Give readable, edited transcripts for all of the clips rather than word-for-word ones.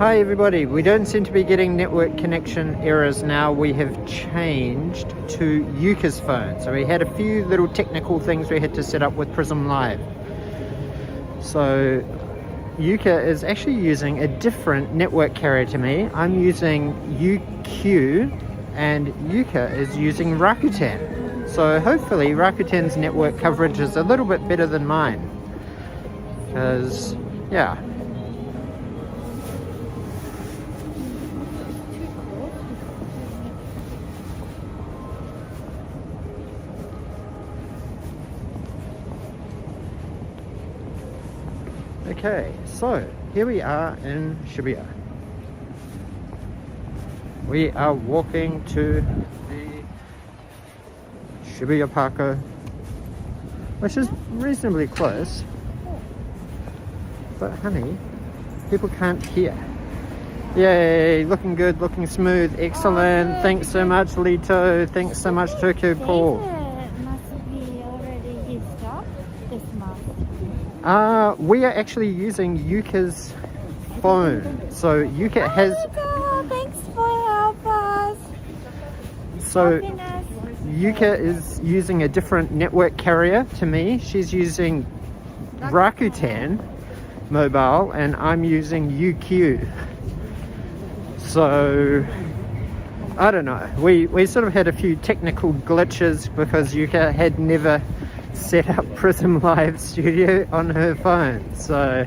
Hi everybody, we don't seem to be getting network connection errors now. We have changed to Yuka's phone. So we had a few little technical things we had to set up with Prism Live. So Yuka is actually using a different network carrier to me. I'm using UQ and Yuka is using Rakuten. So hopefully Rakuten's network coverage is a little bit better than mine. Because, yeah. Okay, so here we are in Shibuya. We are walking to the Shibuya PARCO, which is reasonably close. But honey, people can't hear. Yay, looking good, looking smooth, excellent. Oh, thanks so much, Lito. Thanks so much, Tokyo Paul. Must be already used up this month. We are actually using Yuka's phone. So Yuka has... Oh, thanks for help us. So Helping us. Yuka is using a different network carrier to me. She's using Rakuten Mobile and I'm using UQ. So I don't know. We sort of had a few technical glitches because Yuka had never set up Prism Live Studio on her phone. So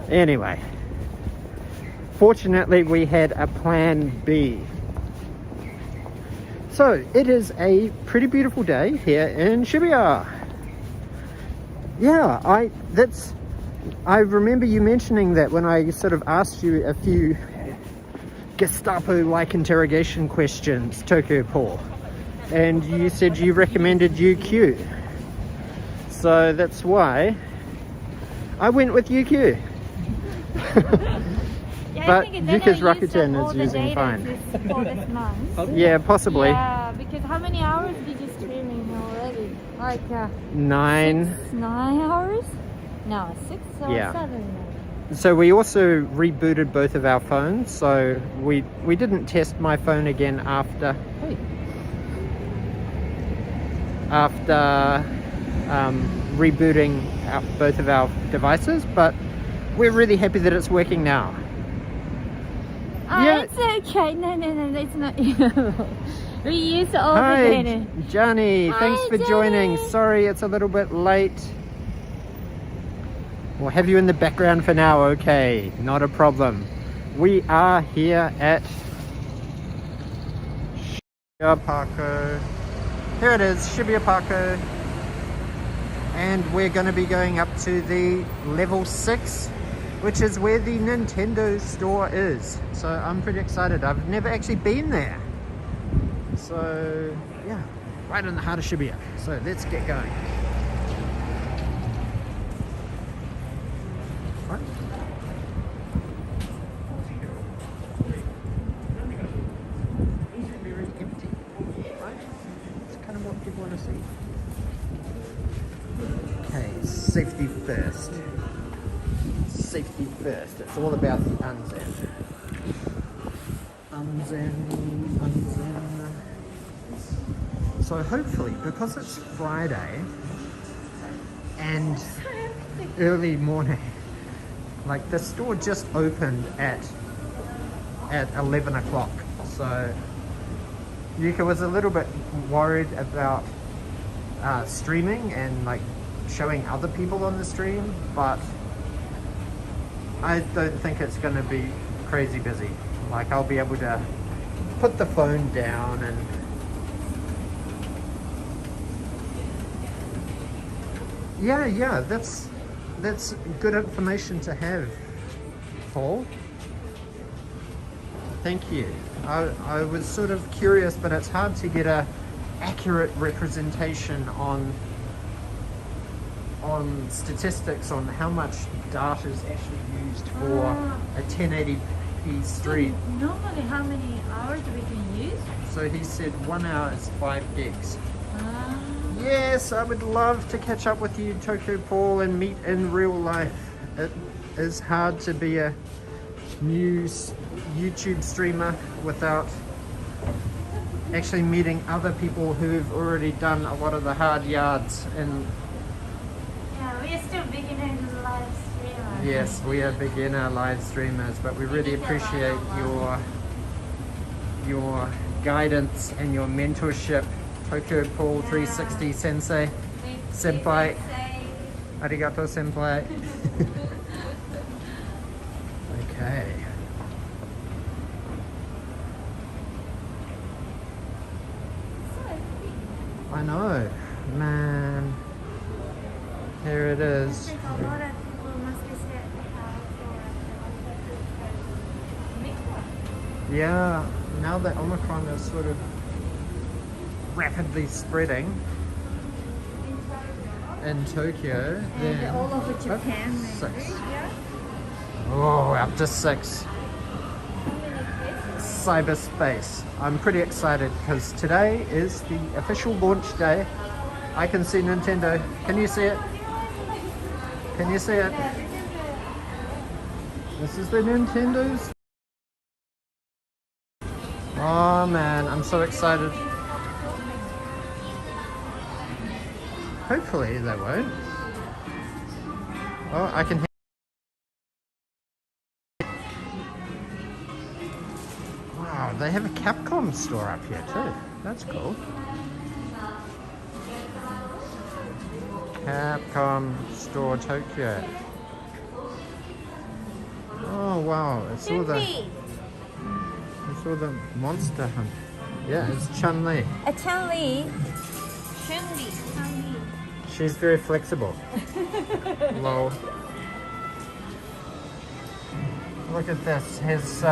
anyway, fortunately we had a plan B. So it is a pretty beautiful day here in Shibuya. Yeah, I remember you mentioning that when I sort of asked you a few Gestapo-like interrogation questions, Tokyo Paul, and you said you recommended UQ. So that's why I went with UQ. Yeah, But I think Yuka's better use Rakuten all is the using data fine. for this month. Yeah, possibly. Yeah, because how many hours did you streaming already? Like 9. 9 hours? No, 6 or Yeah. 7. So we also rebooted both of our phones. So we didn't test my phone again after rebooting both of our devices, but we're really happy that it's working now. Yeah. It's okay. No, it's not. We use all the Hi, data. Johnny. Thanks Hi, for joining. Johnny. Sorry, it's a little bit late. We'll have you in the background for now. Okay, not a problem. We are here at Shibuya PARCO. Here it is, Shibuya PARCO. And we're going to be going up to the level 6, which is where the Nintendo store is. So I'm pretty excited. I've never actually been there. So yeah, right in the heart of Shibuya. So let's get going. Right. Very empty, right? It's kind of what people want to see. Okay, safety first. Safety first. It's all about the unzen. Unzen. So hopefully, because it's Friday and early morning, like the store just opened at 11 o'clock. So Yuka was a little bit worried about streaming and like showing other people on the stream, but I don't think it's going to be crazy busy. Like I'll be able to put the phone down and yeah, that's good information to have, Paul. Thank you. I was sort of curious, but it's hard to get a accurate representation on statistics on how much data is actually used for a 1080p stream. So normally, how many hours we can use? So he said 1 hour is 5 gigs. Yes, I would love to catch up with you, Tokyo Paul, and meet in real life. It is hard to be a YouTube streamer without actually meeting other people who've already done a lot of the hard yards. And Yeah, we are still beginners in live streamers. yes, we are beginner live streamers, but we really appreciate your guidance and your mentorship. Tokyo Pool 360 Sensei, Senpai. Arigato Senpai. Okay. I know, man. Here it is. I think a lot of people must be set for Yeah, now that Omicron is sort of rapidly spreading in Tokyo, then and all over Japan, maybe. 6. Yeah. Oh, up to 6. Cyberspace. I'm pretty excited because today is the official launch day. I can see Nintendo. Can you see it? Can you see it? This is the Nintendo's. Oh man, I'm so excited. Hopefully they won't. Oh, I can hear. Wow, they have a Capcom store up here too. That's cool. Capcom Store Tokyo. Oh wow, it's all the Monster Hunt. Yeah, it's Chun-Li. Chun-Li. She's very flexible. Lol. Look at this. Has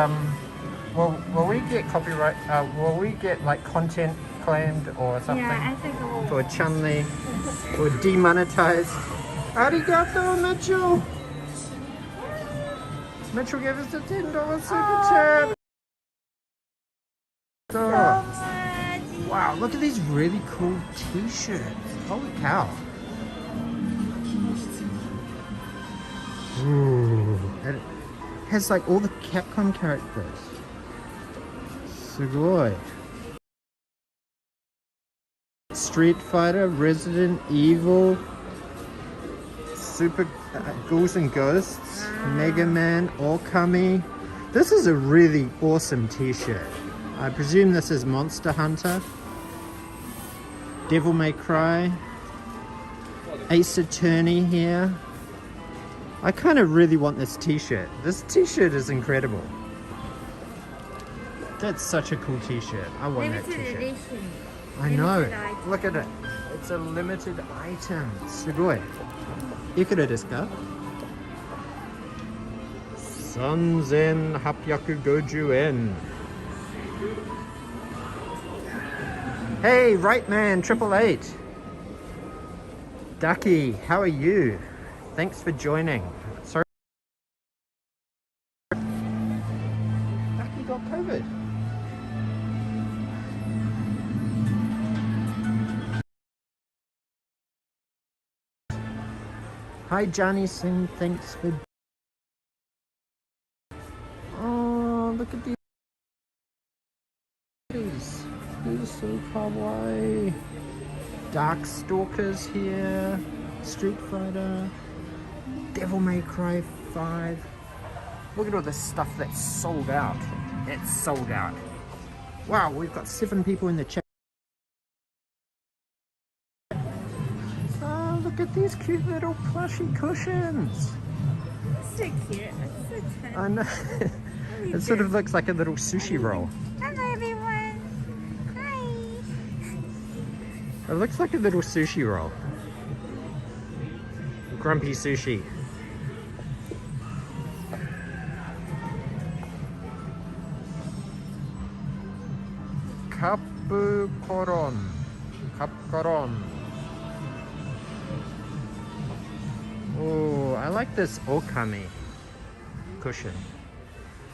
will we get copyright? Will we get like content claimed or something? Yeah, I think it will. For Chun-Li or demonetized. Arigato, Mitchell. Mitchell gave us a $10 super chat. So much. Wow, look at these really cool t-shirts. Holy cow. Ooh. It has like all the Capcom characters. Sugoi. Street Fighter, Resident Evil, Super Ghouls and Ghosts, Mega Man, Okami. This is a really awesome t-shirt. I presume this is Monster Hunter, Devil May Cry, Ace Attorney here. I kind of really want this t-shirt. This t-shirt is incredible. That's such a cool t-shirt. I want that Limited t-shirt. edition. I know. Limited item. Look at it. It's a limited item. Sugoi. Ikura desu ka? 3850 yen. Hey, right man, 888. Ducky, how are you? Thanks for joining. Sorry. Ducky got COVID. Hi Johnny Singh, thanks for... Oh, look at these. These are so kawaii. Darkstalkers here. Street Fighter. Devil May Cry 5. Look at all this stuff that's sold out. It's sold out. Wow, we've got 7 people in the chat. Oh, look at these cute little plushy cushions. So cute. So tiny. I know. It sort of looks like a little sushi roll. Hello everyone. Hi. It looks like a little sushi roll. Grumpy sushi. Capcoron. Oh, I like this Okami cushion.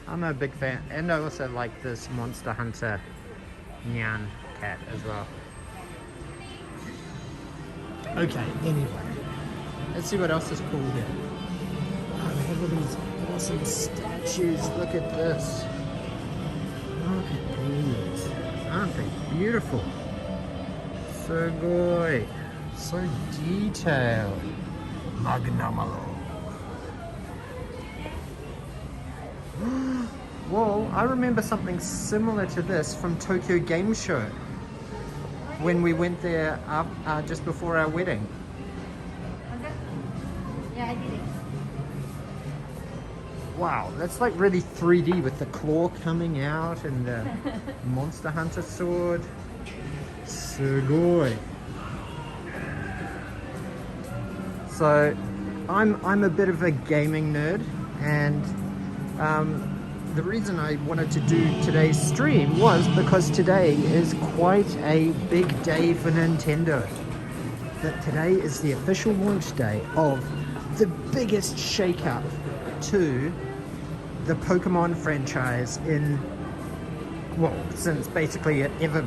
I'm a big fan, and I also like this Monster Hunter Nyan cat as well. Okay, anyway, let's see what else is cool here. Oh, they have all these awesome statues. Look at this. Look at these. Aren't they beautiful? So good. So detailed. Magnamalo. Whoa, I remember something similar to this from Tokyo Game Show when we went there just before our wedding. Yeah, I did it. Wow, that's like really 3D with the claw coming out and the Monster Hunter sword. Sugoi. So, I'm a bit of a gaming nerd, and the reason I wanted to do today's stream was because today is quite a big day for Nintendo. That today is the official launch day of the biggest shake-up to the Pokemon franchise in, well, since basically it ever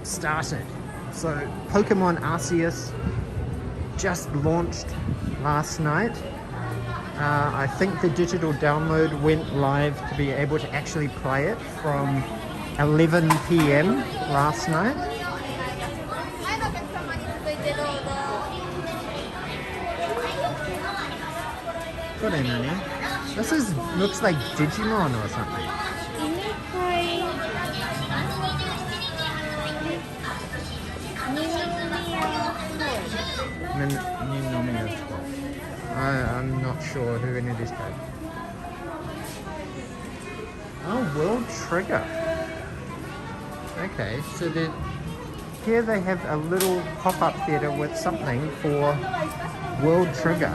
started. So Pokemon Arceus just launched last night. I think the digital download went live to be able to actually play it from 11 p.m. last night. Good day, Nani. This looks like Digimon or something. I'm not sure who any of these guys. Oh, World Trigger. Okay, so here they have a little pop-up theatre with something for World Trigger.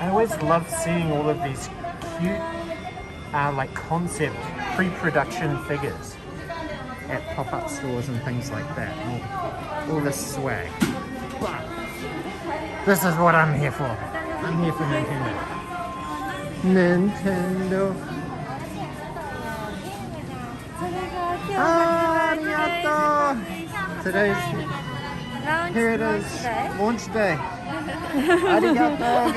I always love seeing all of these cute, like concept pre-production figures at pop-up stores and things like that. All this swag. But this is what I'm here for. I'm here for Nintendo. Nintendo. Arigato. Today's here it is. Launch day. Arigato.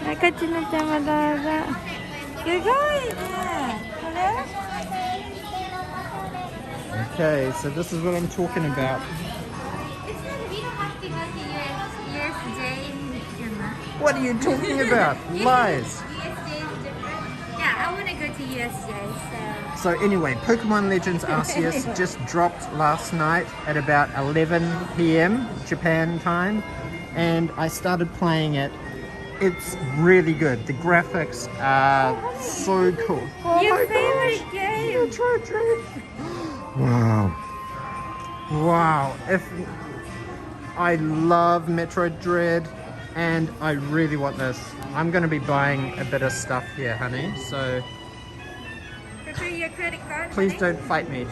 赤ちのちゃまどうぞ。すごいね。これ？ Okay, so this is what I'm talking about. It's not, we don't have to go to USJ. What are you talking about? Lies. USJ is different. Yeah, I want to go to USJ, So anyway, Pokemon Legends Arceus just dropped last night at about 11 p.m. Japan time, and I started playing it. It's really good. The graphics are so cool. Oh Your my favorite gosh. game. Metroid Dread. Wow. Wow. I love Metroid Dread, and I really want this. I'm going to be buying a bit of stuff here, honey, so Prepare your credit card. please don't fight me.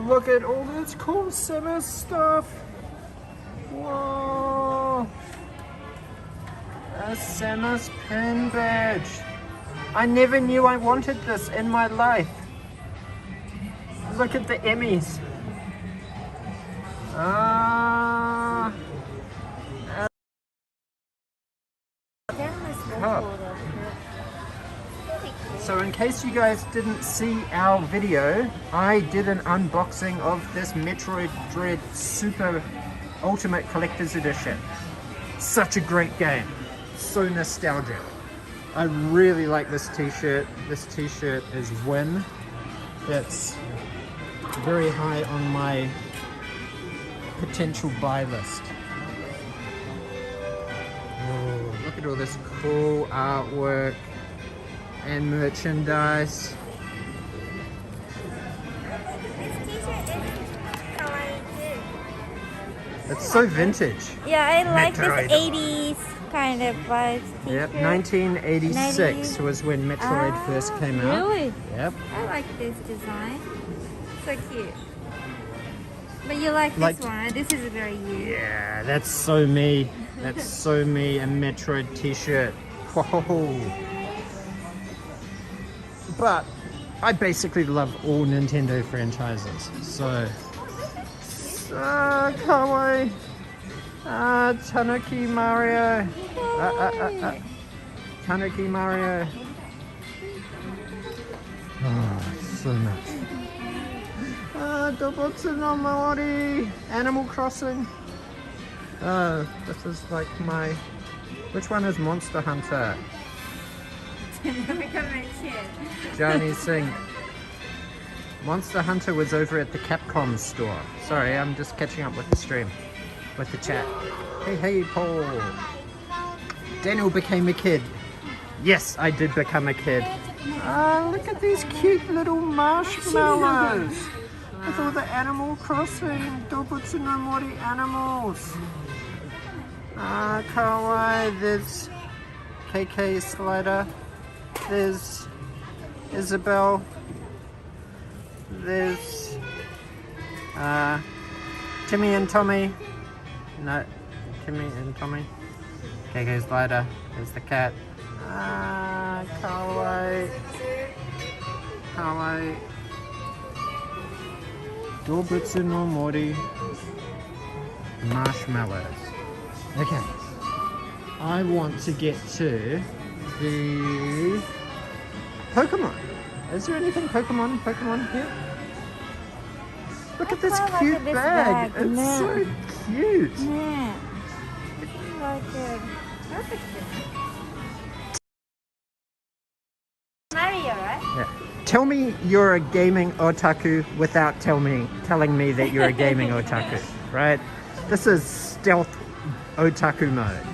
Look at all this cool Samus stuff. Whoa. A Samus pin badge. I never knew I wanted this in my life. Look at the Emmys. Cup. So in case you guys didn't see our video, I did an unboxing of this Metroid Dread Super Ultimate Collector's Edition. Such a great game. So nostalgic. I really like this t-shirt. This t-shirt is Win. It's very high on my potential buy list. Oh, look at all this cool artwork and merchandise. This t-shirt is kawaii too. It's so vintage. Yeah, I like Metroid. this 80s kind of vibes t-shirt. Yep, 1986 was when Metroid first came out. Really? Yep. I like this design. So cute. But you like Like- this one. This is very you. Yeah, that's so me. That's so me, a Metroid t-shirt. Whoa. But I basically love all Nintendo franchises. So Kawaii. Tanuki Mario. Tanuki Mario. Oh, so much. Dobutsu no Maori. Animal Crossing. This is like my... Which one is Monster Hunter? Johnny Singh. Monster Hunter was over at the CAPCOM store. Sorry, I'm just catching up with the stream. With the chat. Hey, Paul. Daniel became a kid. Yes, I did become a kid. Look at these cute little marshmallows. With all the Animal Crossing Dobutsu no Mori animals. Kawaii. There's KK Slider. There's Isabel. There's Timmy and Tommy. No, Timmy and Tommy. KK Slider. There's the cat. Kawaii. Kawaii. Dobutsu no Mori marshmallows. Okay. I want to get to the Pokemon. Is there anything Pokemon here? Look at this cute bag. It's so cute. Yeah. Like it. Perfect. Mario, right? Yeah. Tell me you're a gaming otaku without telling me that you're a gaming otaku, right? This is stealth otaku mode.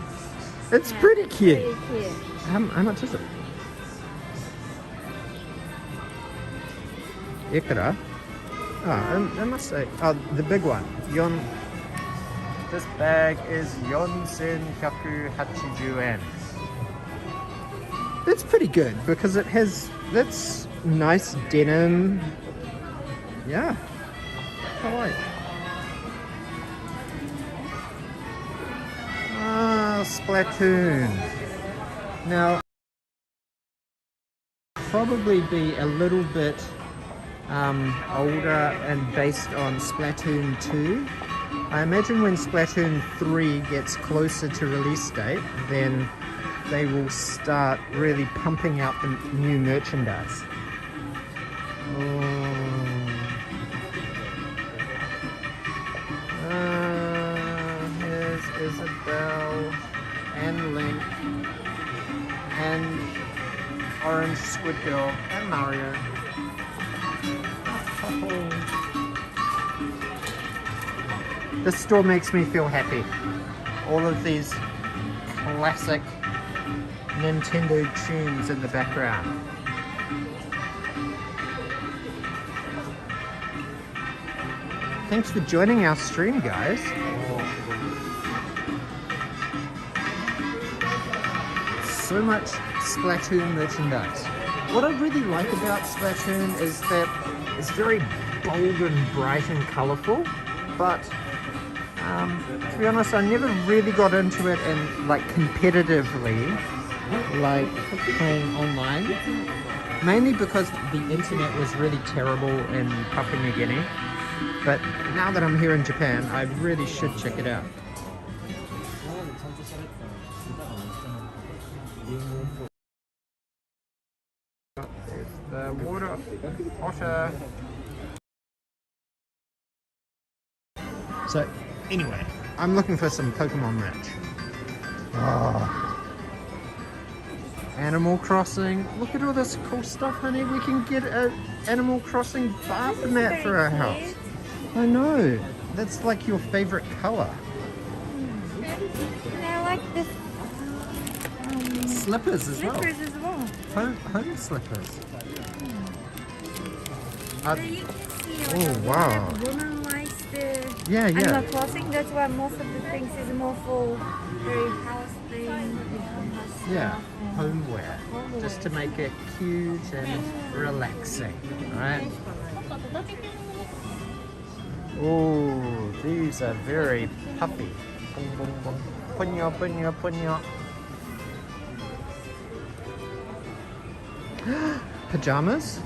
It's pretty cute. Pretty cute. How much is it? Ikura? Oh, I must say, the big one. This bag is 4,180 yen. It's pretty good because it has, that's nice denim. Yeah. Kawaii. Splatoon. Now, probably be a little bit older and based on Splatoon 2. I imagine when Splatoon 3 gets closer to release date, then they will start really pumping out the new merchandise. Here's Isabel and Link and Orange Squid Girl and Mario. This store makes me feel happy. All of these classic Nintendo tunes in the background. Thanks for joining our stream, guys. So much Splatoon merchandise. What I really like about Splatoon is that it's very bold and bright and colourful, but to be honest, I never really got into it and like competitively, like playing online, mainly because the internet was really terrible in Papua New Guinea. But now that I'm here in Japan, I really should check it out. The water otter. So anyway, I'm looking for some Pokemon merch. Animal Crossing. Look at all this cool stuff, honey. We can get an Animal Crossing bath mat for our house. I know. That's like your favorite color. And I like this Slippers as well. slippers as well. Home slippers. So you can see Oh, wow. woman likes the Yeah. Animal Crossing. That's why most of the things is more for very house thing. Yeah, homeware. Just to make it cute and relaxing, right? Oh, these are very puffy. Punyo, punyo, punyo. Pajamas?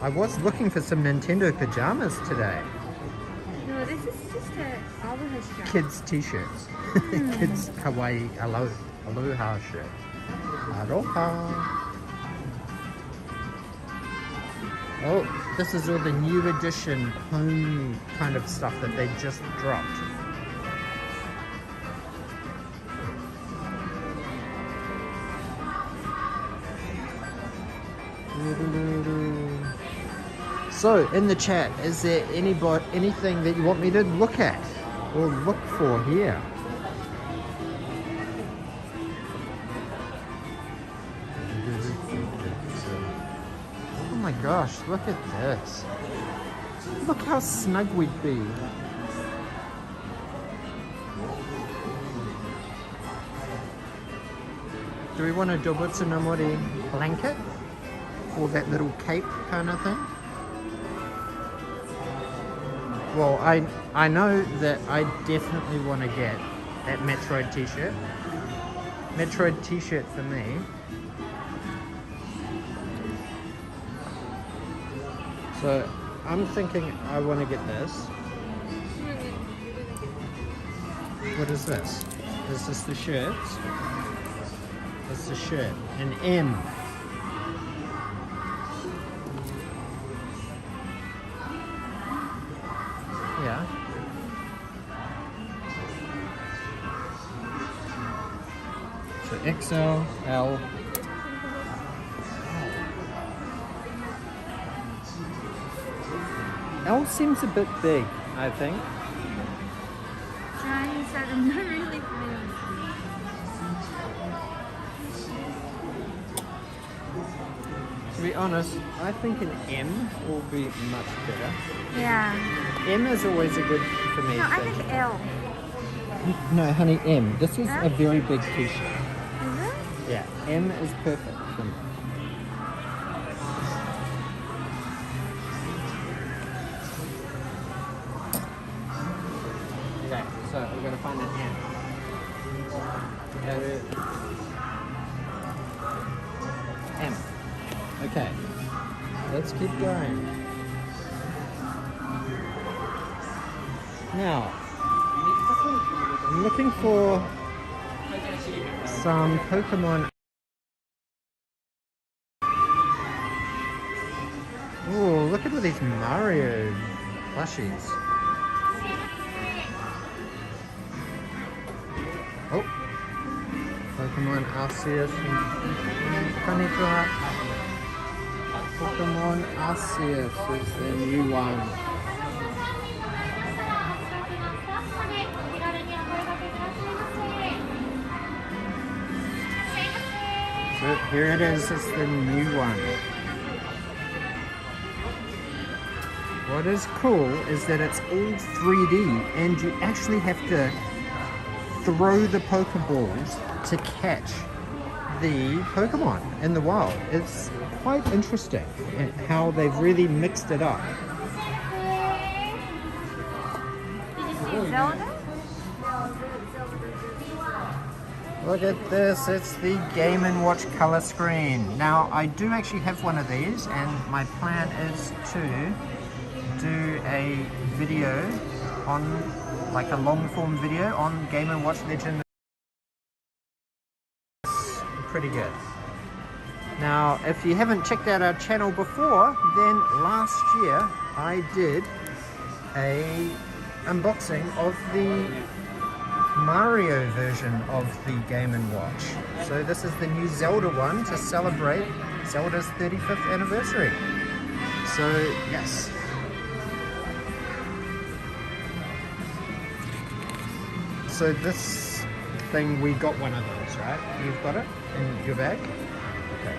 I was looking for some Nintendo pajamas today. No, this is just a aloha shirt. Kids t-shirts. Kids kawaii aloha shirt. Aloha. Oh, this is all the new edition home kind of stuff that they just dropped. So, in the chat, is there anything that you want me to look at or look for here? Oh my gosh, look at this. Look how snug we'd be. Do we want a Dobutsu no Mori blanket? Or that little cape kind of thing? Well, I know that I definitely want to get that Metroid t-shirt. Metroid t-shirt for me. So I'm thinking I want to get this. What is this? Is this the shirt? That's the shirt. An M. Yeah. So XL, L. L seems a bit big, I think. Johnny said I'm not really big. To be honest, I think an M will be much better. Yeah. M is always a good for me. No, I think L. No, honey, M. This is Huh? a very big t-shirt. Is it? Yeah, M is perfect for me. Okay, so we're gonna find an M. M. Okay, let's keep going. Now, I'm looking for some Pokemon. Oh, look at all these Mario plushies. Oh, Pokemon Arceus. Konnichiwa. Pokemon Arceus is the new one. So here it is, it's the new one. What is cool is that it's all 3D and you actually have to throw the Pokeballs to catch the Pokemon in the wild. It's quite interesting how they've really mixed it up. Did you see Zelda? Look at this, it's the Game & Watch color screen. Now, I do actually have one of these, and my plan is to do a video on, like a long form video on Game & Watch Legends. Pretty good. Now, if you haven't checked out our channel before, then last year I did a unboxing of the Mario version of the Game & Watch. So this is the new Zelda one to celebrate Zelda's 35th anniversary. So yes. So this thing, we got one of those, right? You've got it in your bag? Okay.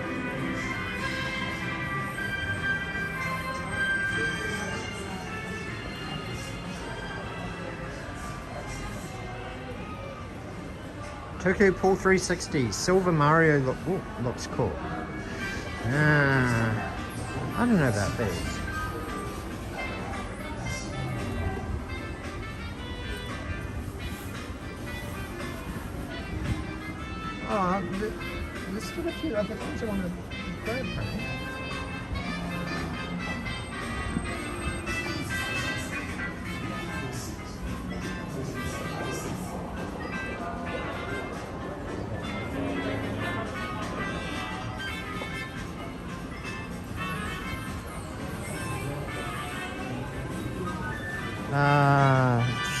Tokyo Pool 360, Silver Mario looks cool. I don't know about these. Oh, there's still a few other things I want to grab, honey.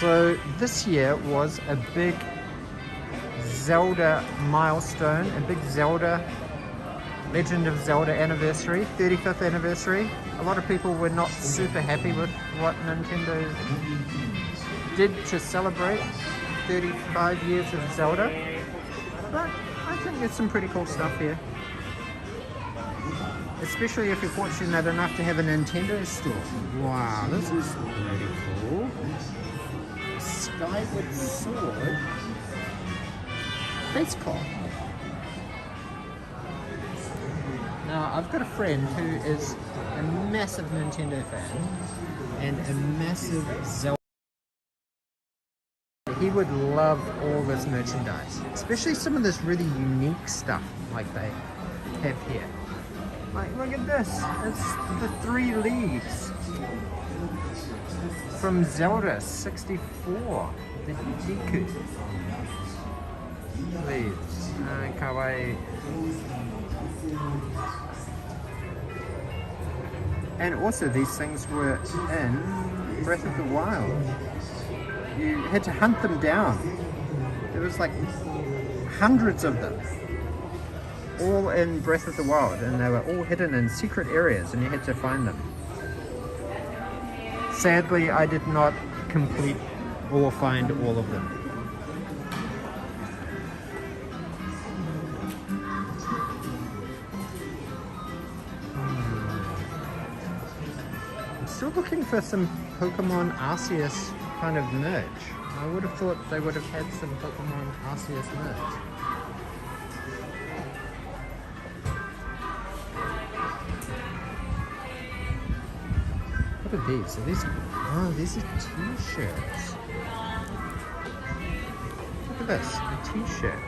So this year was a big Zelda milestone, a big Zelda Legend of Zelda anniversary, 35th anniversary. A lot of people were not super happy with what Nintendo did to celebrate 35 years of Zelda, but I think there's some pretty cool stuff here. Especially if you're fortunate enough to have a Nintendo store. Wow, this is pretty cool. Skyward Sword. Face cloth. Now, I've got a friend who is a massive Nintendo fan and a massive Zelda. He would love all this merchandise, especially some of this really unique stuff like they have here. Like, look at this. It's the 3 leaves from Zelda 64. The Deku leaves. Kawaii. And also these things were in Breath of the Wild. You had to hunt them down. There was like hundreds of them. All in Breath of the Wild, and they were all hidden in secret areas and you had to find them. Sadly, I did not complete or find all of them. I'm still looking for some Pokemon Arceus kind of merch. I would have thought they would have had some Pokemon Arceus merch. What are these? Are these? Oh, these are t-shirts. Look at this, a t-shirt.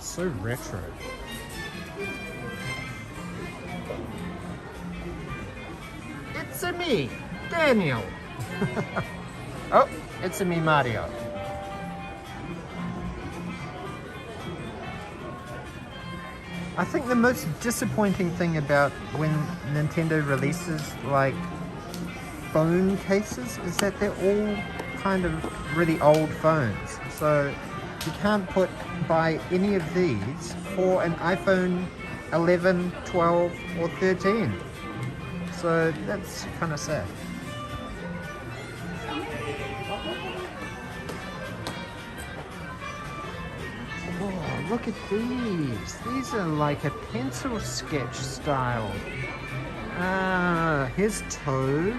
So retro. It's a me, Daniel. Oh, it's a me, Mario. I think the most disappointing thing about when Nintendo releases like phone cases is that they're all kind of really old phones. So you can't buy any of these for an iPhone 11, 12 or 13. So that's kind of sad. Oh, look at these. These are like a pencil sketch style. Here's Toad.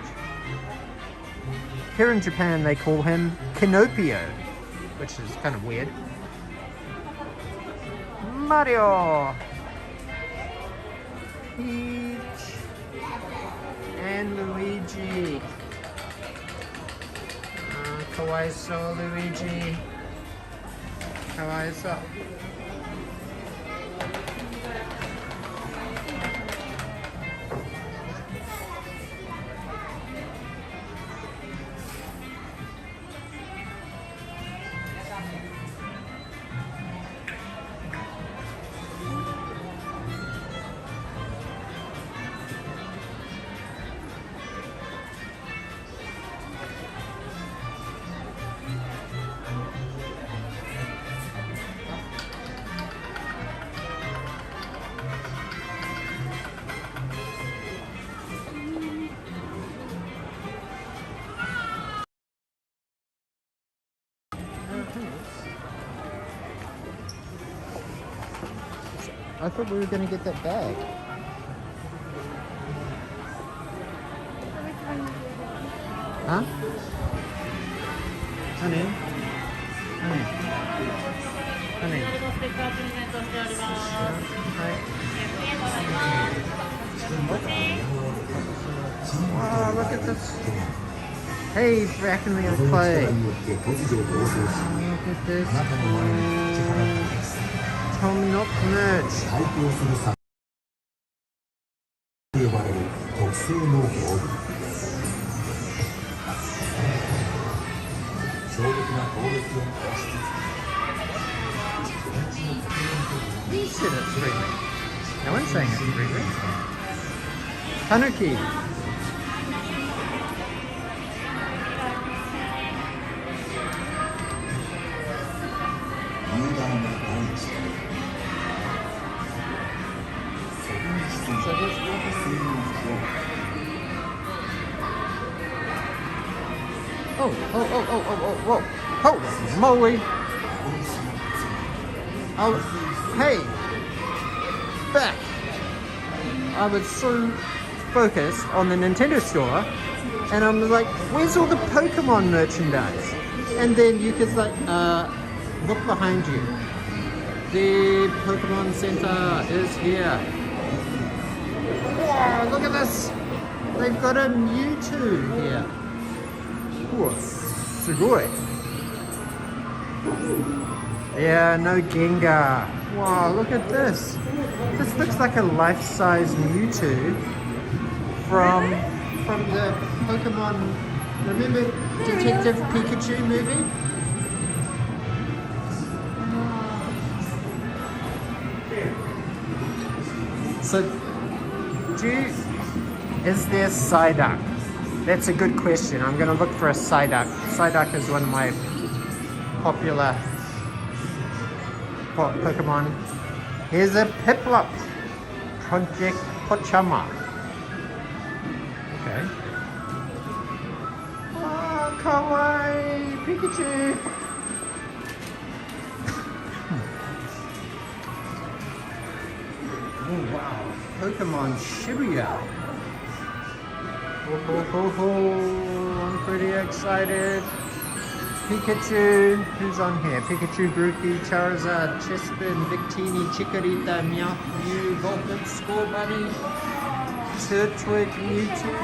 Here in Japan they call him Pinocchio, which is kind of weird. Mario, Peach, and Luigi. Kawaii-so, Luigi. Kawaii-so. I thought we were going to get that bag. Huh? Honey? Honey? Honey? Wow, look at this. Hey, he's back in the clay. Look at this. Tom Nook merch. said it's friendly. No one's saying it's friendly. Tanuki. Whoa. Holy moly. Oh, hey. Back. I was so focused on the Nintendo store and I'm like, where's all the Pokemon merchandise? And then Yuka's like, look behind you. The Pokemon Center is here. Whoa, look at this. They've got a Mewtwo here. Whoa, sugoi. Yeah, no Gengar. Wow, look at this. This looks like a life-size Mewtwo from the Pokemon. Remember Detective Pikachu movie? So, is there Psyduck? That's a good question. I'm going to look for a Psyduck. Psyduck is one of my popular Pokemon. Here's a Piplup. Project Pochama. Okay. Oh, kawaii Pikachu. Oh, wow. Pokemon Shibuya. I'm pretty excited. Pikachu, who's on here? Pikachu, Grookey, Charizard, Chespin, Victini, Chikorita, Mew, Vulpix, Scorbunny, Turtwig, Mewtwo.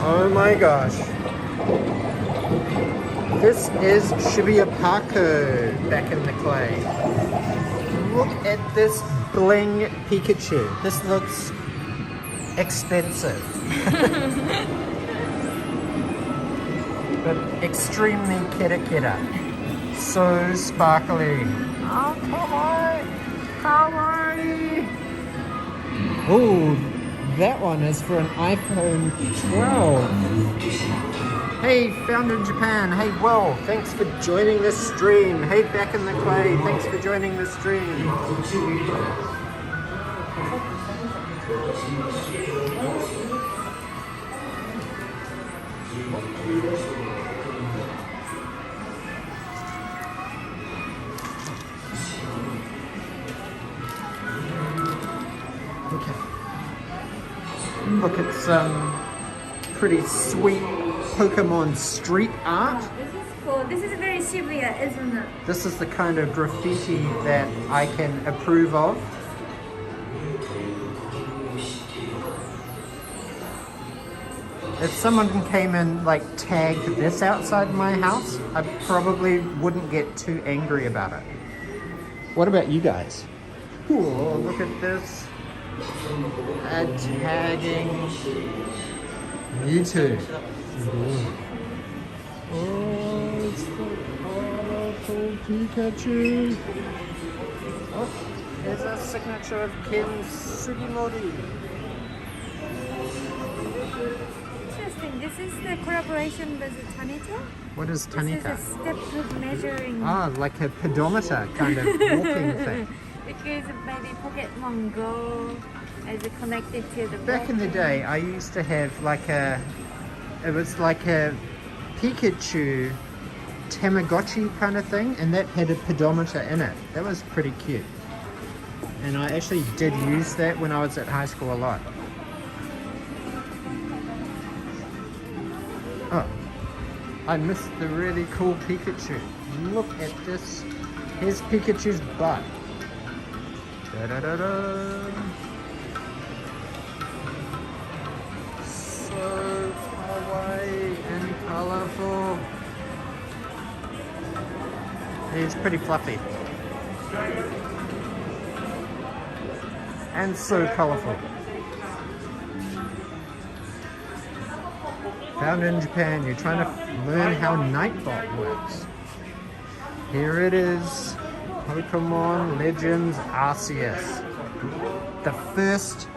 Oh my gosh. This is Shibuya PARCO back in the clay. Look at this bling Pikachu. This looks expensive. But extremely kera. So sparkly. Oh, kawaii. Oh, that one is for an iPhone 12. Hey, found in Japan. Hey, Will, thanks for joining this stream. Hey, back in the clay, thanks for joining the stream. Okay. Look at some pretty sweet Pokemon street art. This is cool. This is very Shibuya, isn't it? This is the kind of graffiti that I can approve of. If someone came and like tagged this outside my house, I probably wouldn't get too angry about it. What about you guys? Whoa, look at this. Tagging Mewtwo. Oh, it's the colorful Pikachu. Oh, there's a signature of Ken Sugimori. Interesting. This is the collaboration with Tanita. What is Tanita? This is a step measuring. Ah, like a pedometer kind of walking thing. Because maybe Pokemon Go is connected to the Back in the day, I used to have like it was like a Pikachu Tamagotchi kind of thing, and that had a pedometer in it. That was pretty cute. And I actually did use that when I was at high school a lot. Oh, I missed the really cool Pikachu. Look at this. Here's Pikachu's butt. Da-da-da-da. So kawaii and colorful. He's pretty fluffy. And so colorful. Found in Japan. You're trying to learn how Nightbot works. Here it is. Pokemon Legends Arceus. The first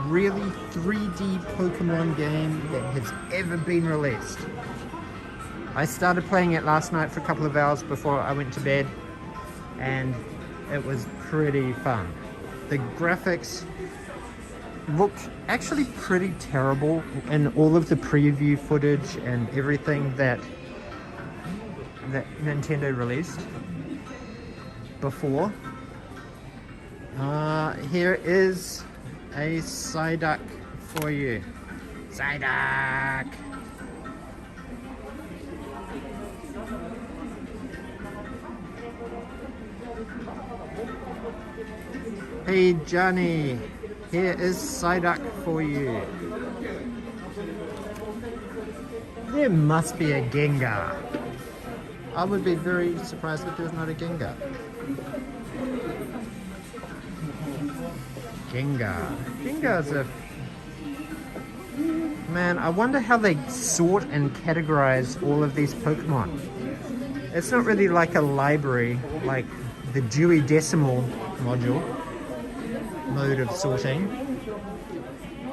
really 3D Pokemon game that has ever been released. I started playing it last night for a couple of hours before I went to bed, and it was pretty fun. The graphics looked actually pretty terrible in all of the preview footage and everything that Nintendo released before. Here is a Psyduck for you. Psyduck! Hey Johnny, here is Psyduck for you. There must be a Gengar. I would be very surprised if there's not a Gengar. Gengar's a... Man, I wonder how they sort and categorize all of these Pokemon. It's not really like a library, like the Dewey Decimal mode of sorting.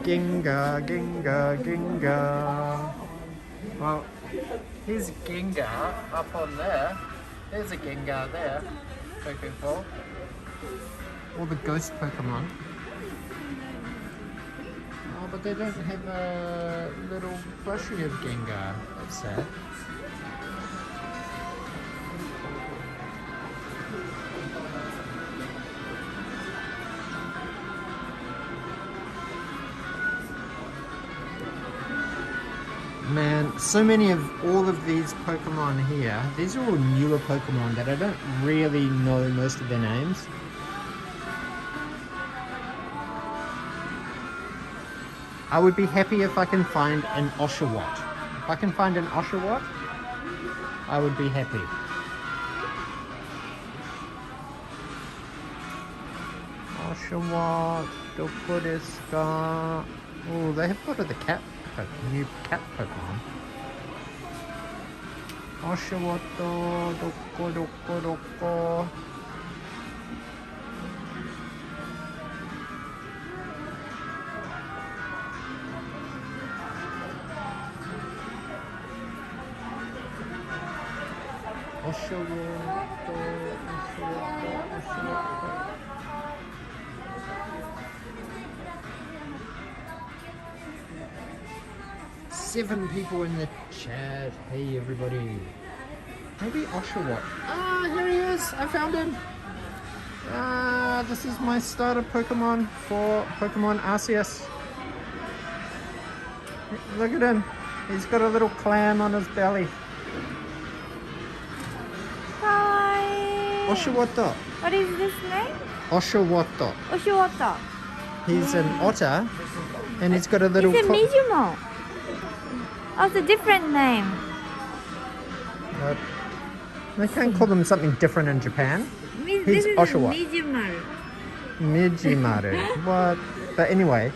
Gengar. Well, here's Gengar up on there. There's a Gengar there. Pokeball. All the ghost Pokemon. Oh, but they don't have a little plushie of Gengar. That's sad. Man, so many of all of these Pokemon here, these are all newer Pokemon that I don't really know most of their names. I would be happy if I can find an Oshawott. If I can find an Oshawott, I would be happy. Oshawott, doko desu ka? Oh, they have got the cat. New cat Pokemon. Oshawott, doko. Oshawott. 7 people in the chat. Hey everybody. Maybe Oshawott. Ah, here he is. I found him. This is my starter Pokemon for Pokemon Arceus. Look at him. He's got a little clam on his belly. Hi. Oshawott. What is this name? Oshawott. Oshawott. He's an otter, and he's got a little... It's a Mizumo. Oh, it's a different name. They can't call them something different in Japan. This is Oshawott. Mijimaru. What? But anyway,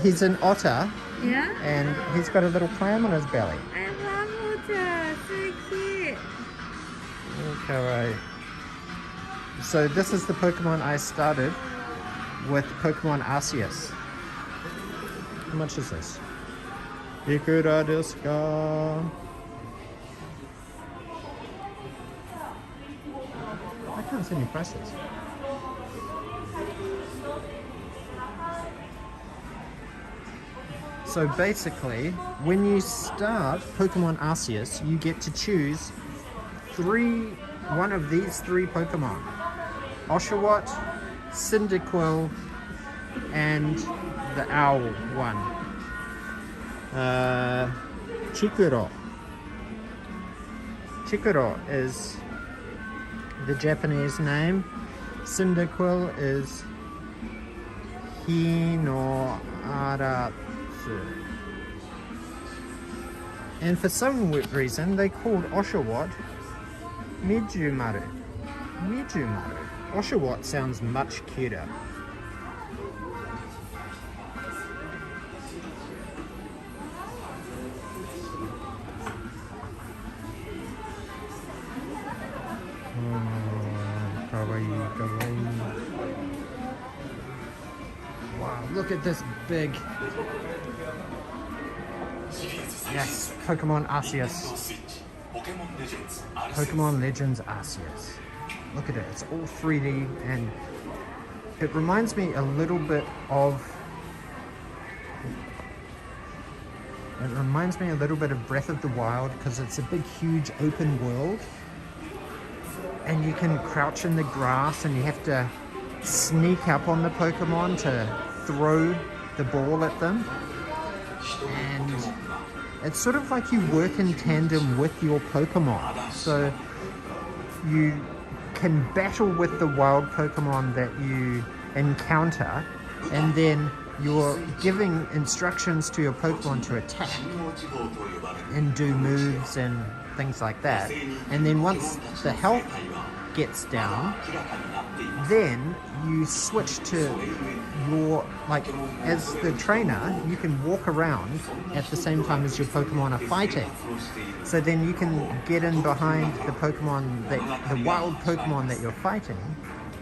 he's an otter. Yeah? And he's got a little clam on his belly. I love otter. So cute. Okay. So this is the Pokemon I started with Pokemon Arceus. How much is this? Ikura desu ka? I can't see any prices. So basically, when you start Pokemon Arceus, you get to choose one of these 3 Pokemon. Oshawott, Cyndaquil, and the owl one. Chikuro. Chikuro is the Japanese name. Cyndaquil is Hinoaratsu. And for some reason, they called Oshawott Mijumaru. Oshawott sounds much cuter. Look at this big... Yes, Pokemon Arceus. Pokemon Legends Arceus. Look at it, it's all 3D and it reminds me a little bit of... Breath of the Wild because it's a big, huge open world. And you can crouch in the grass and you have to sneak up on the Pokemon to throw the ball at them. And it's sort of like you work in tandem with your Pokemon. So you can battle with the wild Pokemon that you encounter, and then you're giving instructions to your Pokemon to attack and do moves and things like that. And then once the health gets down, then you switch to your, like, as the trainer, you can walk around at the same time as your Pokemon are fighting. So then you can get in behind the Pokemon, the wild Pokemon that you're fighting,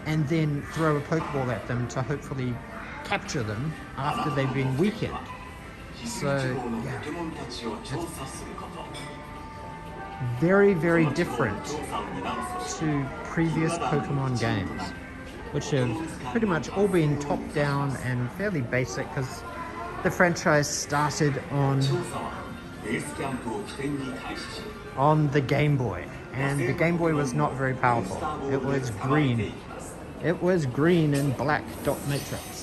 and then throw a Pokeball at them to hopefully capture them after they've been weakened. So, yeah. Very, very different to previous Pokemon games, which have pretty much all been top-down and fairly basic because the franchise started on the Game Boy, and the Game Boy was not very powerful. It was green. It was green and black dot matrix.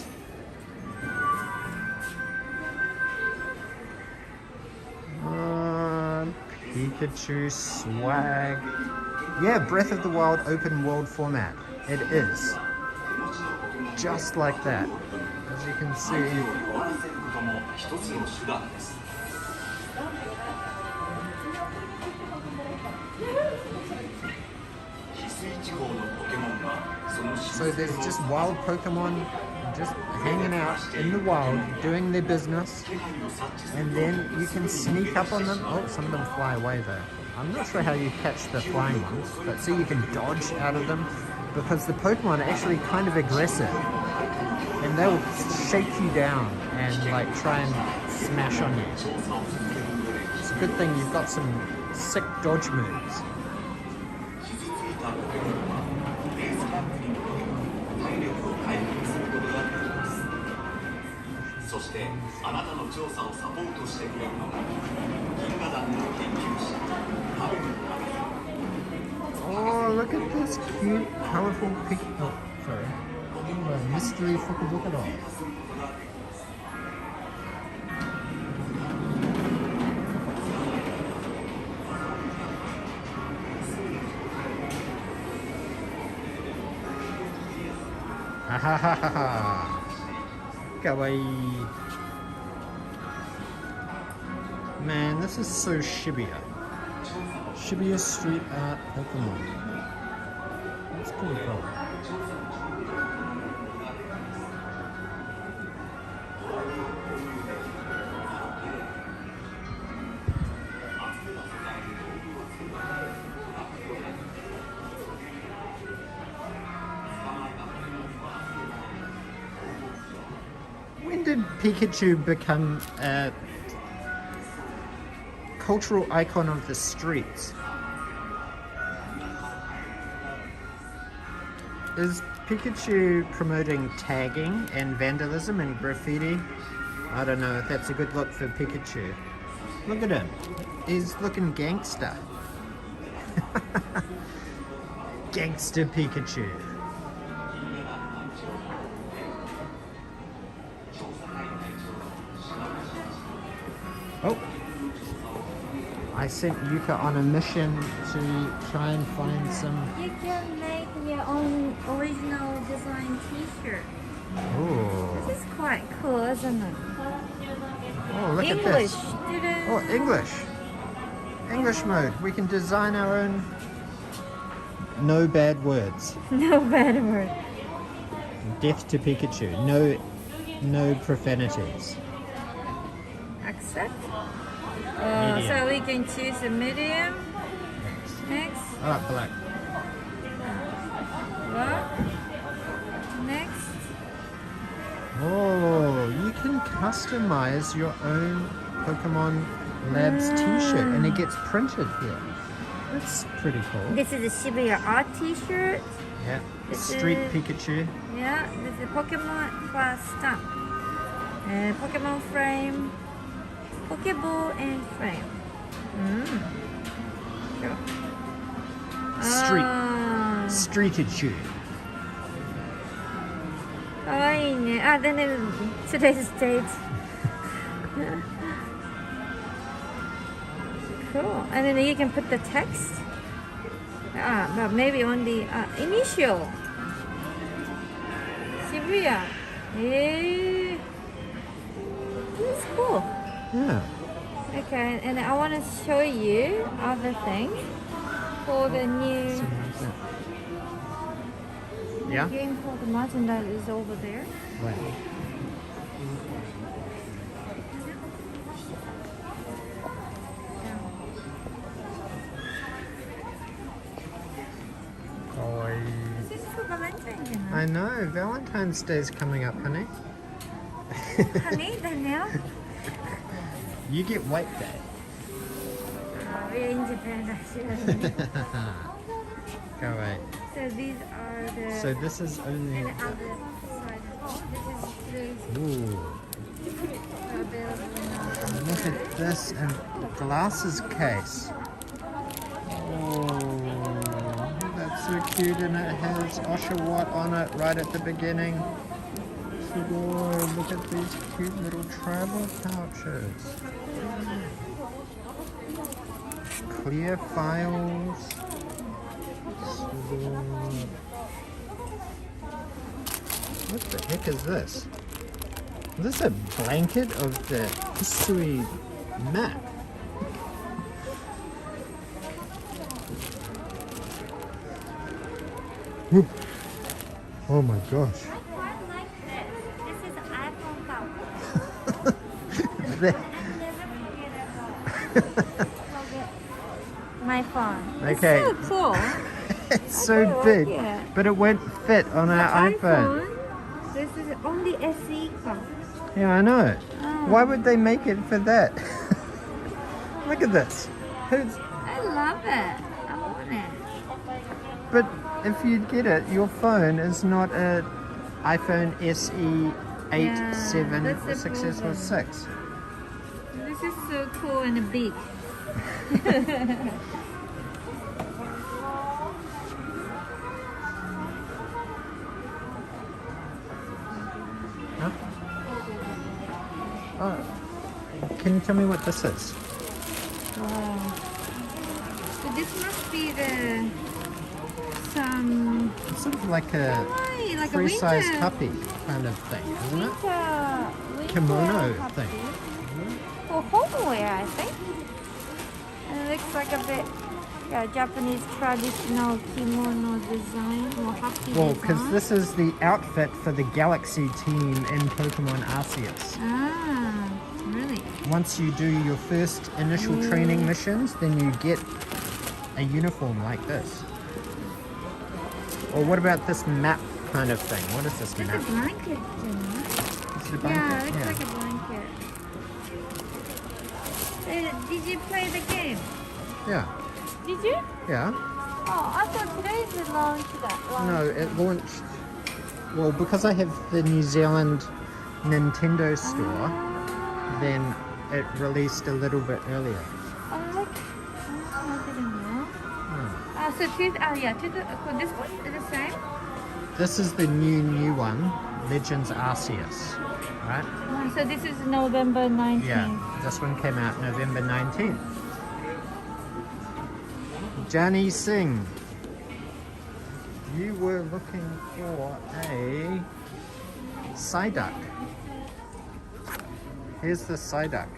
Pikachu swag. Yeah, Breath of the Wild open world format. It is. Just like that. As you can see. So there's just wild Pokemon just hanging out in the wild, doing their business, and then you can sneak up on them. Oh, some of them fly away though. I'm not sure how you catch the flying ones, but see, you can dodge out of them because the Pokemon are actually kind of aggressive, and they'll shake you down and like try and smash on you. It's a good thing you've got some sick dodge moves. Oh, look at this cute, colorful mystery Fukuboka doll. Ha ha ha ha ha. Kawaii. Man, this is so Shibuya. Shibuya street art Pokemon. That's pretty cool. When did Pikachu become a cultural icon of the streets? Is Pikachu promoting tagging and vandalism and graffiti? I don't know if that's a good look for Pikachu. Look at him. He's looking gangster. Gangster Pikachu. Oh. I sent Yuka on a mission to try and find some... You can make your own original design t-shirt. Oh. This is quite cool, isn't it? Oh, look at this. Oh, English. English mode. We can design our own... No bad words. No bad word. Death to Pikachu. No profanities. Accept. So we can choose a medium. Next. Oh, black. What? Next. Oh, you can customize your own Pokemon Labs t-shirt and it gets printed here. That's pretty cool. This is a Shibuya art t-shirt. Yeah. This Street is- Pikachu. Yeah, this is Pokemon plus stamp. Pokemon frame, Pokeball and frame. Sure. Streetachu. かわいいね。あ、then today's date. Cool. And then you can put the text. But maybe on the initial. Shibuya. That's cool. Yeah. Okay, and I want to show you other things for the new Yeah? game for the merchandise is over there. Right. This is for Valentine's Day. I know, Valentine's Day's coming up, honey. Honey, Danielle. You get White Day. We're in Japan actually. Go away. So these are the So this is only... and other side as well. This is Ooh. available now. Look at this and the glasses case. Oh, that's so cute, and it has Oshawott on it right at the beginning. Sugoi, look at these cute little travel pouches. Clear files. Sugoi. What the heck is this? Is this a blanket of the history map? Oh my gosh. I quite like this. This is iPhone cover. That- I never forget my phone. Okay. It's so cool. It's I so do like big, it. but it won't fit on our iPhone. This is only SE cover. Yeah, I know. Oh. Why would they make it for that? Look at this. I love it. I want it. But if you get it, your phone is not an iPhone SE 8, Yeah, 7, that's the 6S or problem. 6. This is so cool and big. Huh? Oh, can you tell me what this is? Wow. So this must be the some It's sort of like a kawaii, like a free-size winter puppy kind of thing, isn't it? winter Kimono puppy. thing. For homeware, I think. And it looks like a bit Japanese traditional kimono design or happy Well, design. because this is the outfit for the Galaxy team in Pokemon Arceus. Ah, really? Once you do your first initial training missions, then you get a uniform like this. Or what about this map kind of thing? What is this It's map? a blanket, you know? Is it a Yeah, blanket? it looks like a blanket. Did you play the game? Yeah. Did you? Yeah. Oh, I thought today's the launch that one. No, it launched... Well, because I have the New Zealand Nintendo store, then it released a little bit earlier. Oh, look. Oh, I didn't know. Hmm. So this one is the same? This is the new one, Legends Arceus, right? Oh, so this is November 19th. Yeah, this one came out November 19th. Johnny Singh, you were looking for a Psyduck. Here's the Psyduck.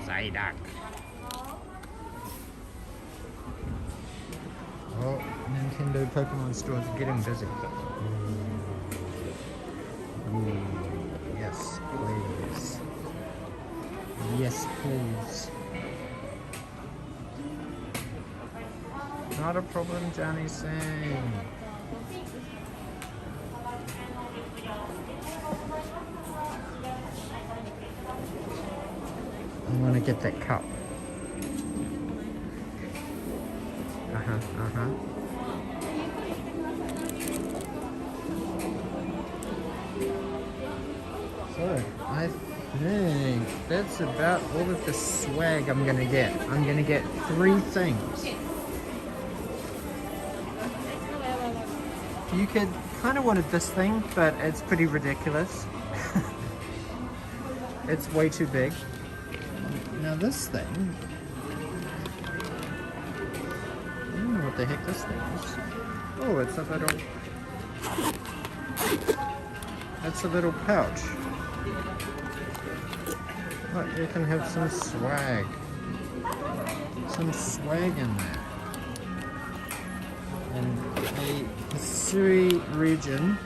Psyduck. Oh, Nintendo Pokemon stores are getting busy. Ooh, yes, please. Yes, please. Not a problem, Johnny Singh. get that cup. So, I think that's about all of the swag I'm gonna get. I'm gonna get 3 things. You could kind of wanted this thing, but it's pretty ridiculous. It's way too big. Now this thing, I don't know what the heck this thing is. Oh, it's a little pouch. But you can have some swag. Some swag in there. And a Hisui region.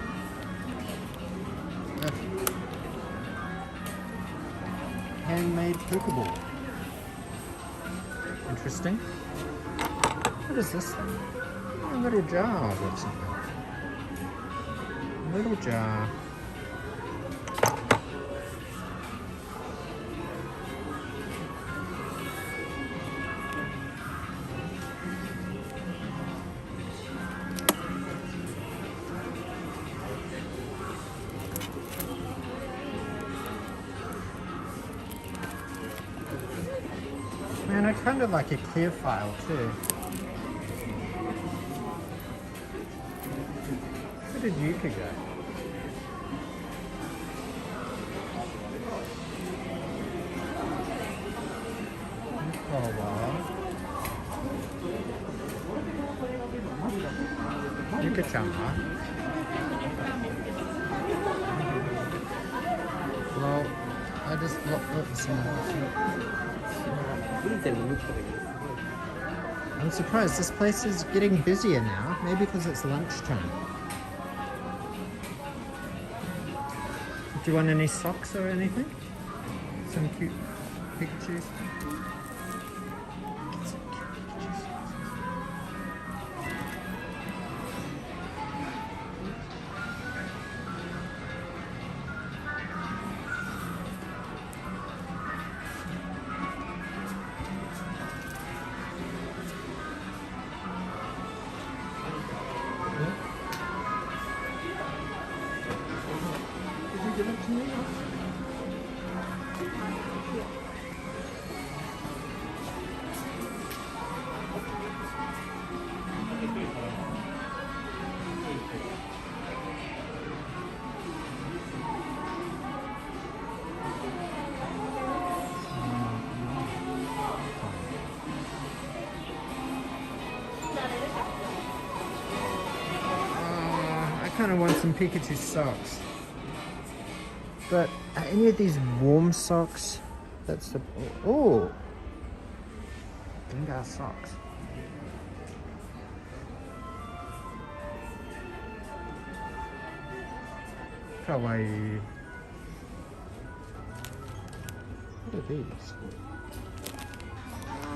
Handmade Pokeball. Interesting. What is this thing? A little jar or something. A little jar. Man, I kind of like a clear file too. Where did Yuka go? For a while. Yuka-chan, huh? Well, I just looked some. I'm surprised this place is getting busier now, maybe because it's lunchtime. Do you want any socks or anything? Some cute Pikachus? Give it to me. I kind of want some Pikachu socks. But are any of these warm socks? That's the... Oh! Gengar socks. Kawaii. What are these?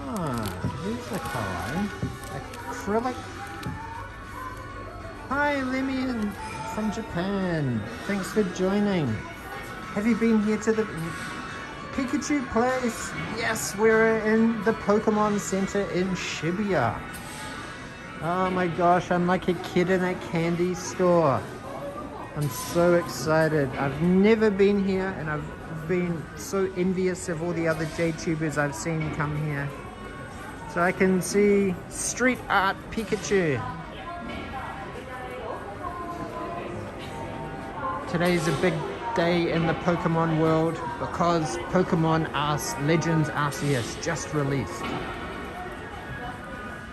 Ah, these are kawaii. Acrylic. Hi, Lemian from Japan. Thanks for joining. Have you been here to the Pikachu place? Yes, we're in the Pokemon Center in Shibuya. Oh my gosh, I'm like a kid in a candy store. I'm so excited. I've never been here and I've been so envious of all the other JTubers I've seen come here. So I can see street art Pikachu. Today's a big day in the Pokemon world because Pokemon Legends Arceus just released.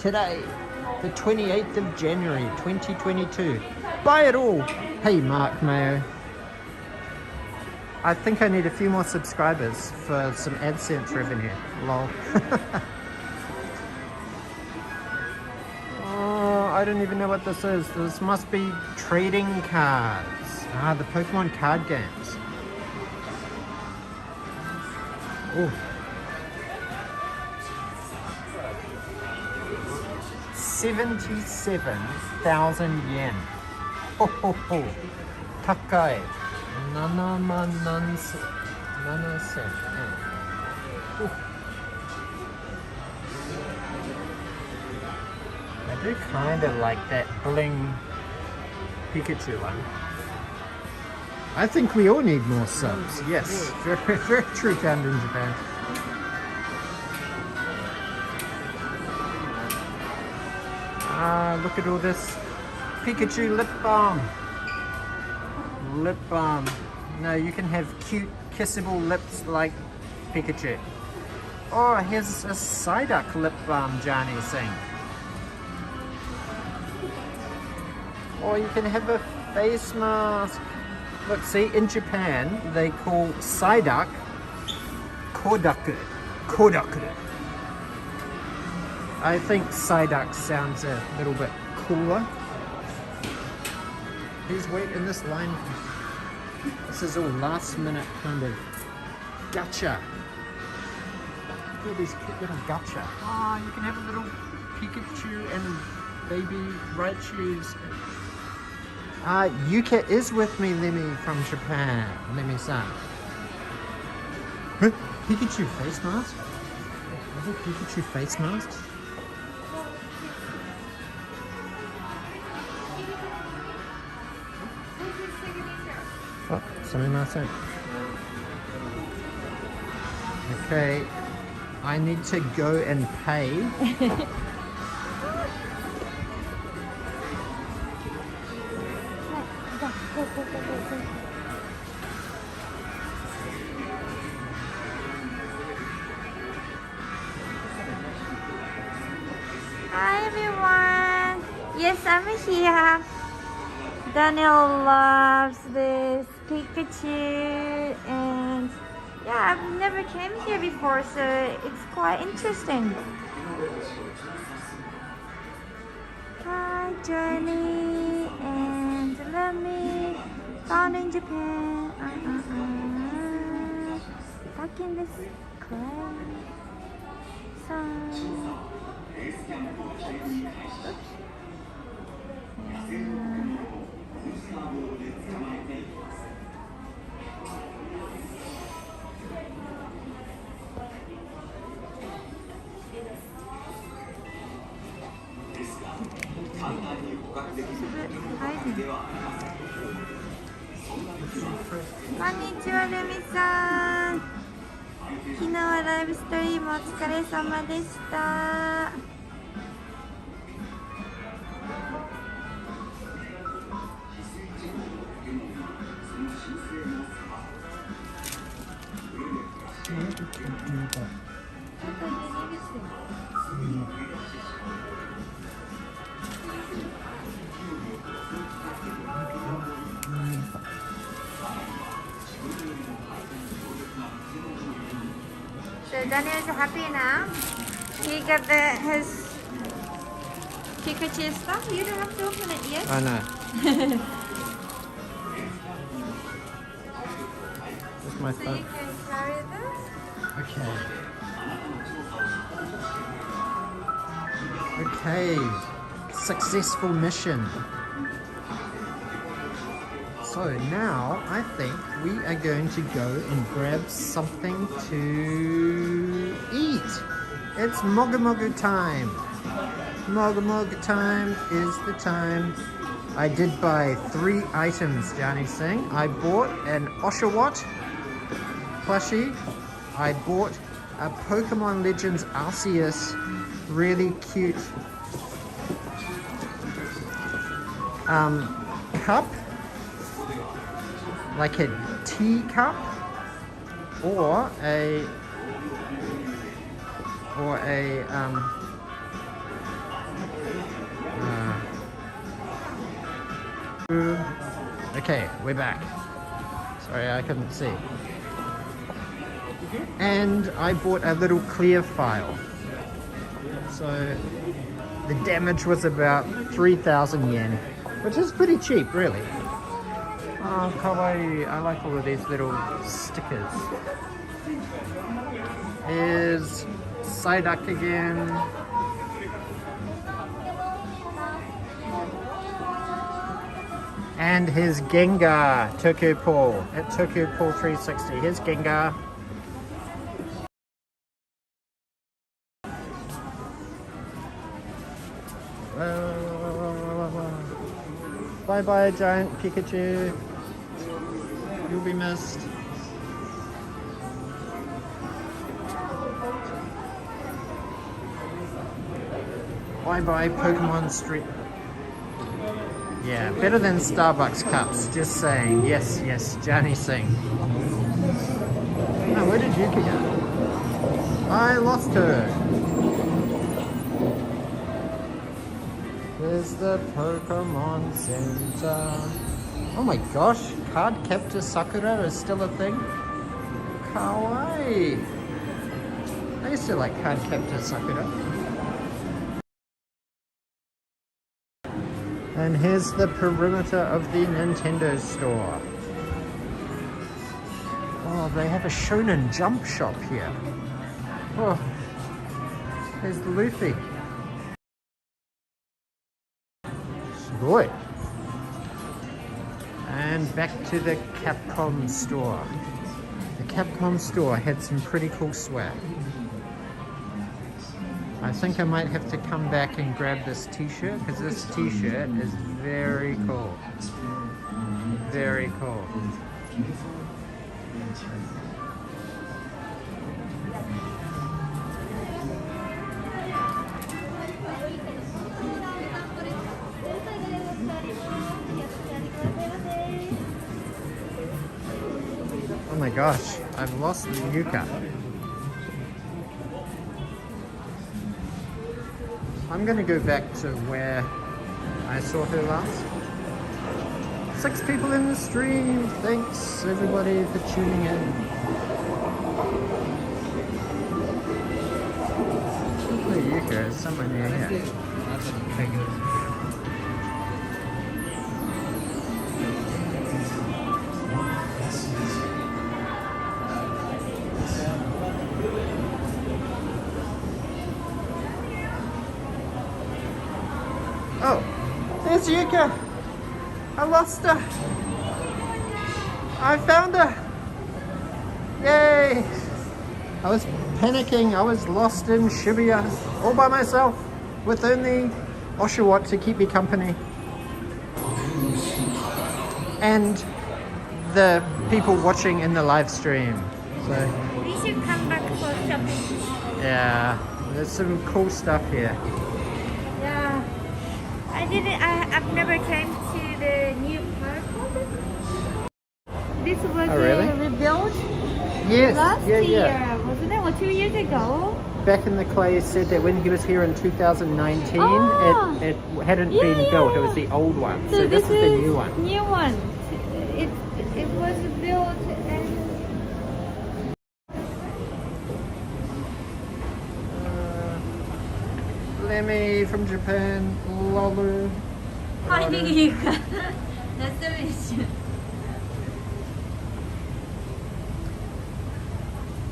Today, the 28th of January 2022. Buy it all! Hey Mark Mayo. I think I need a few more subscribers for some AdSense revenue. Lol. Oh, I don't even know what this is. This must be trading cards. Ah, the Pokemon card games. Oh. 77,000 yen. Ho ho ho. Takai. 7万何千. Oh. do kind of like that bling Pikachu one. I think we all need more subs. Yes, very, very true found in Japan. Look at all this Pikachu lip balm. Lip balm. No, you can have cute kissable lips like Pikachu. Oh, here's a Psyduck lip balm, Johnny saying. Or you can have a face mask. Look, see, in Japan, they call Psyduck Kodaku. Kodaku. I think Psyduck sounds a little bit cooler. Please wait in this line. This is all last minute kind of gacha. Look at these cute little gacha. Oh, you can have a little Pikachu and baby Raichus. Yuka is with me, Lemmy from Japan. Lemmy-san. Huh? Pikachu face mask? Are there Pikachu face masks? Oh, sumimasen. Okay, I need to go and pay. Hi everyone! Yes, I'm here. Daniel loves this Pikachu and yeah, I've never came here before, so it's quite interesting. Hi Johnny and Lemmy, found in Japan. Back in this clay. Konnichiwa, Remi-san. 昨日はライブストリームお疲れ様でした。So Daniel's happy now. He got his Pikachu stuff. You don't have to open it yet. Oh no. That's my So phone. you can carry this. Okay. Okay. Successful mission. So now I think we are going to go and grab something to eat. It's Mogu Mogu time. Mogu Mogu time is the time. I did buy 3 items, Johnny Singh. I bought an Oshawott plushie. I bought a Pokemon Legends Arceus really cute cup. Like a tea cup or a okay, we're back. Sorry, I couldn't see. And I bought a little clear file. So the damage was about 3,000 yen, which is pretty cheap, really. Oh, kawaii. I like all of these little stickers. Here's Psyduck again. And here's Gengar, Tokyo Pool, at Tokyo Pool 360. Here's Gengar. Bye bye, giant Pikachu. You'll be missed. Bye bye, Pokemon Street. Yeah, better than Starbucks cups, just saying. Yes, yes, Johnny Singh. Oh, where did Yuka go? I lost her. There's the Pokemon Center. Oh my gosh, card captor Sakura is still a thing? Kawaii. I used to like card captor Sakura. And here's the perimeter of the Nintendo store. Oh, they have a Shonen Jump shop here. Oh, there's the Luffy. Boy. And back to the Capcom store. The Capcom store had some pretty cool swag. I think I might have to come back and grab this t-shirt because this t-shirt is very cool. Very cool. Oh my gosh, I've lost Yuka. I'm gonna go back to where I saw her last. 6 people in the stream. Thanks everybody for tuning in. Hopefully Yuka is somewhere near here. Oh, there's Yuka. I lost her. I found her. Yay. I was panicking. I was lost in Shibuya all by myself with only Oshawott to keep me company. And the people watching in the live stream. So We should come back for shopping. yeah, there's some cool stuff here. Yeah. I've never came to the new park. This was really? rebuilt Yes, last yeah. year, wasn't it? Or 2 years ago? Back in the Clay said that when he was here in 2019, Oh. it hadn't Yeah, been yeah, built. It yeah. was the old one. So So this is the new one. New one. It was built and Lemmy from Japan, Lolu. Hi, Yuka. Nice to meet you.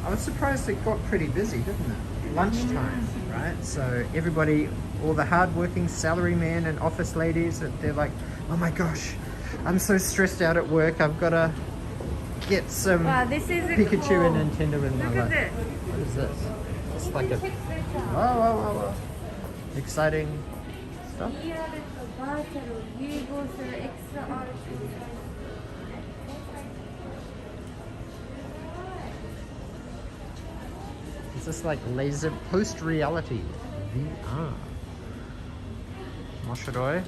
I was surprised it got pretty busy, didn't it? Lunchtime, right? So everybody, all the hard-working salarymen and office ladies, they're like, oh my gosh, I'm so stressed out at work. I've got to get some Wow, this is Pikachu cool. and Nintendo in my Look at life. this. What is this? It's like a Check this out. wow. Exciting stuff. Here is the battle. You go to the extra artist. Is this like laser post-reality VR? Moshiroi.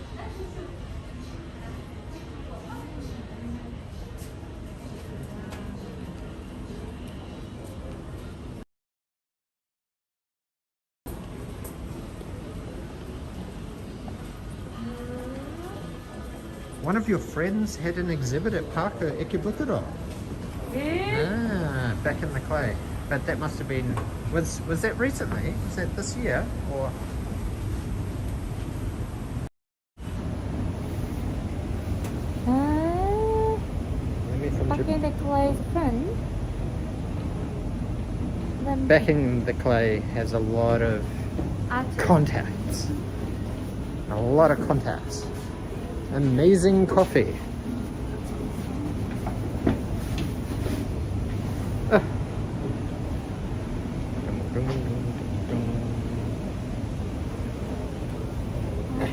One of your friends had an exhibit at Parco Ikebukuro. Ah, back in the Clay. But that must have been, was that recently? Was that this year? Or maybe from Back in Japan? the Clay's friend. Backing the Clay has a lot of contacts. A lot of contacts. Amazing coffee.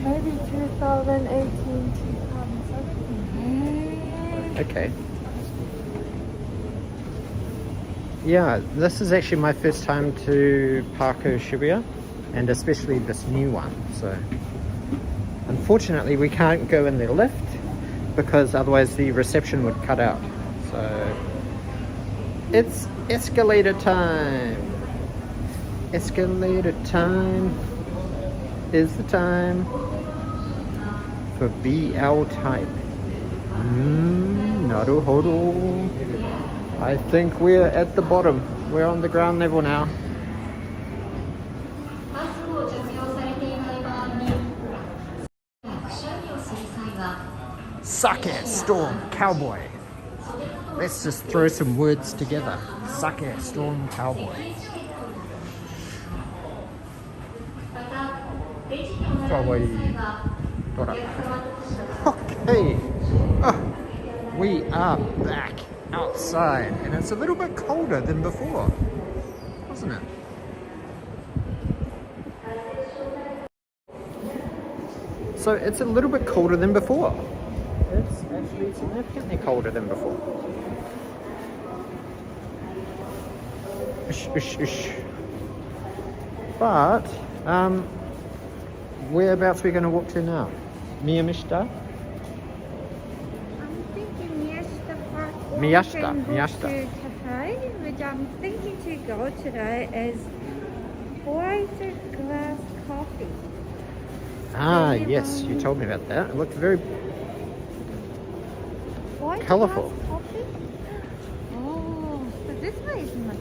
Maybe 2018, 2017. Okay. Yeah, this is actually my first time to Parco Shibuya, and especially this new one. So, unfortunately, we can't go in the lift because otherwise the reception would cut out. So, it's escalator time. Escalator time is the time for BL type. Naruhodo. I think we're at the bottom. We're on the ground level now. Sake Storm Cowboy. Let's just throw some words together. Sake Storm Cowboy. Kawaii. Okay. Oh, we are back outside, and it's a little bit colder than before, wasn't it? So it's a little bit colder than before. It's actually significantly colder than before. But whereabouts are we going to walk to now? Miyashita? I'm thinking Miyashita Park. Miyashita. To Café, which I'm thinking to go today, is white glass coffee. Ah, yes, you told me about that. It looked very White colourful. glass coffee? Oh, but this one is much.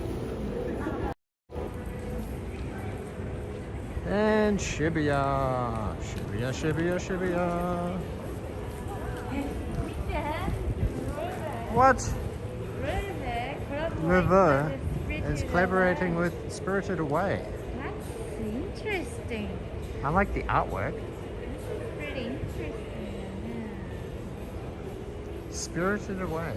And Shibuya. Shibuya. What? River is collaborating with Spirited Away. That's interesting. I like the artwork. This is pretty interesting. Spirited Away.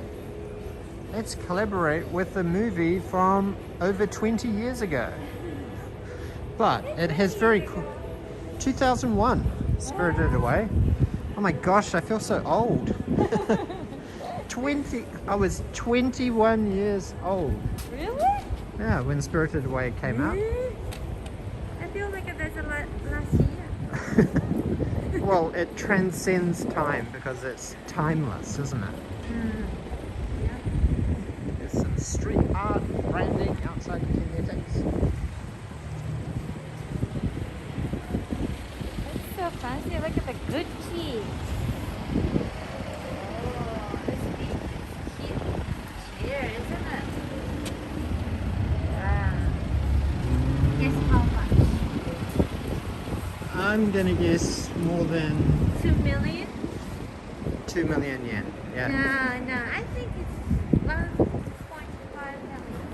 Let's collaborate with the movie from over 20 years ago. But it has very cool. 2001, Spirited Away. Oh my gosh, I feel so old. I was 21 years old. Really? Yeah, when Spirited Away came out. I feel like it was last year. Well, it transcends time because it's timeless, isn't it? Yeah. There's some street art branding outside the kinetics. It's so fancy. Look at the good cheese. Oh, this is cute chair, isn't it? Wow. Guess how much? I'm gonna guess more than 2 million? 2 million yen. Yeah. No, I think it's 1.5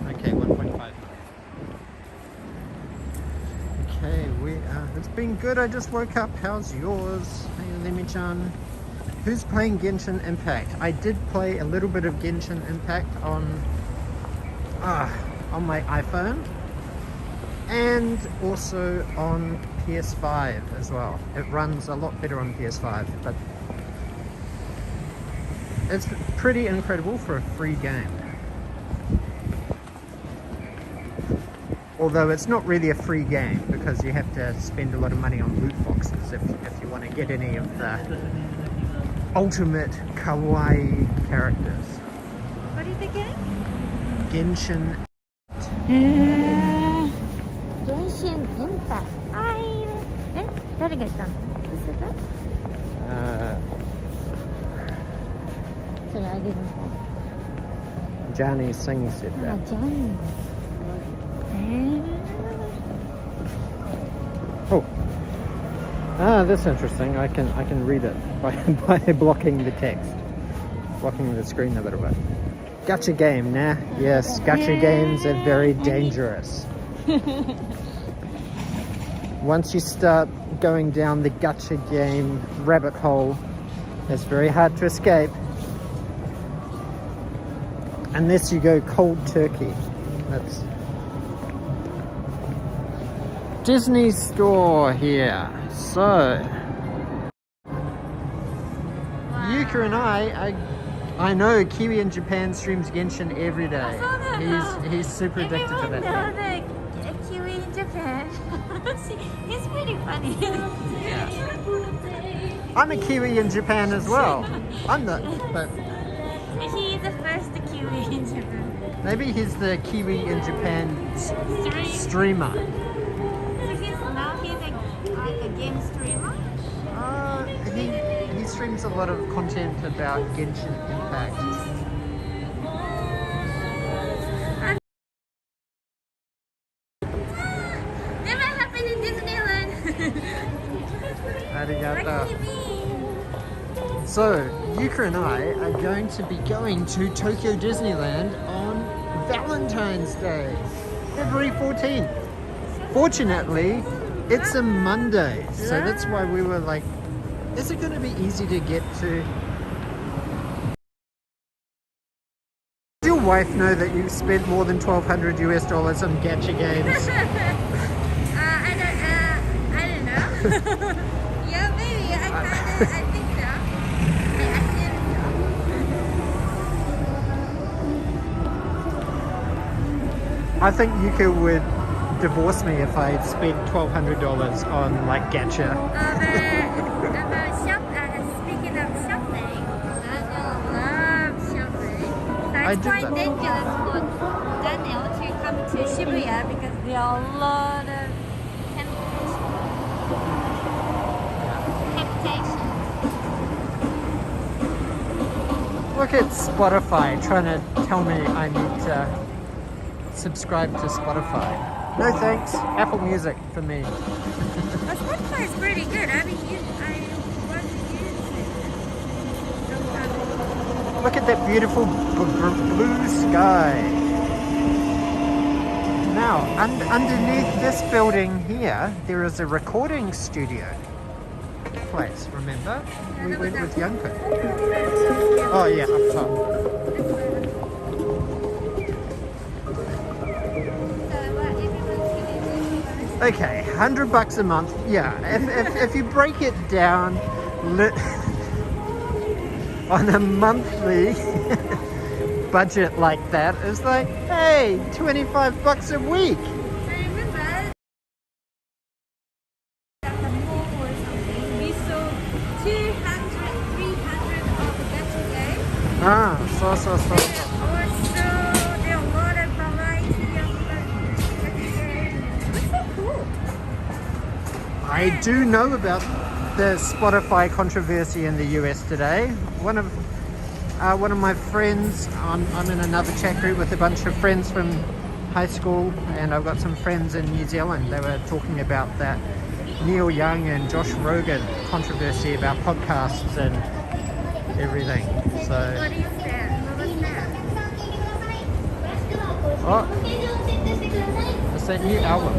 million. Okay, 1.5. Okay, it's been good. I just woke up. How's yours? Hey, Lemi-chan. Who's playing Genshin Impact? I did play a little bit of Genshin Impact on my iPhone and also on PS5 as well. It runs a lot better on PS5, but it's pretty incredible for a free game. Although it's not really a free game because you have to spend a lot of money on loot boxes if you want to get any of the ultimate kawaii characters. What is the game? Genshin. Genshin Impact. 誰が言ったの？それあげるの？ Johnny Singh said that. Johnny. Oh. That's interesting. I can read it by blocking the text. Blocking the screen a little bit. Gacha game, nah? Yes, gacha games are very dangerous. Once you start going down the gacha game rabbit hole, it's very hard to escape. Unless you go cold turkey. That's Disney store here. So Yuka and I know Kiwi in Japan streams Genshin every day. He's super addicted to that. I know the Kiwi in Japan. He's pretty funny. Yeah. I'm a Kiwi in Japan as well. But He's the first Kiwi in Japan. maybe he's the Kiwi in Japan streamer. So he's like a game streamer? He streams a lot of content about Genshin Impact. Never happened in Disneyland. Arigato. So, Yuka and I are going to be going to Tokyo Disneyland on Valentine's Day, February 14th. Fortunately, it's a Monday, so that's why we were like, is it going to be easy to get to? Does your wife know that you spent more than $1,200 US on gacha games? I don't know. Yeah, maybe. I think so. I think Yuka would divorce me if I spent $1,200 on like gacha. Speaking of shopping, Daniel loves shopping. So I it's do quite that. dangerous for Daniel to come to Shibuya because there are a lot of temptations. Look at Spotify trying to tell me I need to subscribe to Spotify. No thanks, Apple Music for me. But Spotify is pretty good. I was using it. Look at that beautiful blue sky. Now, underneath this building here, there is a recording studio place, remember? We went with Yunko. Oh yeah, up top. Okay, $100 a month. Yeah, if you break it down on a monthly budget like that, it's like, hey, $25 a week. I remember at the mall or something, we saw 200, 300 of the gacha games. Ah, so. Also, there are a lot of variety of gacha games. It's so cool. I do know about the Spotify controversy in the US today. One of my friends, I'm in another chat group with a bunch of friends from high school, and I've got some friends in New Zealand. They were talking about that Neil Young and Josh Rogan controversy about podcasts and everything. So, What is that? What was that? oh, it's that new album.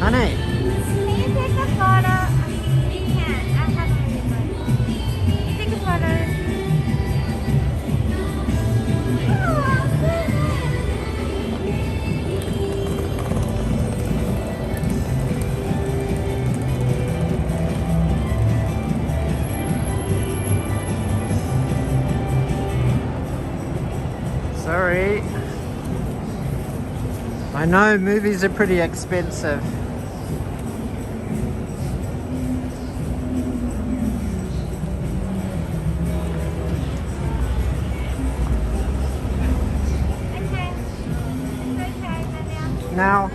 Honey, Can you take a photo? You can. I haven't really. You take a photo. sorry. I know movies are pretty expensive. Now,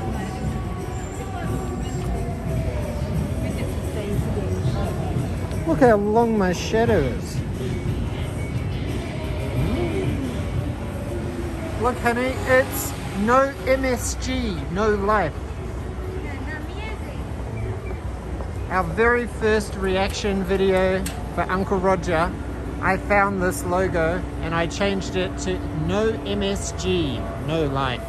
look how long my shadow is. Look, honey, it's no MSG, no life. Our very first reaction video for Uncle Roger, I found this logo and I changed it to no MSG, no life.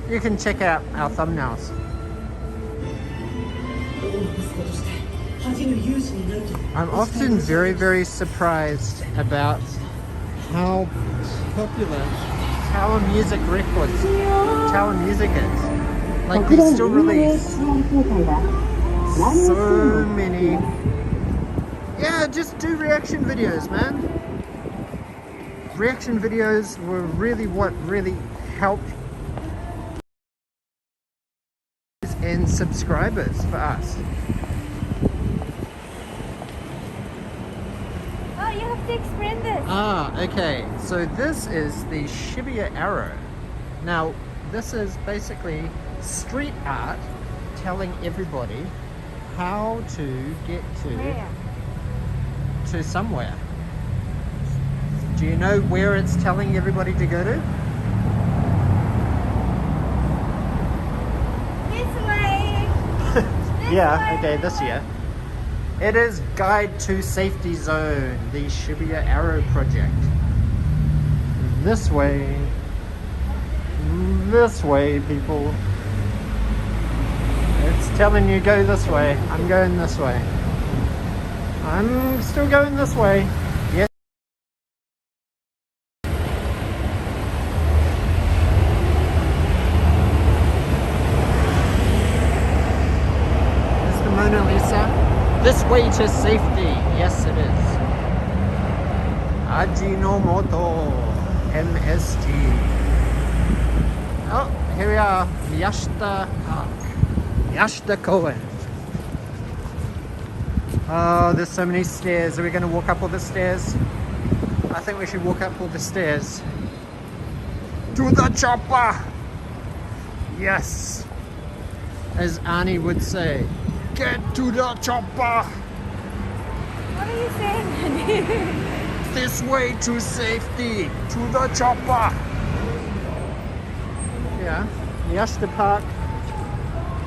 You can check out our thumbnails. I'm often very surprised about how popular Tower Music Records, Tower Music is. Like they still release so many. Yeah, just do reaction videos, man. Reaction videos were really what really helped and subscribers for us. Oh, you have to explain this. Ah, okay. So this is the Shibuya Arrow. Now, this is basically street art telling everybody how to get to somewhere. Do you know where it's telling everybody to go to? This way. Yeah, okay, this year. It is Guide to Safety Zone, the Shibuya Arrow project. This way, people. It's telling you go this way. I'm going this way. I'm still going this way. Yes. Is the Mona Lisa? This way to safety. Yes, it is. Ajinomoto MSG. Oh, here we are. Miyashita Park. Miyashita Koen. Oh, there's so many stairs. Are we going to walk up all the stairs? I think we should walk up all the stairs. To the chopper! Yes! As Annie would say, get to the chopper! What are you saying? This way to safety! To the chopper! Yeah, Miyashita Park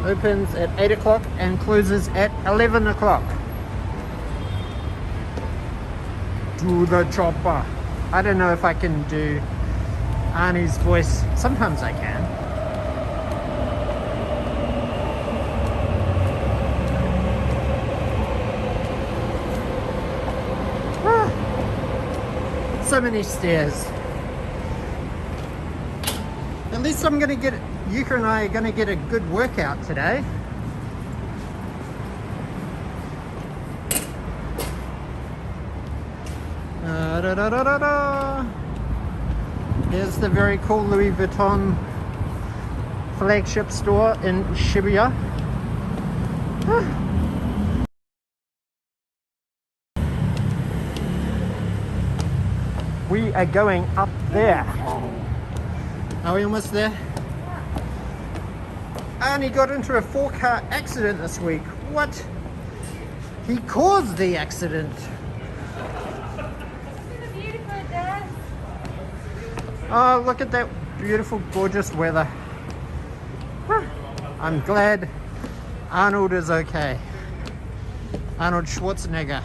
opens at 8 o'clock and closes at 11 o'clock. To the chopper. I don't know if I can do Arnie's voice. Sometimes I can. So many stairs. At least I'm gonna get, Yuka and I are gonna get a good workout today. Here's the very cool Louis Vuitton flagship store in Shibuya. We are going up there. Are we almost there? And he got into a 4-car accident this week. What? He caused the accident. Oh, look at that beautiful, gorgeous weather. I'm glad Arnold is okay. Arnold Schwarzenegger.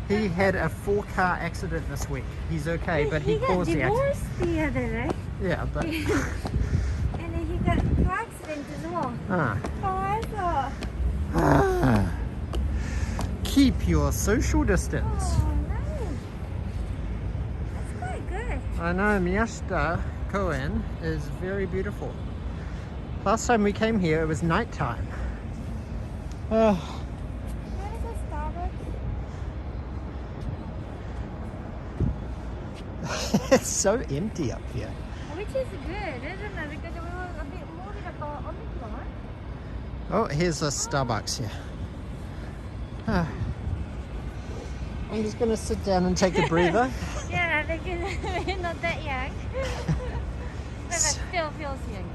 He had a 4-car accident this week. He's okay, but he caused the accident. He got divorced the other day. Yeah, but... And then he got a car accident as well. Keep your social distance. Oh, no. That's quite good. I know, Miyashita Koen is very beautiful. Last time we came here, it was nighttime. It's so empty up here. Which is good, isn't it? Because we were a bit worried about Omicron. Oh, here's a Starbucks here. I'm just going to sit down and take a breather. Yeah, because we're not that young. But it still feels young.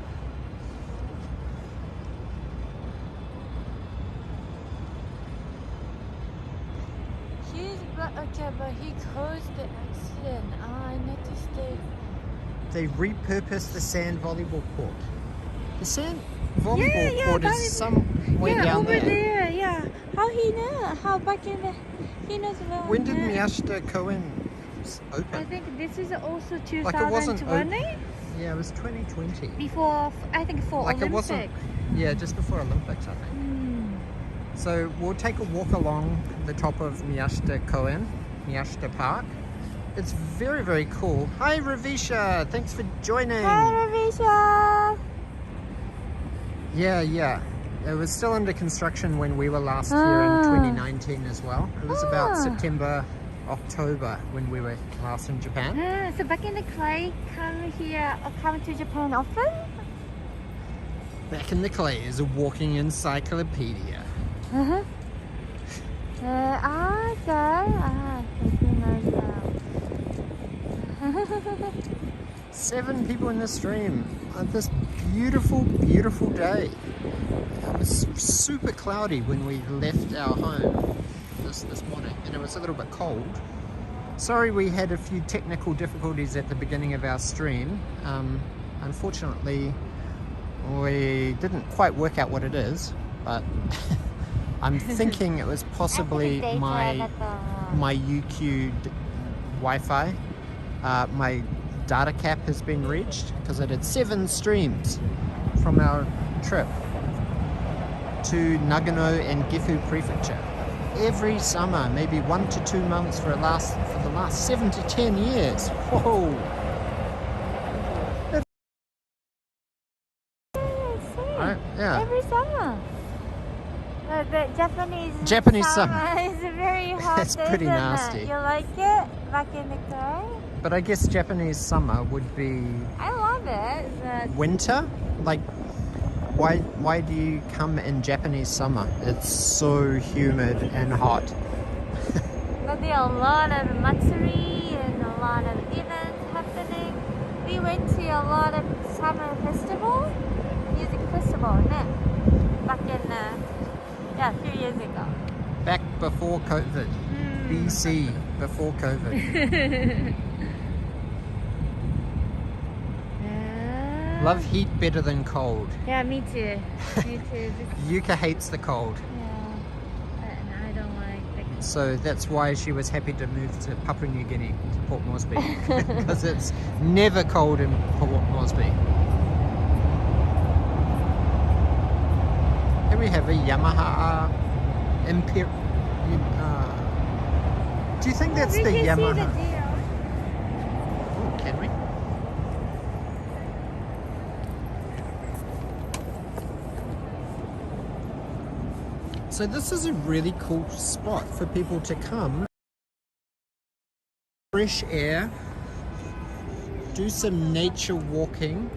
Okay, but he caused the accident. I noticed it. They repurposed the sand volleyball court. The sand volleyball court is somewhere down over there. Yeah. How he know? How back in the... He knows about... When did Miyashita Koen open. I think this is also Like it wasn't 2020. Yeah, it was 2020. Before, I think for Like Olympics. it wasn't. Yeah, just before Olympics, I think. So we'll take a walk along the top of Miyashita Park. It's very, very cool. Hi, Ravisha. Thanks for joining. Hi, Ravisha. Yeah. It was still under construction when we were last year in 2019 as well. It was about September, October when we were last in Japan. So back in the clay, come to Japan often? Back in the Clay is a walking encyclopedia. Okay. 7 people in the stream on this beautiful, beautiful day. It was super cloudy when we left our home this morning, and it was a little bit cold. Sorry we had a few technical difficulties at the beginning of our stream. Unfortunately, we didn't quite work out what it is, but I'm thinking it was possibly my UQ Wi-Fi. My data cap has been reached because I did 7 streams from our trip to Nagano and Gifu Prefecture. Every summer, maybe 1 to 2 months for the last 7 to 10 years. Whoa! Yeah. Every summer. The Japanese summer is very hot. It's pretty nasty. You like it? Back in the clay? But I guess Japanese summer would be I love it. But winter. Like, why do you come in Japanese summer? It's so humid and hot. but there are a lot of matsuri and a lot of events happening. We went to a lot of summer music festival, back in a few years ago. Back before COVID. BC, before COVID. Love heat better than cold. Yeah, me too. Me too. Yuka hates the cold. Yeah, and I don't like the. So that's why she was happy to move to Papua New Guinea, to Port Moresby, because it's never cold in Port Moresby. Here we have a Yamaha Imperial. Do you think that's the Yamaha? See the deal. Oh, can we? So this is a really cool spot for people to come. Fresh air, do some nature walking,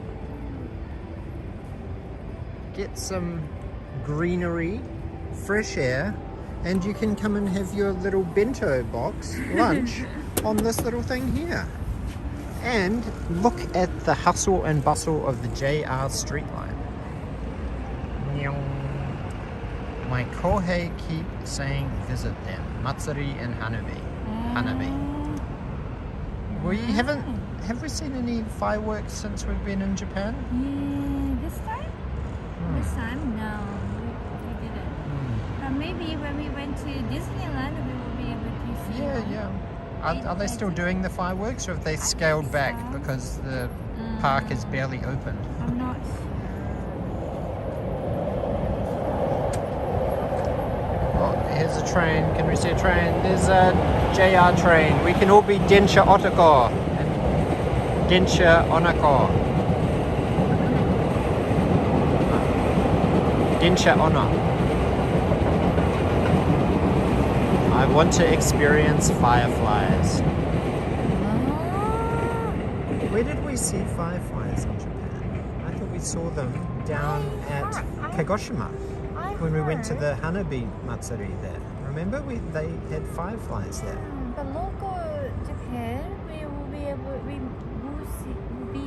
get some greenery, fresh air, and you can come and have your little bento box lunch on this little thing here. And look at the hustle and bustle of the JR street line. My kohei keep saying visit them. Matsuri and Hanabi. Have we seen any fireworks since we've been in Japan? This time? This time? No, we didn't. But maybe when we went to Disneyland, we will be able to see. Yeah. Are they still doing the fireworks, or have they scaled back because the park is barely opened? I'm not sure. Here's a train. Can we see a train? There's a JR train. We can all be Densha Otoko and Densha Onako. Densha Ono. I want to experience fireflies. Where did we see fireflies in Japan? I thought we saw them down at Kagoshima. When we went to the Hanabi Matsuri there. Remember they had fireflies there. But local Japan, we will be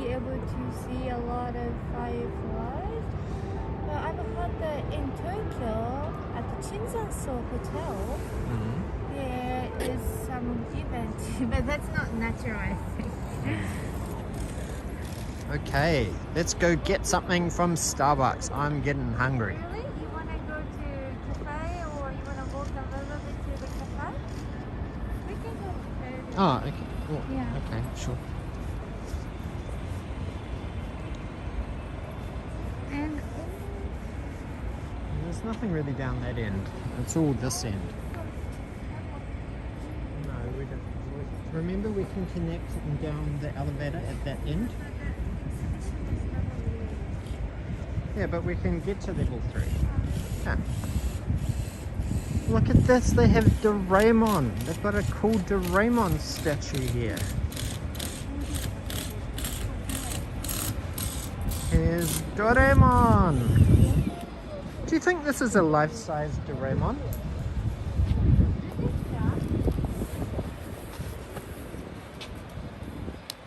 able to see a lot of fireflies. But I've heard that in Tokyo, at the Shinsanso Hotel, there is some event, but that's not natural, I think. Okay, let's go get something from Starbucks. I'm getting hungry. Really? You want to go to Café, or you want to walk a little bit to the Café? We can go to Café. Oh, okay. sure. And There's nothing really down that end. It's all this end. No, we don't. Remember, we can connect down the elevator at that end? Yeah, but we can get to level 3. Yeah. Look at this, they have Doraemon. They've got a cool Doraemon statue here. Here's Doraemon. Do you think this is a life-size Doraemon?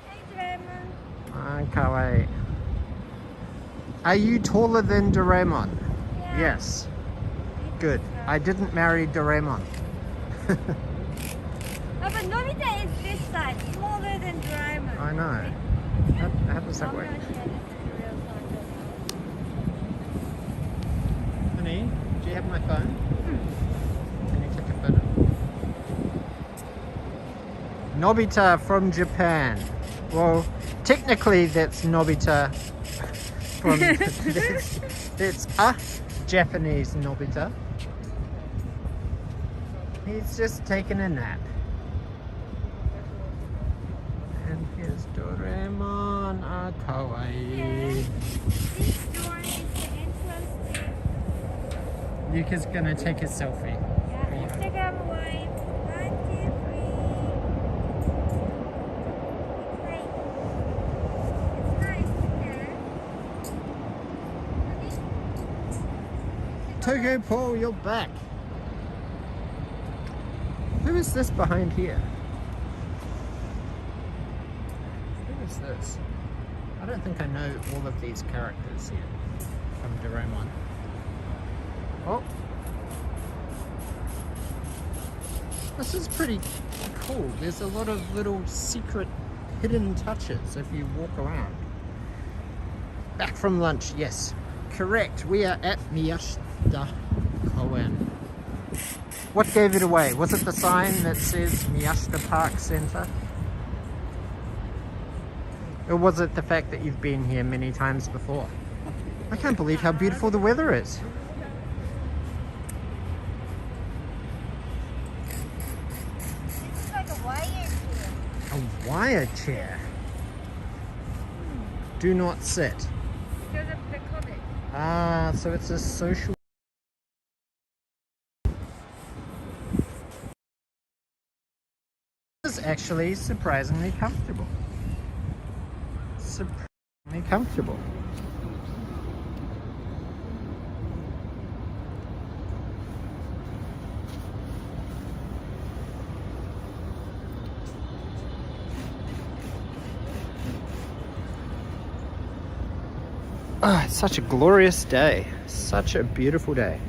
hey, Draymond. Ah, kawaii. Are you taller than Doraemon? Yeah. Yes. Good. I didn't marry Doraemon. Oh, but Nobita is this side, smaller than Draymond. I know. How does that work? Honey, do you have my phone? Can you take a photo? Nobita from Japan. Well, technically that's Nobita from... it's a Japanese Nobita. He's just taking a nap. And here's Doraemon. Ah, kawaii. This door is the entrance to... Yuka's gonna take a selfie. Yeah, Instagram wave. 1, 2, 3. It's nice, okay? Tokyo Paul, you're back. Who is this behind here? Who is this? I don't think I know all of these characters here from Doraemon. Oh. This is pretty cool. There's a lot of little secret hidden touches if you walk around. Back from lunch, yes. Correct. We are at Miyashita Park. What gave it away? Was it the sign that says Miyashita Park Center? Or was it the fact that you've been here many times before? I can't believe how beautiful the weather is. This is like a wire chair. A wire chair. Do not sit. Because of the COVID. Ah, so it's a social... This is actually surprisingly comfortable. Surprisingly comfortable. Ah, it's such a glorious day. Such a beautiful day.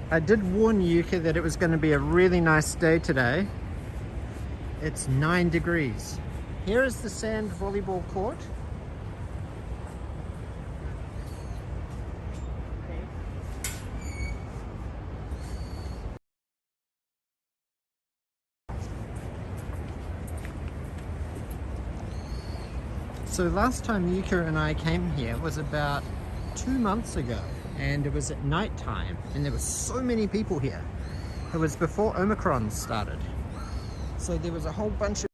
I did warn Yuka that it was going to be a really nice day today. It's 9 degrees. Here is the sand volleyball court. So last time Yuka and I came here was about 2 months ago, and it was at night time, and there were so many people here. It was before Omicron started. So there was a whole bunch of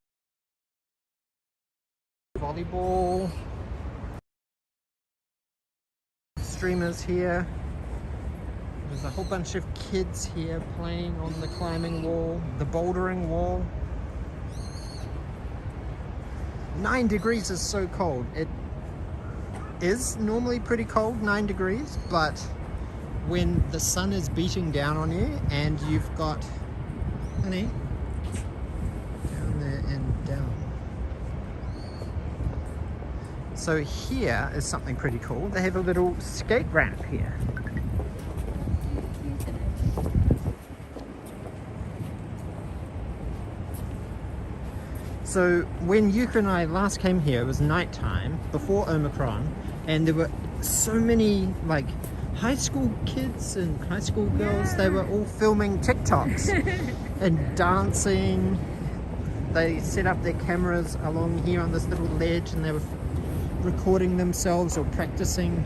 volleyball streamers here. There's a whole bunch of kids here playing on the climbing wall, the bouldering wall. 9 degrees is so cold. It is normally pretty cold, 9 degrees, but when the sun is beating down on you and you've got, honey, down there and down. So here is something pretty cool. They have a little skate ramp here. So when Yuka and I last came here, it was nighttime, before Omicron, and there were so many like high school kids and high school girls. They were all filming TikToks and dancing. They set up their cameras along here on this little ledge and they were recording themselves or practicing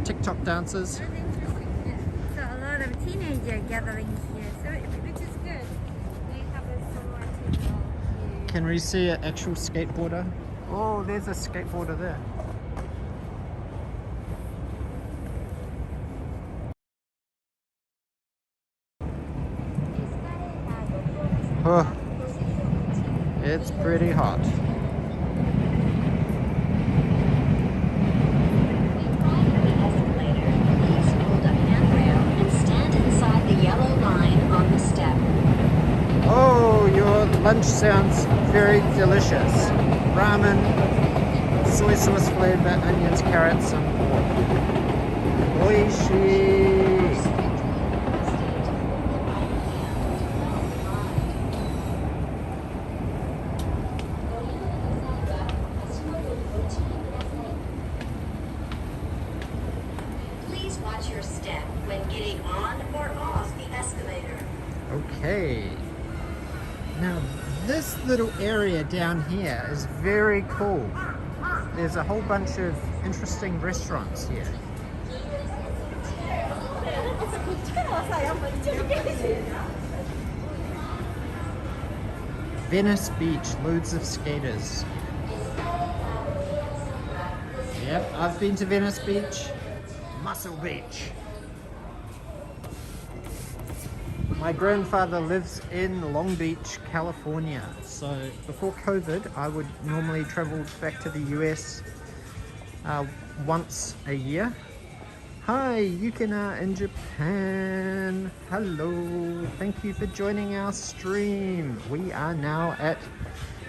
TikTok dances. So a lot of teenager gathering here, so which is good. They have a similar TikTok here. Can we see an actual skateboarder? Oh, there's a skateboarder there. Oh, it's pretty hot. Oh, your lunch sounds very delicious. Ramen, soy sauce flavor, onions, carrots, and pork. Oishi! Please watch your step when getting on or off the escalator. Okay. Now this little area down here is very cool. There's a whole bunch of interesting restaurants here. Venice Beach, loads of skaters. Yep, I've been to Venice Beach. Muscle Beach. My grandfather lives in Long Beach, California. So before COVID, I would normally travel back to the US once a year. Hi, Yuka in Japan. Hello, thank you for joining our stream. We are now at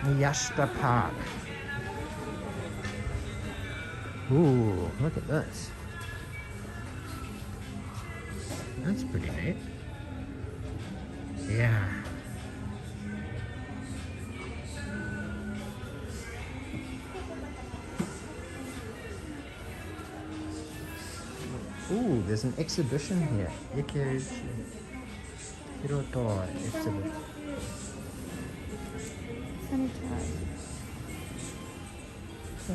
Miyashita Park. Ooh, look at this. That's pretty neat. Yeah. Ooh, there's an exhibition here. IKEUCHI Hiroto exhibition. So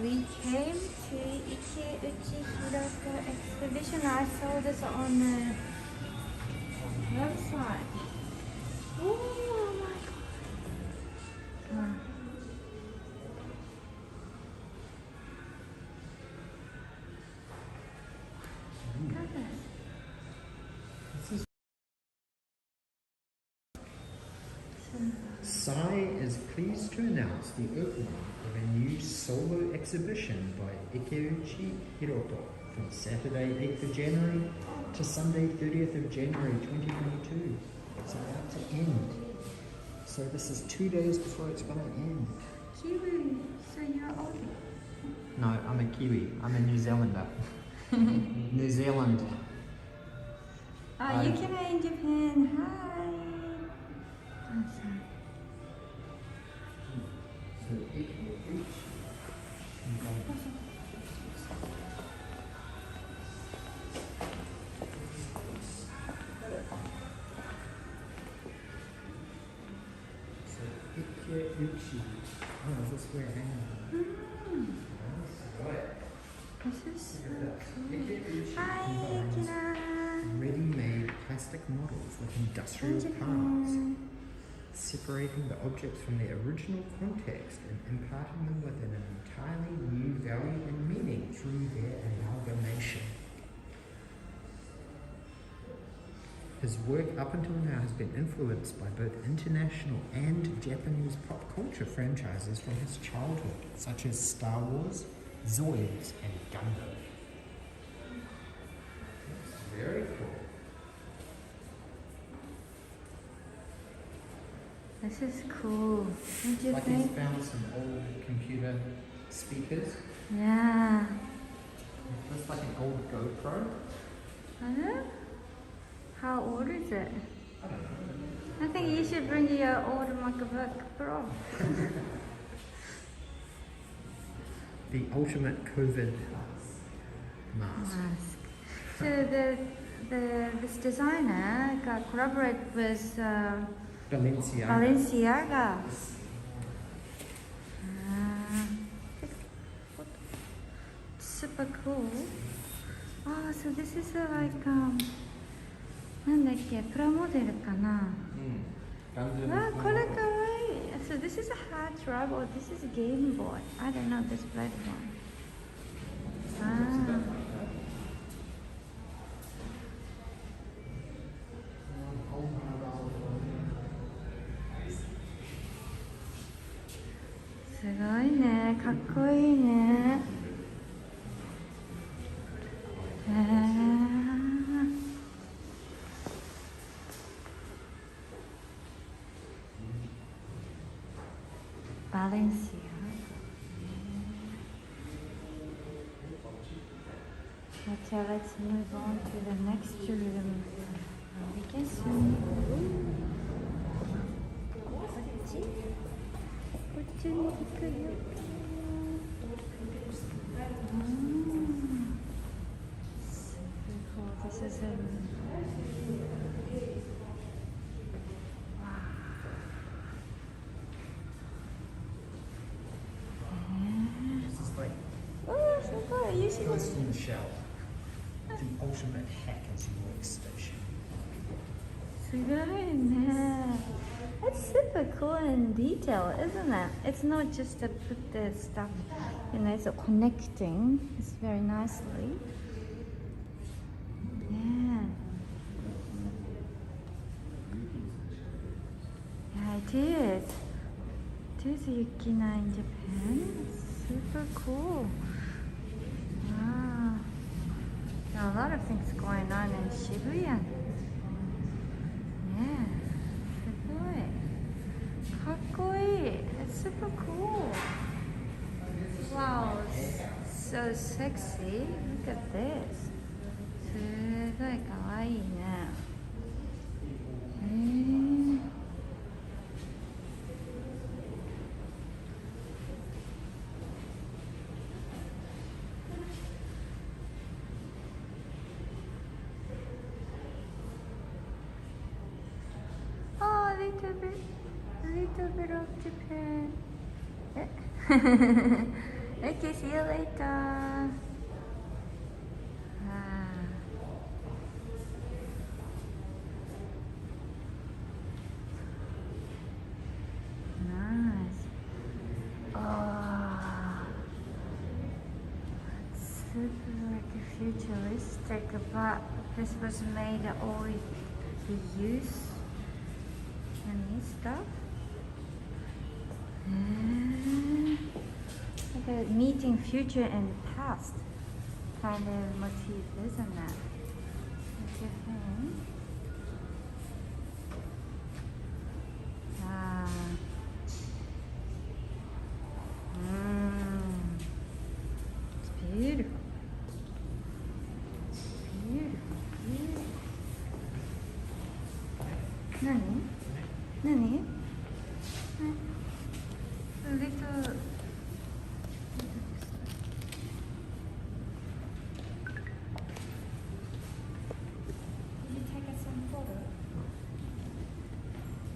we came to IKEUCHI Hiroto exhibition. I saw this on the website. Oh my god. Sai is pleased to announce the opening of a new solo exhibition by IKEUCHI Hiroto from Saturday 8th of January to Sunday 30th of January 2022. It's about to end. So this is 2 days before it's going to end. Kiwi, so you're Aussie? No, I'm a Kiwi. I'm a New Zealander. New Zealand. You came in Japan. Hi. Awesome. So IKEUCHI. Oh, is this where I am? This is so cool. Hi, Kira. Ready-made plastic models with industrial parts, separating the objects from their original context and imparting them with an entirely new value and meaning through their amalgamation. His work up until now has been influenced by both international and Japanese pop culture franchises from his childhood, such as Star Wars, Zoids, and Gundam. That's very cool. This is cool. Don't you Like think? he's found some old computer speakers. Yeah. Looks like an old GoPro. I know. How old is it? I don't know. I think you should bring your old MacBook Pro. the ultimate COVID mask. So this designer got collaborated with Balenciaga. Balenciaga. Super cool. Oh, so this is like なんだっけ、プラモデルかな。あ、これかわいい。So this is a hard trouble. This is a Game Boy. I don't know this red one. すごいね、かっこいいね。Valencia. Okay, let's move on to the next room. I guess This is a Custom shell. The ultimate hacker's workstation. すごいね。It's super cool in detail, isn't it? It's not just to put the stuff, you know, it's connecting. It's very nicely. Yeah. Yeah, it is. It is Yukina in Japan. It's super cool. Wow. There are a lot of things going on in Shibuya. Yeah. すごい。かっこいい。It's super cool. Wow. So sexy. Look at this. すごいかわいいね。A little bit of Japan. Okay, see you later. Nice. Oh, it's super like futuristic, but this was made all the use. And stuff. Like a meeting future and past kind of motif, isn't that? What do you think? It's beautiful. Beautiful. Nani? Nani? A little. Did you take us some photo?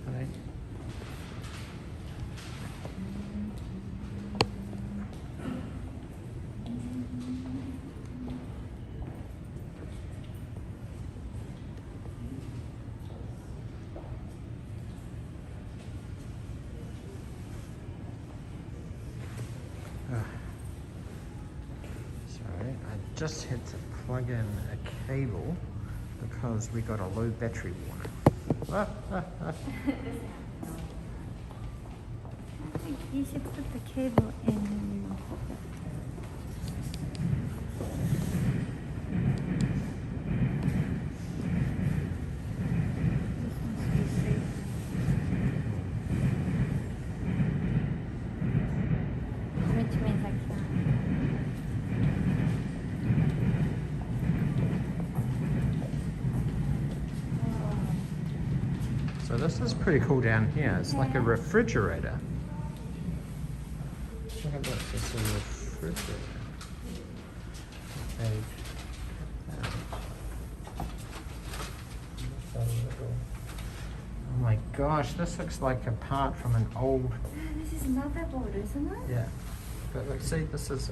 Right. Sorry, I just had to plug in a cable because we got a low battery warning. I think you should put the cable in. This must be safe. Which means I can't. So this is pretty cool down here. It's like a refrigerator. Look at this. It's a fruit. Okay. Oh my gosh, this looks like a part from an old. This is not a board, isn't it? Yeah, but look, see, this is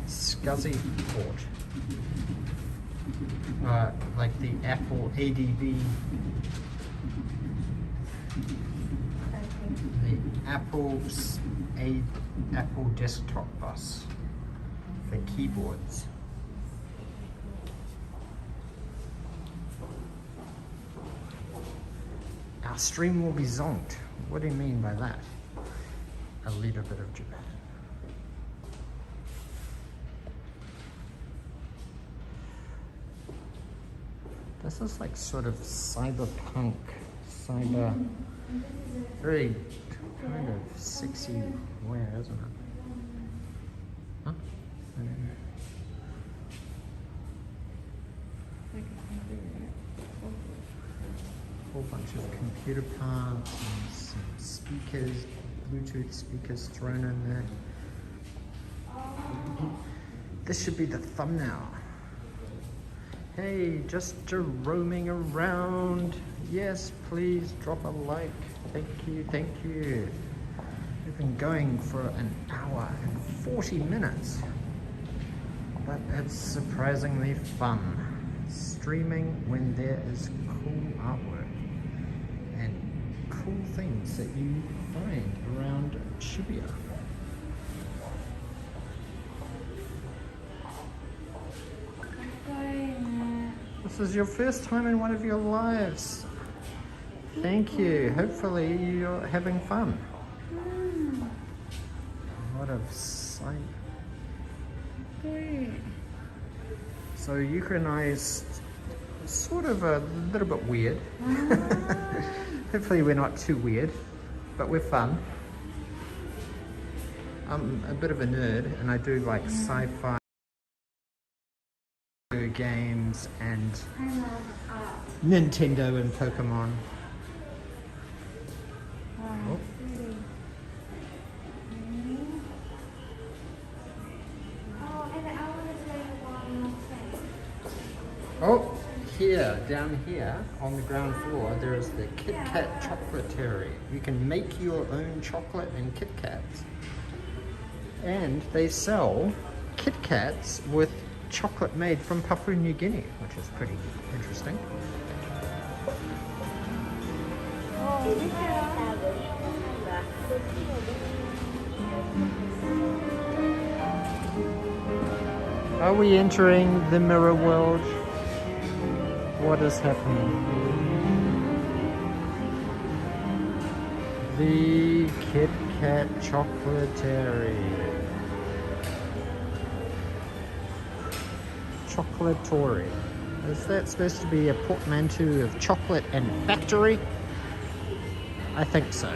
Scuzzy Fort. Like the Apple ADB. The Apple desktop bus for keyboards. Our stream will be zonked. What do you mean by that? A little bit of Japan. This is like sort of cyberpunk, very kind of sexy wear, isn't it? Huh? Whole bunch of computer parts and some speakers, Bluetooth speakers thrown in there. This should be the thumbnail. Hey, just roaming around. Yes, please drop a like. Thank you, thank you. We've been going for an hour and 40 minutes. But it's surprisingly fun. Streaming when there is cool artwork and cool things that you find around Shibuya. This is your first time in one of your lives. Thank you. Hopefully you're having fun. A lot of sight. So Yuka and I is sort of a little bit weird. Hopefully we're not too weird, but we're fun. I'm a bit of a nerd and I do like sci-fi games and Nintendo and Pokemon. Oh. Oh, here, down here on the ground floor, there is the Kit Kat Chocolaterie. You can make your own chocolate and Kit Kats. And they sell Kit Kats with chocolate made from Papua New Guinea, which is pretty interesting. Are we entering the mirror world? What is happening? The Kit Kat Chocolaterie. Chocolatory. Is that supposed to be a portmanteau of chocolate and factory? I think so.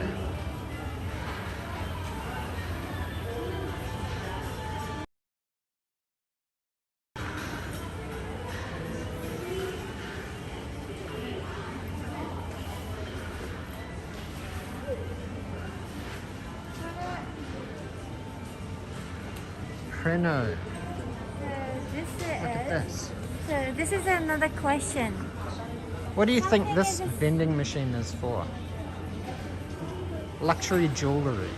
Reno. This. So this is another question. What do you think this vending machine is for? Luxury jewelry.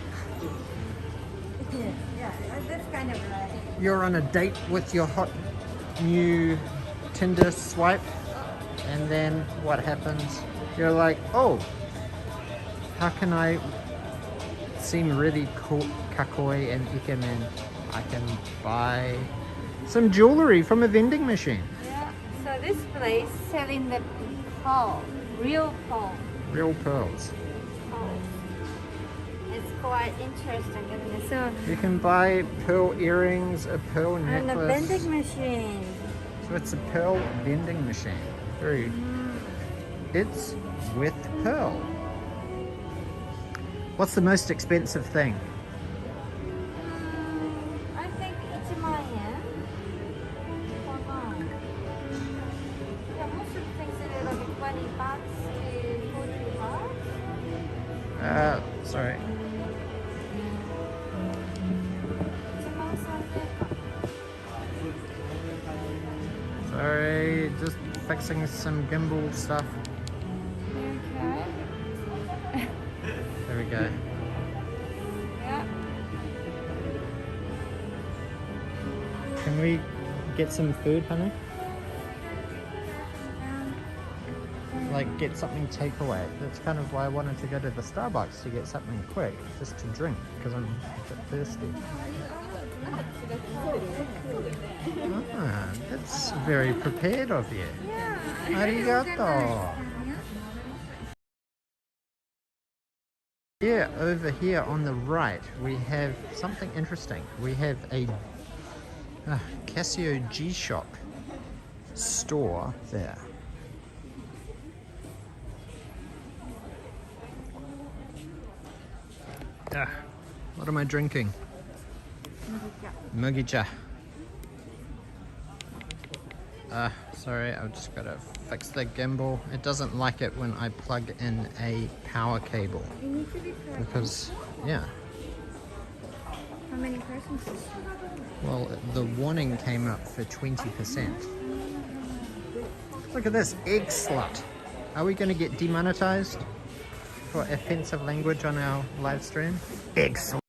Yeah, that's kind of right. You're on a date with your hot new Tinder swipe, and then what happens? You're like, oh, how can I seem really cool, kakoi and ikemen? I can buy some jewelry from a vending machine. Yeah, so this place selling the pearl, real pearl. Real pearls. Oh. It's quite interesting, isn't it? So, You can buy pearl earrings, a pearl and a necklace. vending machine. So it's a pearl vending machine. Very. It's with pearl. What's the most expensive thing? I think it's my yen. Yeah, most of the things are like 20 bucks to 40 bucks. Sorry. Sorry, just fixing some gimbal stuff. Okay. There we go. Yeah. Can we get some food, honey? Like get something takeaway. That's kind of why I wanted to go to the Starbucks to get something quick, just to drink, because I'm a bit thirsty. Ah, that's very prepared of you. Yeah. Arigato. Yeah, over here on the right, we have something interesting. We have a Casio G-Shock store there. What am I drinking? Mugicha. Sorry, I've just got to fix the gimbal. It doesn't like it when I plug in a power cable. You need to be careful. Because, yeah. How many persons? Well, the warning came up for 20%. Look at this, egg slut. Are we going to get demonetized for offensive language on our live stream? Egg slut.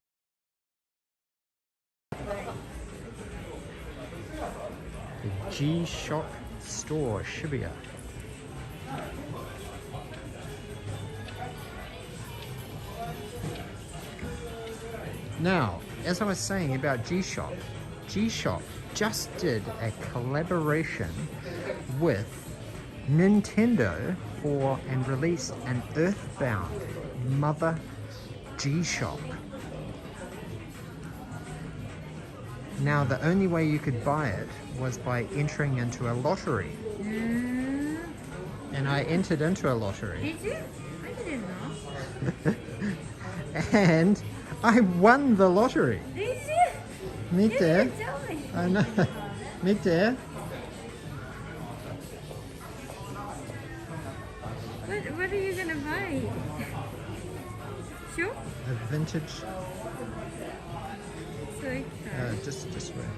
The G-Shock store, Shibuya. Now, as I was saying about G-Shock, G-Shock just did a collaboration with Nintendo and released an Earthbound Mother G-Shock. Now, the only way you could buy it was by entering into a lottery. And I entered into a lottery. Did you? I didn't know. And I won the lottery. Did you? Me You too. didn't tell me. I know. Me too. What are you gonna buy? Sure? A vintage. So excited. Just this way.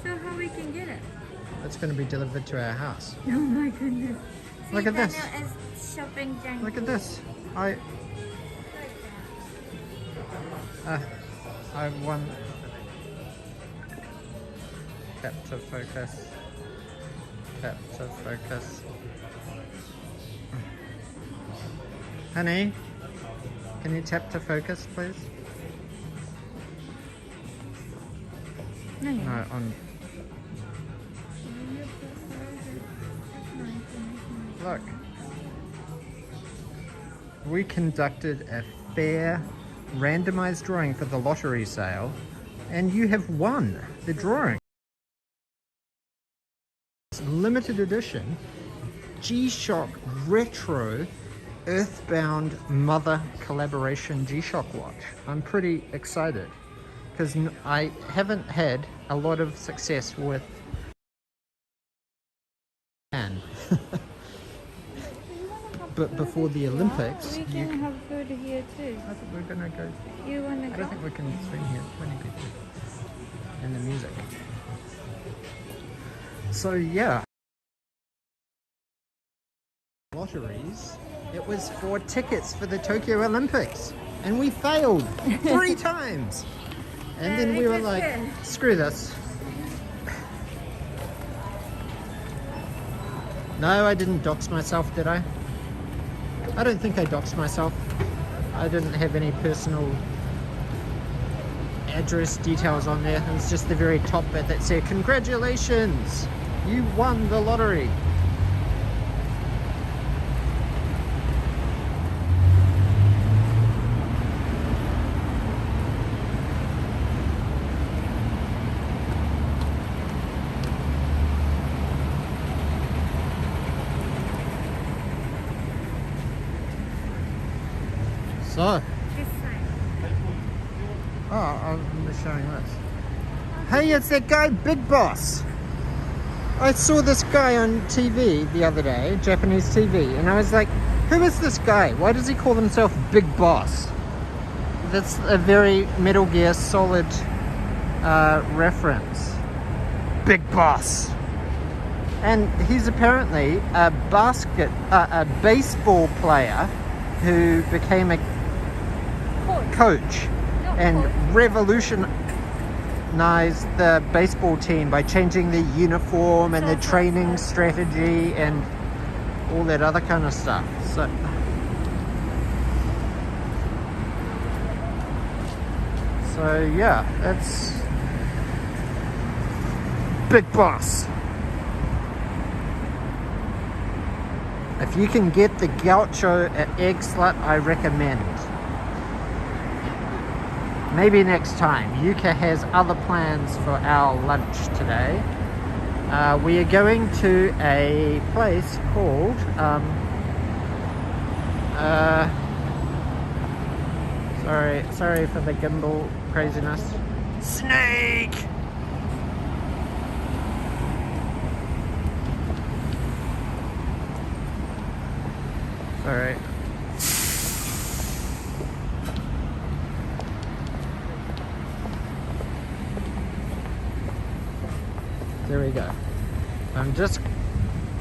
So how we can get it? It's going to be delivered to our house. Oh my goodness. Look at this. Daniel is shopping junk. Look at this. I won. Tap to focus. Tap to focus. Honey, can you tap to focus, please? No. No, on. Look. We conducted a fair randomized drawing for the lottery sale, and you have won the drawing. It's limited edition G-Shock Retro Earthbound Mother Collaboration G-Shock watch. I'm pretty excited because I haven't had a lot of success with Japan. But before the Olympics, We can have food here too. I think we're gonna go. You wanna I go? don't think we can swing here. 20 people. And the music. So yeah. Lotteries. It was for tickets for the Tokyo Olympics, and we failed 3 times. And then we were like, screw this. No, I didn't dox myself, did I? I don't think I doxed myself. I didn't have any personal address details on there. It was just the very top bit that said, congratulations, you won the lottery. So, This side. oh, I'm just showing this. Hey, it's that guy, Big Boss. I saw this guy on TV the other day, Japanese TV, and I was like, who is this guy? Why does he call himself Big Boss? That's a very Metal Gear Solid reference. Big Boss. And he's apparently a baseball player who became a coach and revolutionized the baseball team by changing the uniform and the training strategy and all that other kind of stuff. So yeah, that's Big Boss. If you can get the gaucho egg slut, I recommend. Maybe next time. Yuka has other plans for our lunch today. We are going to a place called sorry for the gimbal craziness. Snake! Alright. There we go.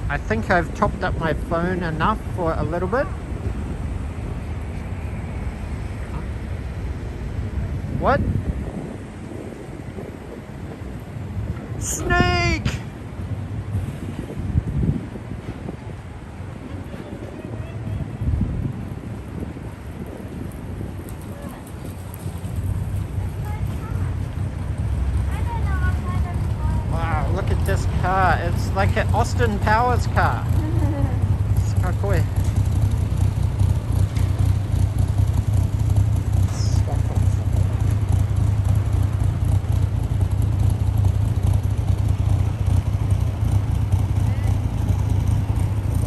I think I've topped up my phone enough for a little bit. What? Snake! Wow, look at this car. It's like an Austin Powers car. It's kind of cool.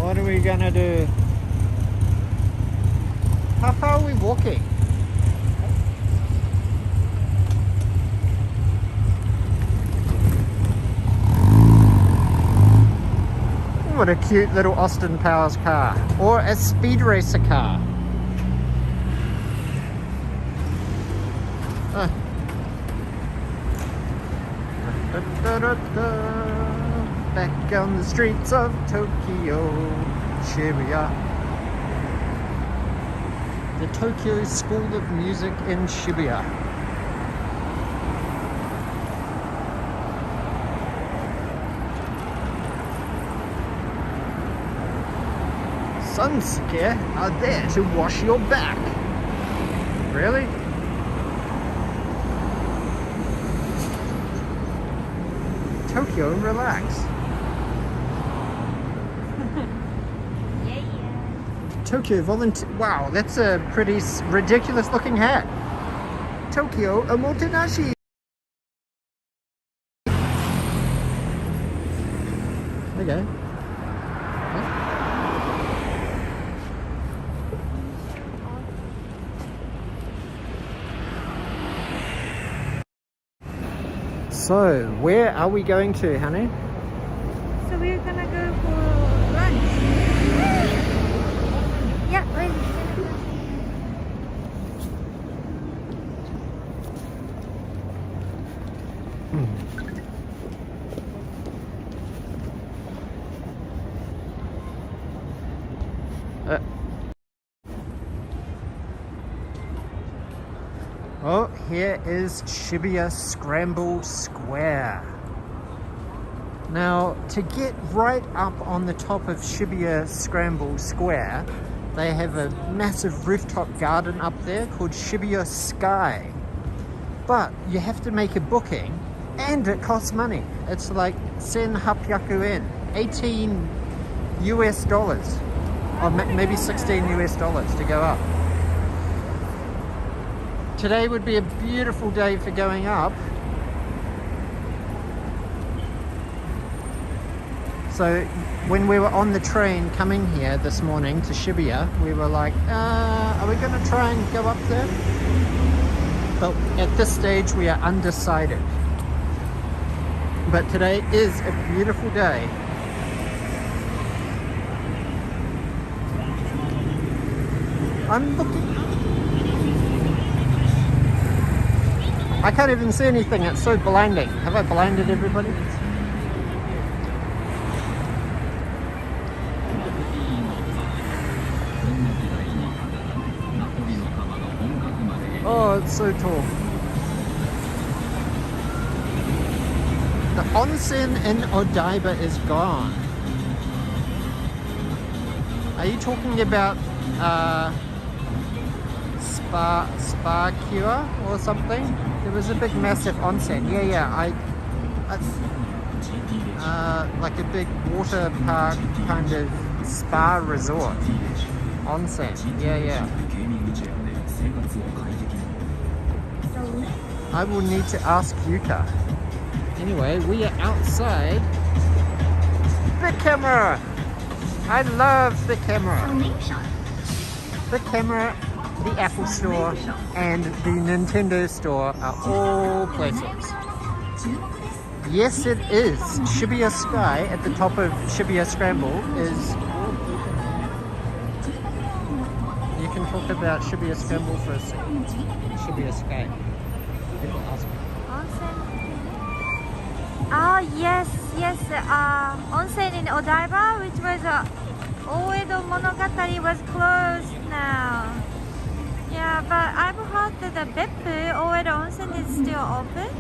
What are we gonna do? How far are we walking? What a cute little Austin Powers car. Or a speed racer car. Back on the streets of Tokyo, Shibuya. The Tokyo School of Music in Shibuya. Sunsuke are there to wash your back. Really? Tokyo, relax. Tokyo volunteer. Wow, that's a pretty ridiculous looking hat. Tokyo Omotenashi. There you go. So, where are we going to, honey? So we're gonna go for lunch. Yeah, wait. Oh, here is Shibuya Scramble Square. Now, to get right up on the top of Shibuya Scramble Square, they have a massive rooftop garden up there called Shibuya Sky. But you have to make a booking, and it costs money. It's like 1,800 yen, 18 US dollars, or maybe 16 US dollars to go up. Today would be a beautiful day for going up. So when we were on the train coming here this morning to Shibuya, we were like, are we going to try and go up there? But at this stage we are undecided. But today is a beautiful day. I can't even see anything, it's so blinding. Have I blinded everybody? Oh, it's so tall. The onsen in Odaiba is gone. Are you talking about Spa Cure or something? There was a big massive onsen. Yeah. Like a big water park kind of spa resort. Onsen. Yeah. I will need to ask Yuka. Anyway, we are outside BICCAMERA. I love BICCAMERA. BICCAMERA, the Apple Store, and the Nintendo Store are all places. Yes, it is. Shibuya Sky at the top of Shibuya Scramble is... You can talk about Shibuya Scramble for a second. Shibuya Sky. People ask me. Oh yes, onsen in Odaiba, which was Oedo Monogatari, was closed now. Yeah, but I've heard that the Beppu Oedo Onsen is still open.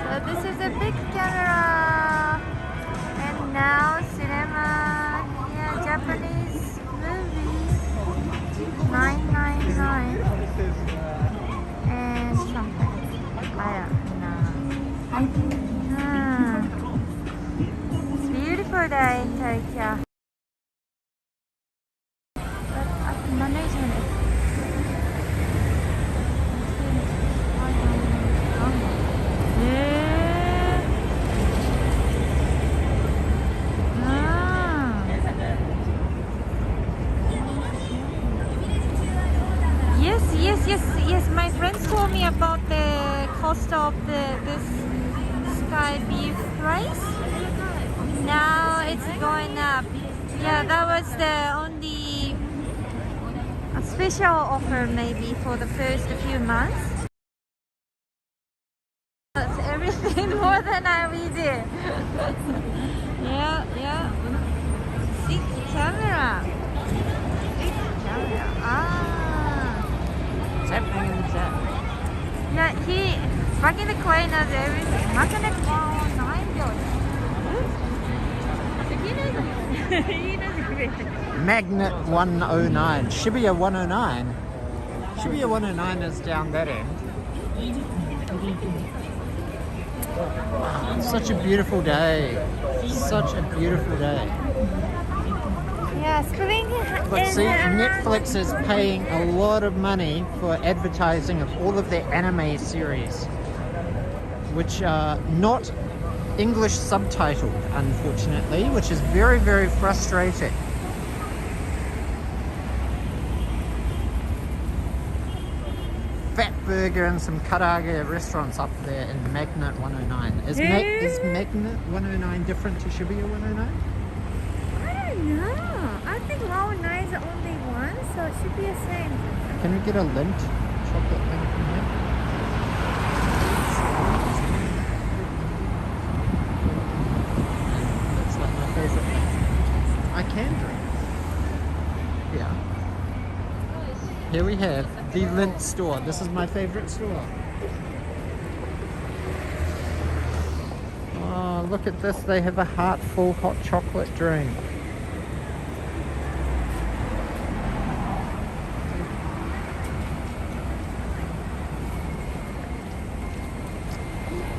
So this is a big camera, and now cinema. Yeah, Japanese movie. 999 and something. I don't know. It's a beautiful day in Tokyo. But I can manage it. Yes. My friends told me about the cost of this sky view price. Now it's going up. Yeah, that was the only special offer maybe for the first few months. That's everything more than we did. Yeah. See camera. Happening in the chat. Yeah, back in the coin knows everything. Magnet 109. Magnet 109. Shibuya 109. Shibuya 109 is down that end. Such a beautiful day. Such a beautiful day. Yeah, spring. But see, Netflix is paying a lot of money for advertising of all of their anime series, which are not English subtitled, unfortunately, which is very, very frustrating. Fat Burger and some karaage restaurants up there in Magnet 109. Is Magnet 109 different to Shibuya 109? No, I think 109 is the only one, so it should be the same. Can we get a Lindt chocolate thing from here? That's like my favorite thing. I can drink. Yeah. Here we have the Lindt store. This is my favorite store. Oh, look at this. They have a heartful hot chocolate drink.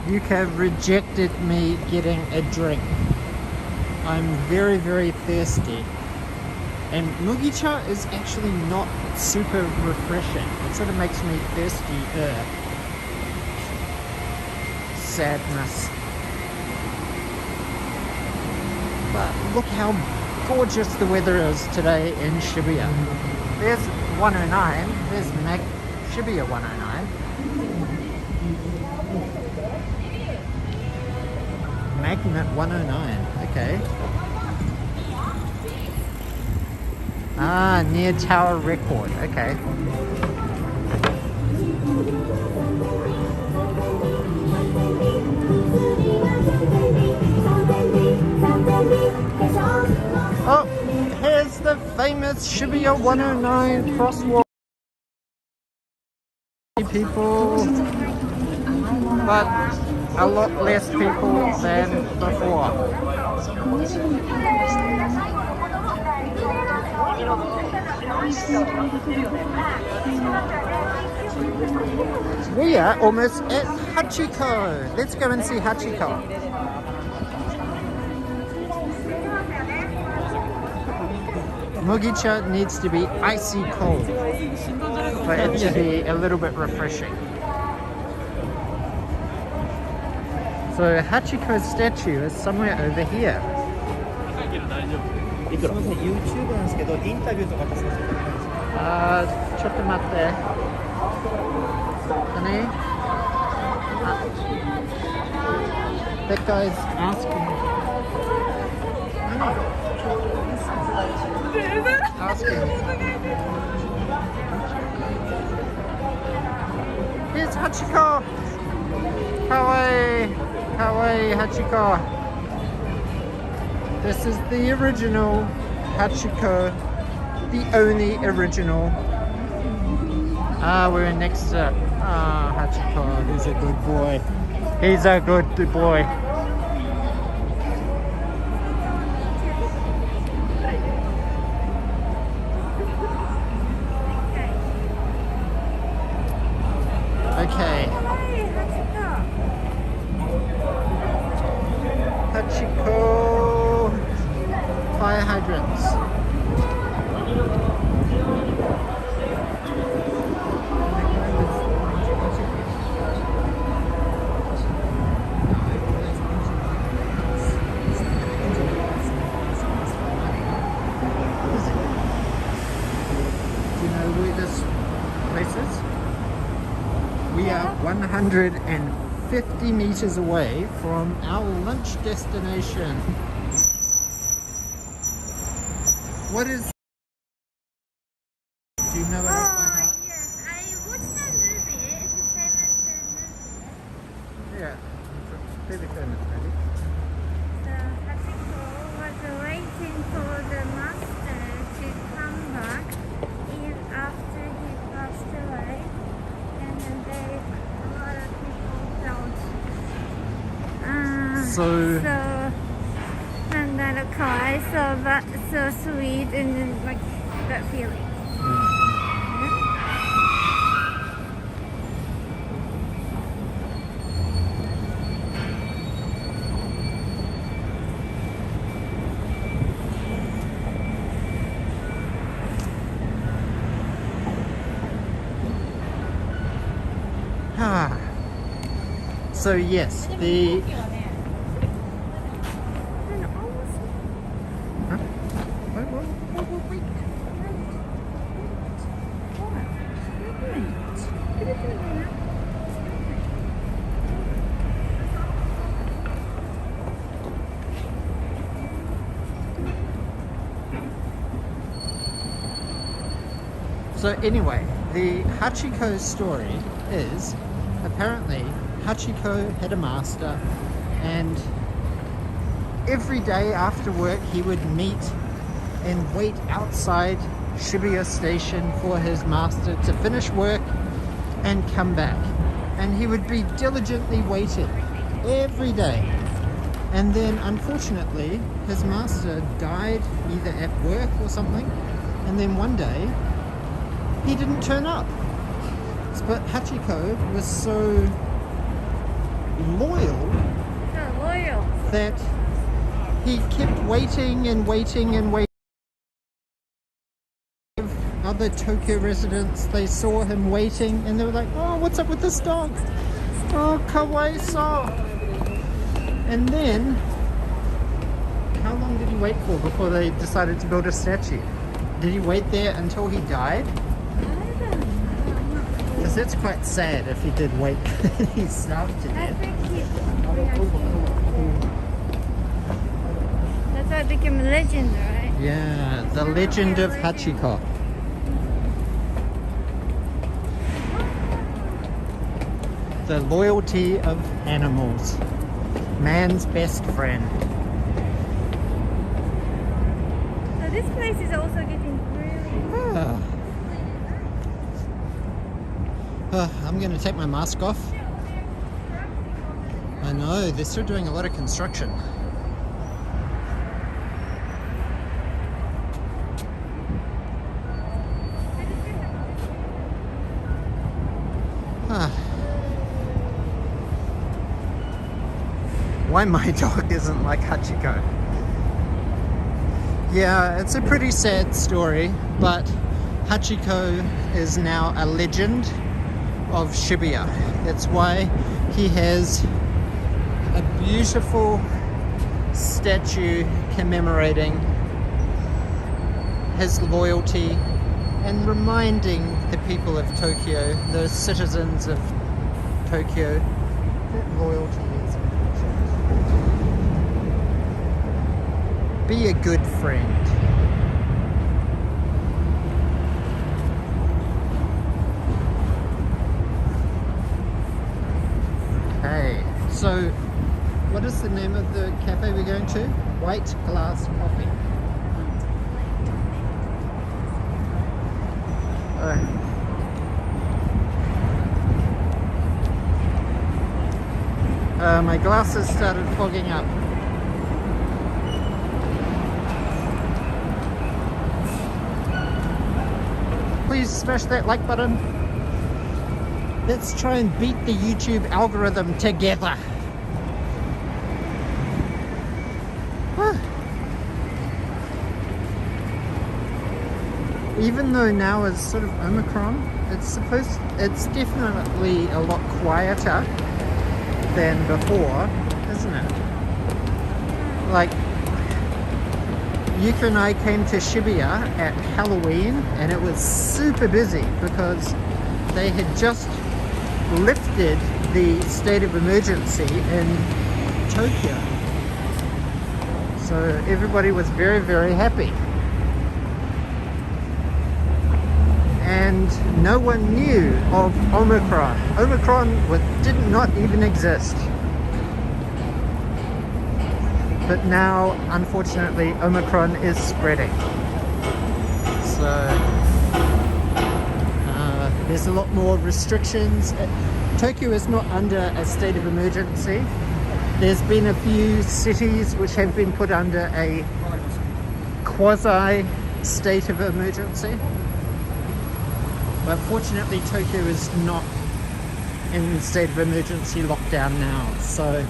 Yuka rejected me getting a drink. I'm very, very thirsty. And Mugicha is actually not super refreshing. It sort of makes me thirsty. Sadness. But look how gorgeous the weather is today in Shibuya. There's 109. There's Shibuya 109. Magnet 109. Okay. Ah, near Tower Record. Okay. Oh, here's the famous Shibuya 109 crosswalk. People, but a lot less people than before. We are almost at Hachiko. Let's go and see Hachiko. Mugicha needs to be icy cold for it to be a little bit refreshing. So Hachiko's statue is somewhere over here. すみません、YouTube なんですけど、インタビューとかってさせていただけますか？ちょっと待って。Honey? That guy's asking. Asking. Here's Hachiko. Kawaii, kawaii Hachiko. This is the original Hachiko, the only original. We're next to Hachiko. He's a good boy. He's a good boy. Okay. Hachiko fire hydrants. Do you know where this place is? We are 150 meters away from our lunch destination. What is... Do you know it off by heart? Yes, I watched that movie. It's a famous movie. Yeah, it's a really famous movie. The Hachiko was waiting for the master to come back after he passed away, and then a lot of people felt so so sweet, and then like that feeling. So yes, the... Huh? Wait. So anyway, the Hachiko story is apparently Hachiko had a master, and every day after work he would meet and wait outside Shibuya station for his master to finish work and come back. And he would be diligently waiting every day. And then unfortunately his master died either at work or something, and then one day he didn't turn up. But Hachiko was so loyal that he kept waiting and waiting and waiting. Other Tokyo residents, they saw him waiting and they were like, oh, what's up with this dog? Oh, kawaii-so. And then, how long did he wait for before they decided to build a statue? Did he wait there until he died? Because that's quite sad if he did wait and he starved to death. That's why it became a legend, right? Yeah, the legend of Hachiko. The loyalty of animals. Man's best friend. So this place is also getting really... I'm going to take my mask off. I know, they're still doing a lot of construction. Why my dog isn't like Hachiko. Yeah, it's a pretty sad story, but Hachiko is now a legend of Shibuya. That's why he has a beautiful statue commemorating his loyalty and reminding the people of Tokyo, the citizens of Tokyo, that loyalty is important. Be a good friend. Okay, so what is the name of the cafe we're going to? White Glass Coffee. My glasses started fogging up. Please smash that like button. Let's try and beat the YouTube algorithm together. Even though now is sort of Omicron, it's definitely a lot quieter than before, isn't it? Like, Yuka and I came to Shibuya at Halloween and it was super busy because they had just lifted the state of emergency in Tokyo. So everybody was very, very happy. And no one knew of Omicron. Omicron did not even exist. But now, unfortunately, Omicron is spreading. So there's a lot more restrictions. Tokyo is not under a state of emergency. There's been a few cities which have been put under a quasi state of emergency. But fortunately, Tokyo is not in state of emergency lockdown now. So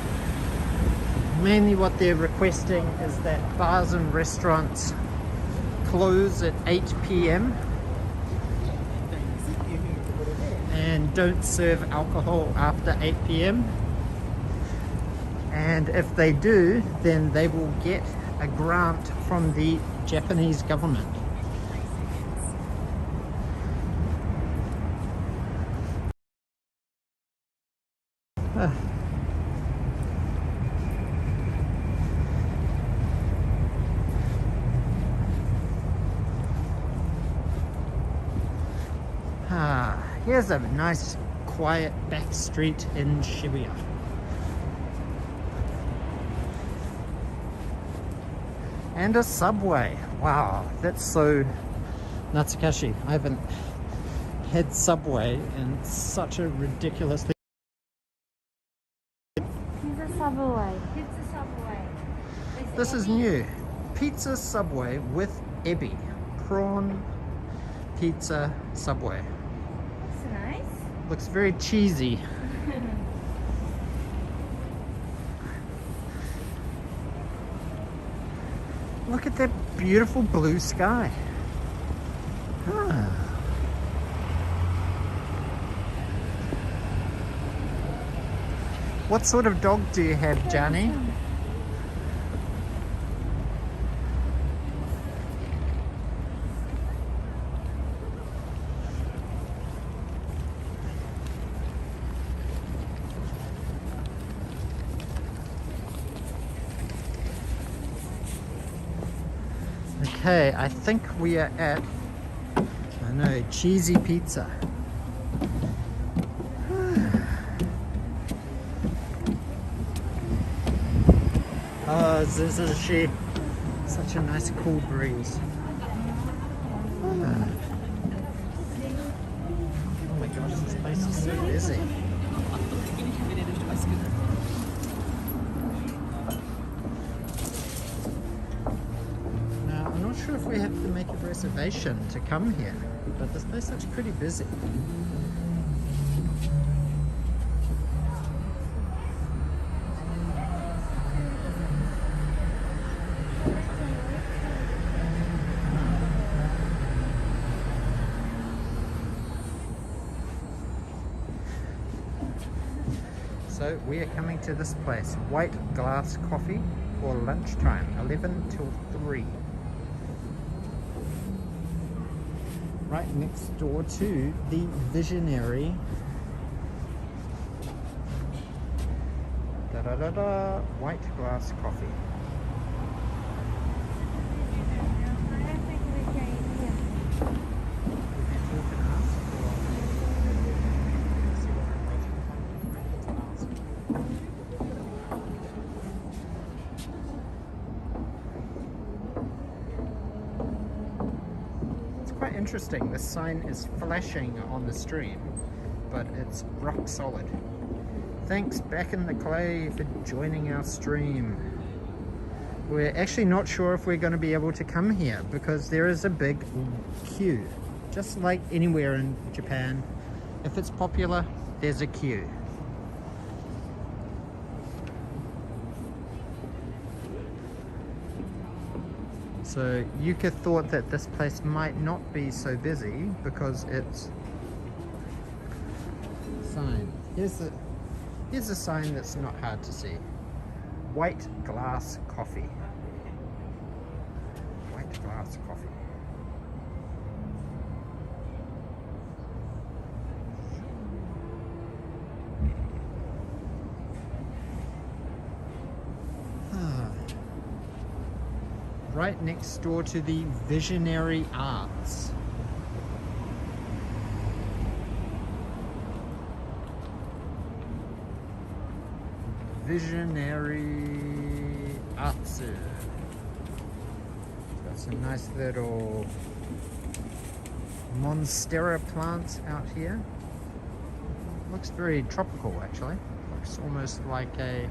mainly what they're requesting is that bars and restaurants close at 8 p.m. and don't serve alcohol after 8 p.m. And if they do, then they will get a grant from the Japanese government. Here's a nice quiet back street in Shibuya. And a subway. Wow, that's so Natsukashi. I haven't had subway in such a ridiculously... Pizza Subway. Pizza Subway. This is new. Pizza Subway with ebi. Prawn pizza Subway. That's nice. Looks very cheesy. Look at that beautiful blue sky. What sort of dog do you have, Johnny? Okay, I think we are at, I know, cheesy pizza. Oh, this is such a nice cool breeze. Oh my gosh, this place is so busy. Now, I'm not sure if we have to make a reservation to come here, but this place looks pretty busy. So we are coming to this place, White Glass Coffee, for lunchtime, 11 till 3. Right next door to the Visionary White Glass Coffee. Interesting, this sign is flashing on the stream, but it's rock solid. Thanks Back in the Clay for joining our stream. We're actually not sure if we're going to be able to come here because there is a big queue. Just like anywhere in Japan, if it's popular, there's a queue. So Yuka thought that this place might not be so busy because it's sign. Here's a sign that's not hard to see. White Glass Coffee. White Glass Coffee. Right next door to the Visionary Arts. Visionary Arts. Got some nice little monstera plants out here. Looks very tropical actually. Looks almost like a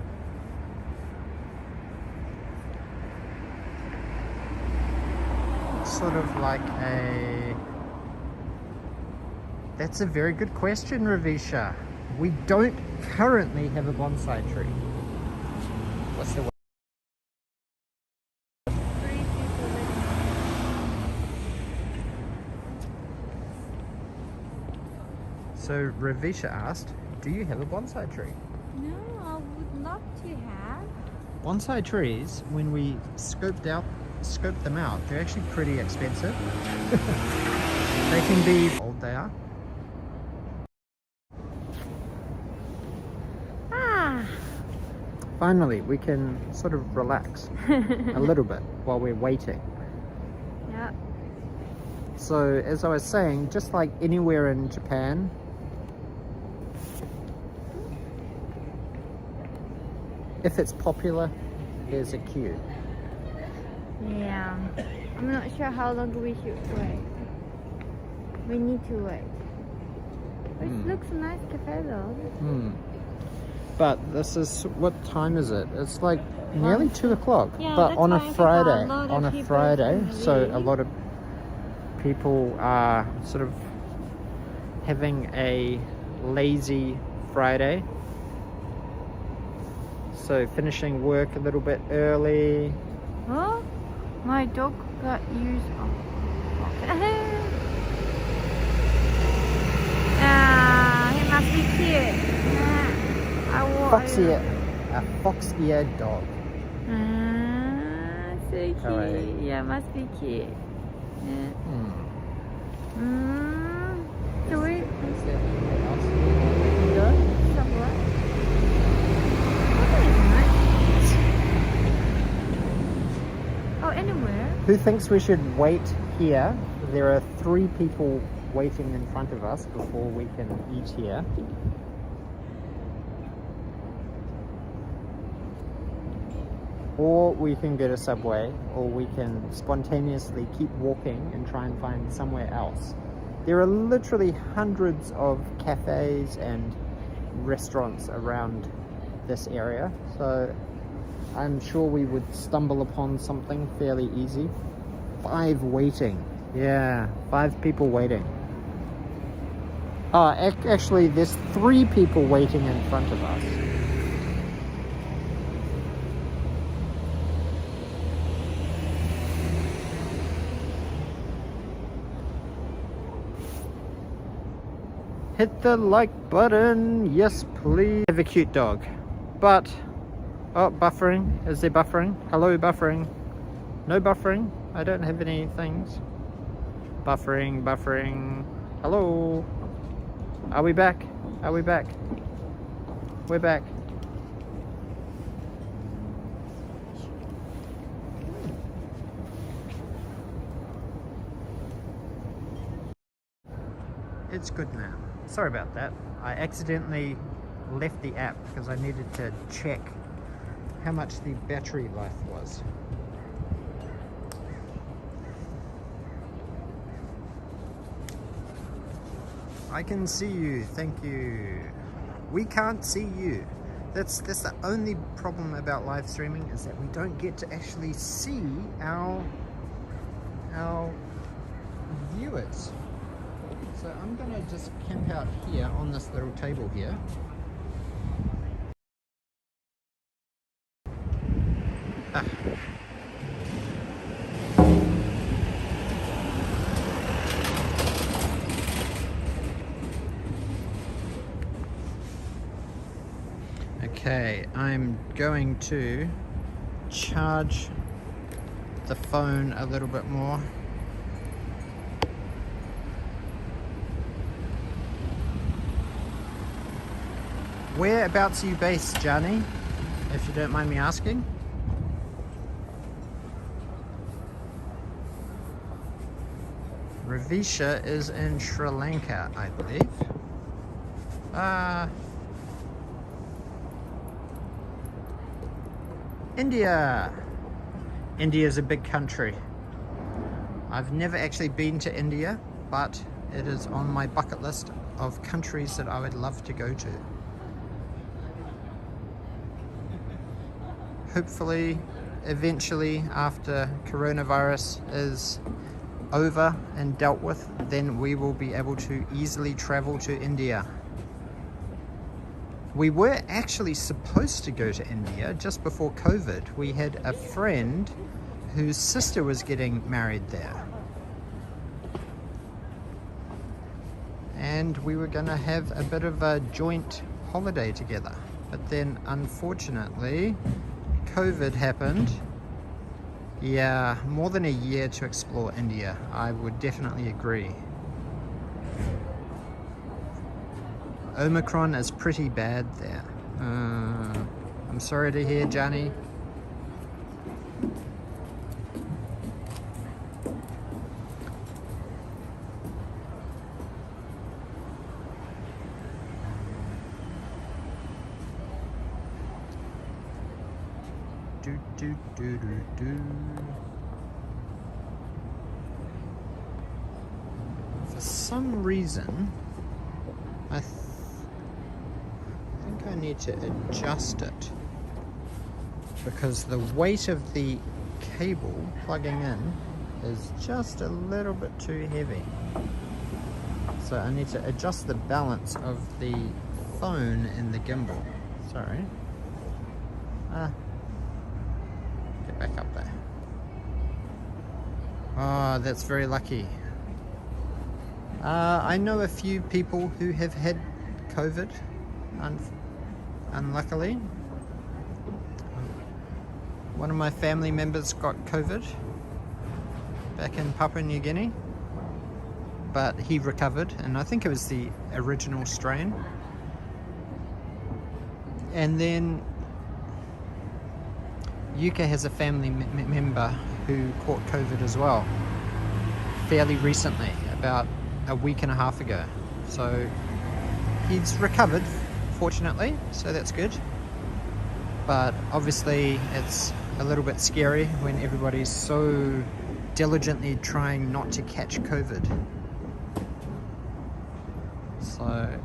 sort of like a... That's a very good question, Ravisha. We don't currently have a bonsai tree. What's the... So Ravisha asked, do you have a bonsai tree? No, I would love to have. Bonsai trees, when we scoped them out, they're actually pretty expensive. They can be old, they are. Finally, we can sort of relax a little bit while we're waiting. Yeah. So, as I was saying, just like anywhere in Japan, if it's popular, there's a queue. Yeah. I'm not sure how long we should wait. We need to wait. It looks nice cafe though. But this is, what time is it? It's like nearly 2 o'clock. Yeah, but that's on why a I think Friday, a lot of on a people Friday, can so a leave. lot of people are sort of having a lazy Friday. So finishing work a little bit early. Oh, my dog got used. He must be cute. A fox-eared dog. So cute. Alright. Yeah, must be cute. Yeah. So we somewhere. Oh, anywhere. Who thinks we should wait here? There are 3 people waiting in front of us before we can eat here. Or we can get a subway, or we can spontaneously keep walking and try and find somewhere else. There are literally hundreds of cafes and restaurants around this area, so I'm sure we would stumble upon something fairly easy. 5 waiting. Yeah, 5 people waiting. Oh, actually there's 3 people waiting in front of us. Hit the like button, yes please. I have a cute dog, but, oh, buffering, is there buffering? Hello, buffering. No buffering, I don't have any things. Buffering, buffering, hello. Are we back? Are we back? We're back. It's good now. Sorry about that. I accidentally left the app because I needed to check how much the battery life was. I can see you, thank you. We can't see you. That's the only problem about live streaming, is that we don't get to actually see our viewers. So I'm gonna just camp out here on this little table here. Ah. Okay, I'm going to charge the phone a little bit more. Whereabouts are you based, Johnny? If you don't mind me asking. Ravisha is in Sri Lanka, I believe. India. India is a big country. I've never actually been to India, but it is on my bucket list of countries that I would love to go to. Hopefully, eventually, after coronavirus is over and dealt with, then we will be able to easily travel to India. We were actually supposed to go to India just before COVID. We had a friend whose sister was getting married there. And we were going to have a bit of a joint holiday together. But then, unfortunately, COVID happened. Yeah, more than a year to explore India. I would definitely agree. Omicron is pretty bad there. I'm sorry to hear, Johnny. For some reason, I think I need to adjust it because the weight of the cable plugging in is just a little bit too heavy. So I need to adjust the balance of the phone and the gimbal. Sorry. Get back up there. Oh, that's very lucky. I know a few people who have had COVID, unluckily. One of my family members got COVID back in Papua New Guinea, but he recovered, and I think it was the original strain. And then Yuka has a family member who caught COVID as well fairly recently, about a week and a half ago. So he's recovered, fortunately, so that's good. But obviously it's a little bit scary when everybody's so diligently trying not to catch COVID. So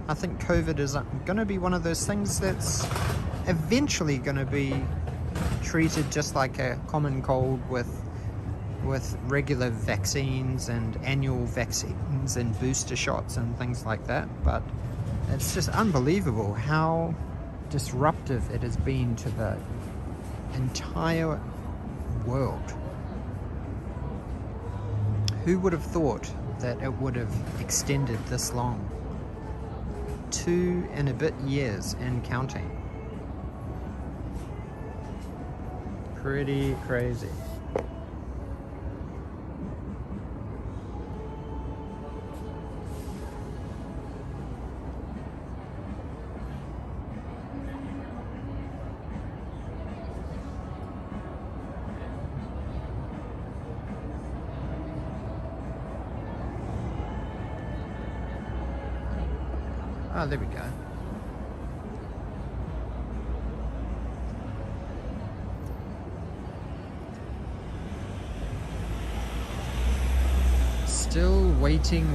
I think COVID is going to be one of those things that's eventually going to be treated just like a common cold with regular vaccines and annual vaccines and booster shots and things like that. But it's just unbelievable how disruptive it has been to the entire world. Who would have thought that it would have extended this long? 2 and a bit years and counting. Pretty crazy. Oh, there we go. Still waiting.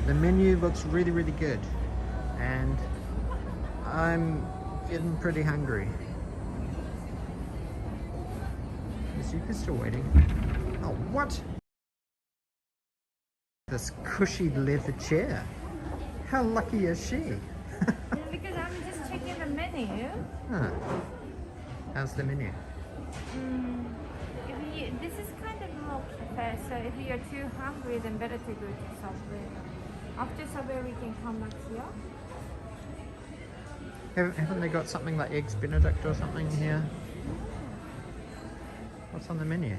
The menu looks really, really good. And I'm getting pretty hungry. Is Yuka still waiting? Oh, what? This cushy leather chair. How lucky is she? Because I'm just checking the menu. Huh. How's the menu? This is kind of more cafe, so if you're too hungry, then better to go to Subway. After Subway, we can come back here. Haven't they got something like Eggs Benedict or something here? What's on the menu?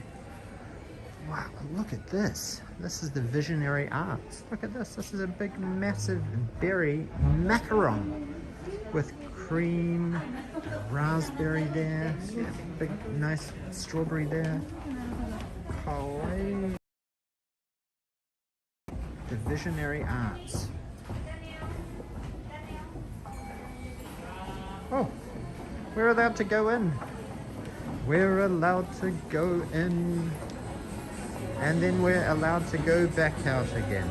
Wow, look at this. This is the Visionary Arts. Look at this. This is a big, massive berry macaron with cream, raspberry there, yeah, big, nice strawberry there. Kawaii. The Visionary Arts. Oh, we're allowed to go in. We're allowed to go in. And then we're allowed to go back out again.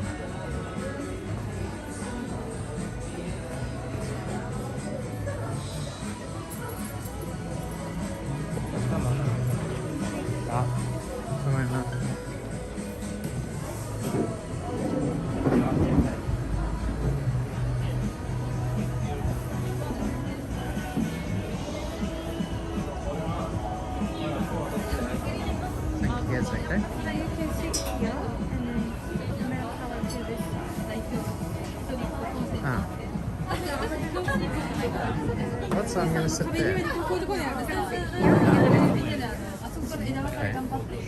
So I'm going to sit there. Okay,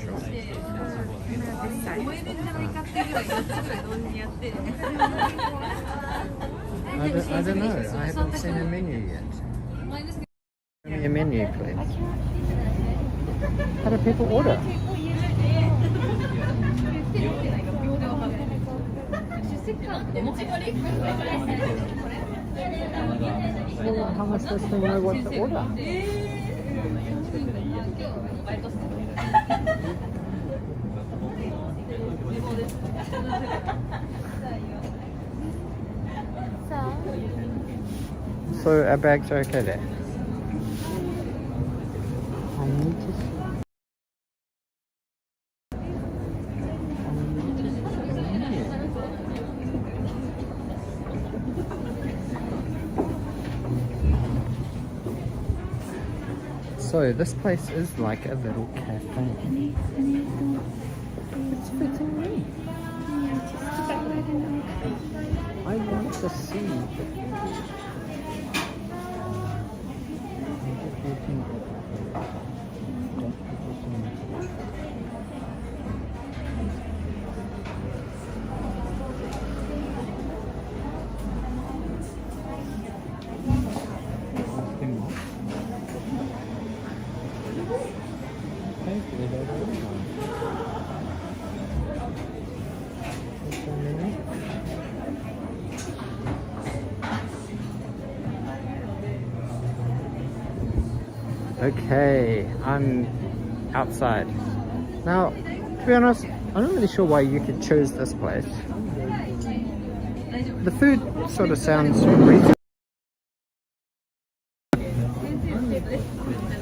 sure. I don't know. I haven't seen a menu yet. Give me a menu, please. How do people order? Well, how am I supposed to know what to order? So our bags are okay there. I need to see. So this place is like a little cafe. It's fitting me. I want to see. Okay, I'm outside. Now, to be honest, I'm not really sure why you could choose this place. The food sort of sounds reasonable.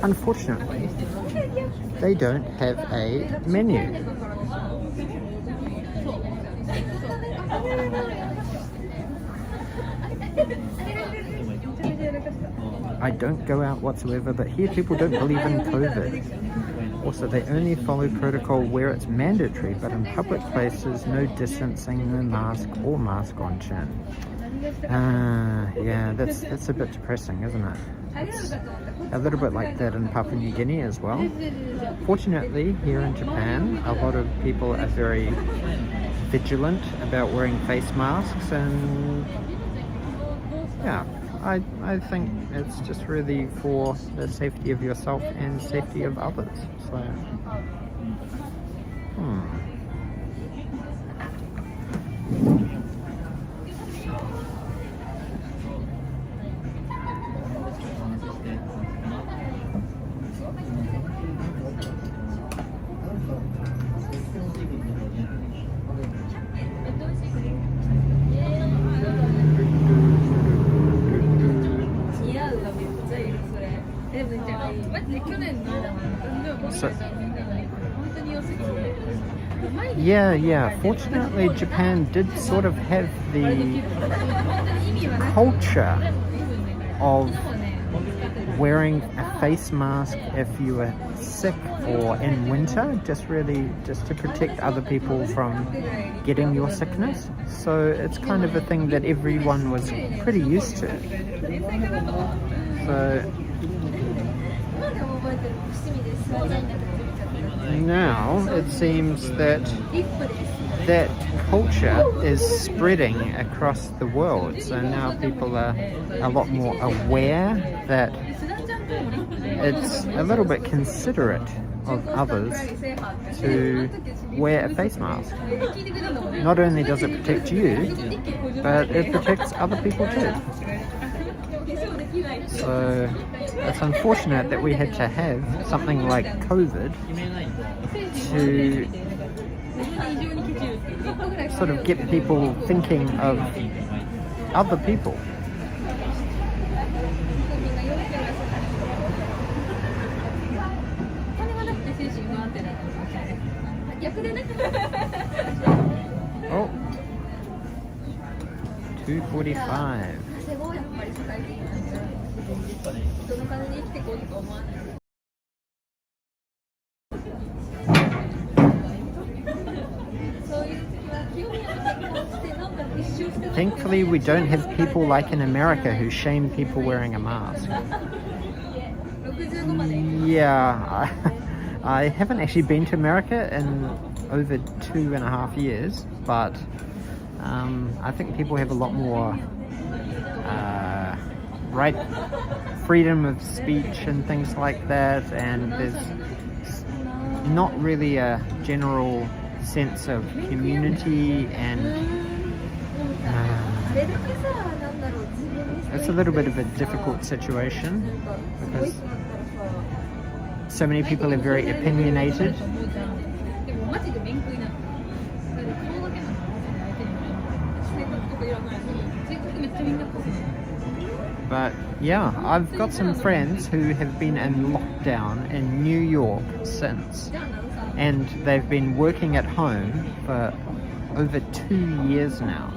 Unfortunately, they don't have a menu. I don't go out whatsoever, but here people don't believe in COVID. Also, they only follow protocol where it's mandatory, but in public places, no distancing, no mask or mask on chin. Yeah, that's a bit depressing, isn't it? It's a little bit like that in Papua New Guinea as well. Fortunately, here in Japan, a lot of people are very vigilant about wearing face masks, and yeah, I think it's just really for the safety of yourself and safety of others. So, yeah. Fortunately, Japan did sort of have the culture of wearing a face mask if you were sick or in winter, just to protect other people from getting your sickness. So it's kind of a thing that everyone was pretty used to. So now it seems that that culture is spreading across the world. So now people are a lot more aware that it's a little bit considerate of others to wear a face mask. Not only does it protect you, but it protects other people too. So it's unfortunate that we had to have something like COVID to sort of get people thinking of other people. Oh, 2:45. Thankfully, we don't have people like in America who shame people wearing a mask. Yeah, I haven't actually been to America in over 2.5 years, but I think people have a lot more freedom of speech and things like that, and there's not really a general sense of community, and it's a little bit of a difficult situation because so many people are very opinionated. But yeah, I've got some friends who have been in lockdown in New York since, and they've been working at home for over 2 years now,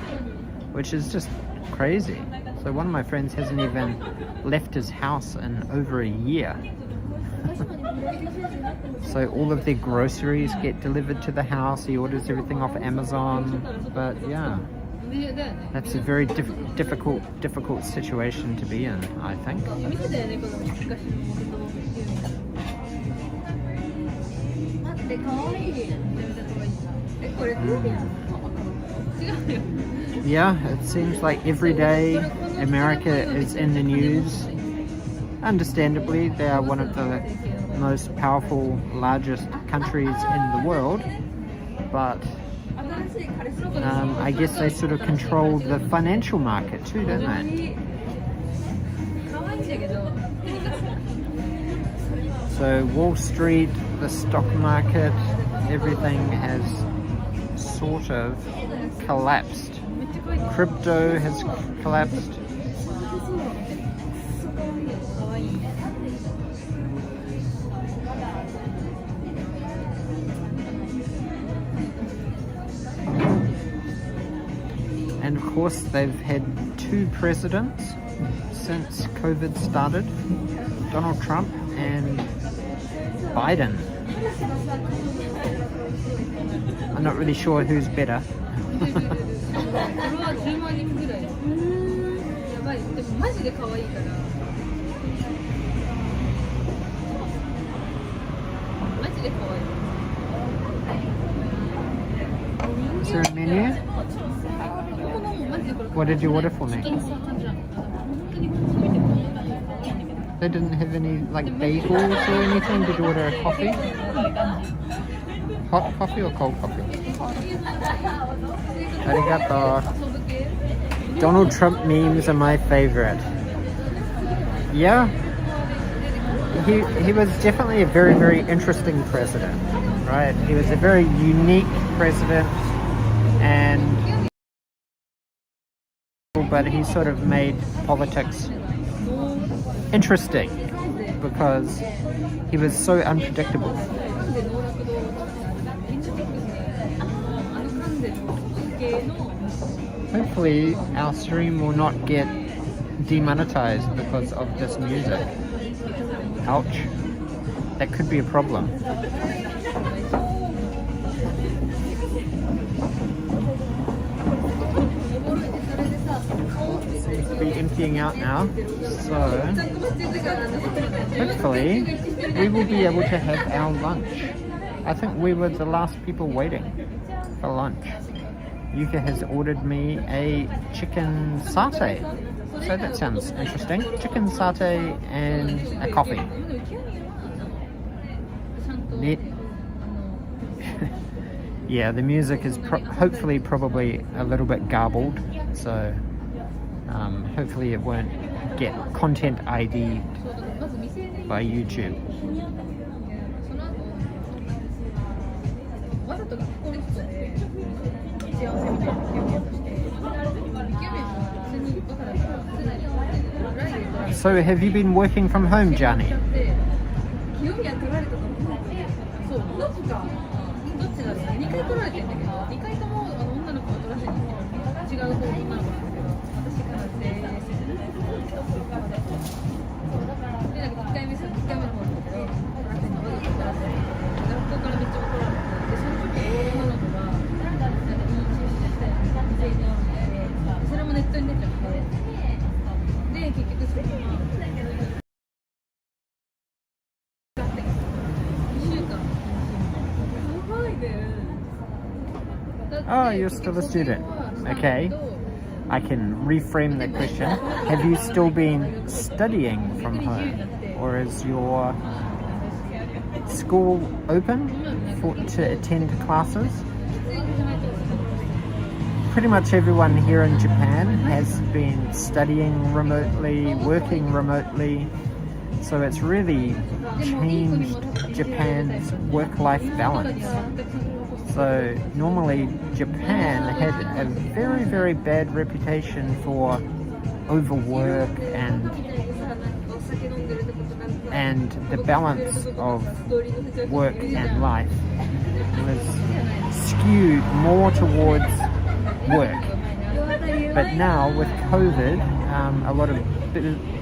which is just crazy. So one of my friends hasn't even left his house in over a year. So all of their groceries get delivered to the house. He orders everything off Amazon. But yeah, that's a very difficult situation to be in, I think. Yeah, it seems like every day America is in the news. Understandably, they are one of the most powerful, largest countries in the world, but I guess they sort of control the financial market too, don't they? So Wall Street, the stock market, everything has sort of collapsed. Crypto has collapsed. And of course they've had 2 presidents since COVID started, Donald Trump and Biden. I'm not really sure who's better. Is there a menu? What did you order for me? They didn't have any like bagels or anything. Did you order a coffee? Hot coffee or cold coffee? Arigato. Donald Trump memes are my favorite. Yeah. He was definitely a very, very interesting president, right? He was a very unique president, but he sort of made politics interesting because he was so unpredictable. Hopefully our stream will not get demonetized because of this music. Ouch. That could be a problem. Seems to be emptying out now, so hopefully we will be able to have our lunch. I think we were the last people waiting for lunch. Yuka has ordered me a chicken satay, so that sounds interesting. Chicken satay and a coffee. Neat. Yeah, the music is hopefully probably a little bit garbled, so hopefully it won't get content ID'd by YouTube. So have you been working from home, Johnny? Oh, you're still a student. Okay. I can reframe the question. Have you still been studying from home? Or is your school open to attend classes? Pretty much everyone here in Japan has been studying remotely, working remotely. So it's really changed Japan's work-life balance. So normally Japan had a very, very bad reputation for overwork and the balance of work and life was skewed more towards work. But now with COVID, a lot of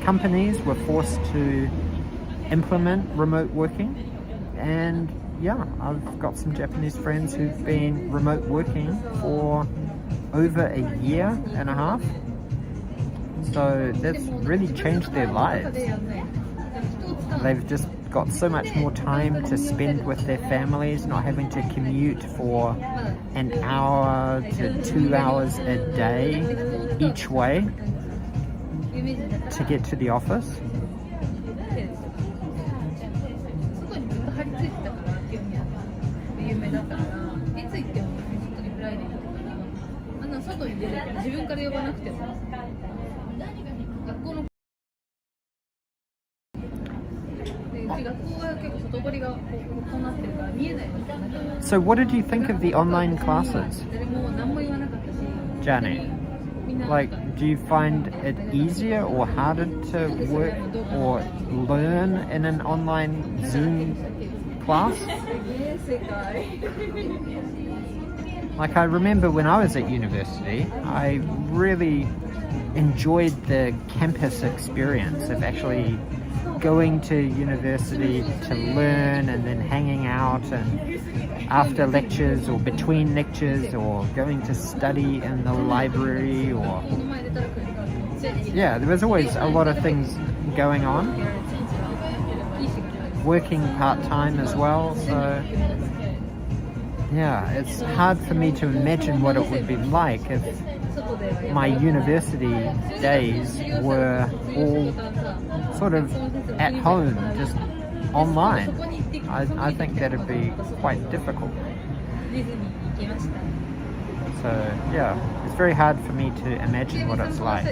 companies were forced to implement remote working, and yeah, I've got some Japanese friends who've been remote working for over a year and a half. So that's really changed their lives. They've just got so much more time to spend with their families, not having to commute for an hour to 2 hours a day each way to get to the office. So what did you think of the online classes, Johnny? Like, do you find it easier or harder to work or learn in an online Zoom class? Like, I remember when I was at university, I really enjoyed the campus experience of actually going to university to learn and then hanging out, and after lectures or between lectures, or going to study in the library, or yeah, there was always a lot of things going on. Working part-time as well, so yeah, it's hard for me to imagine what it would be like if my university days were all sort of at home, just online. I think that'd be quite difficult. So yeah, it's very hard for me to imagine what it's like.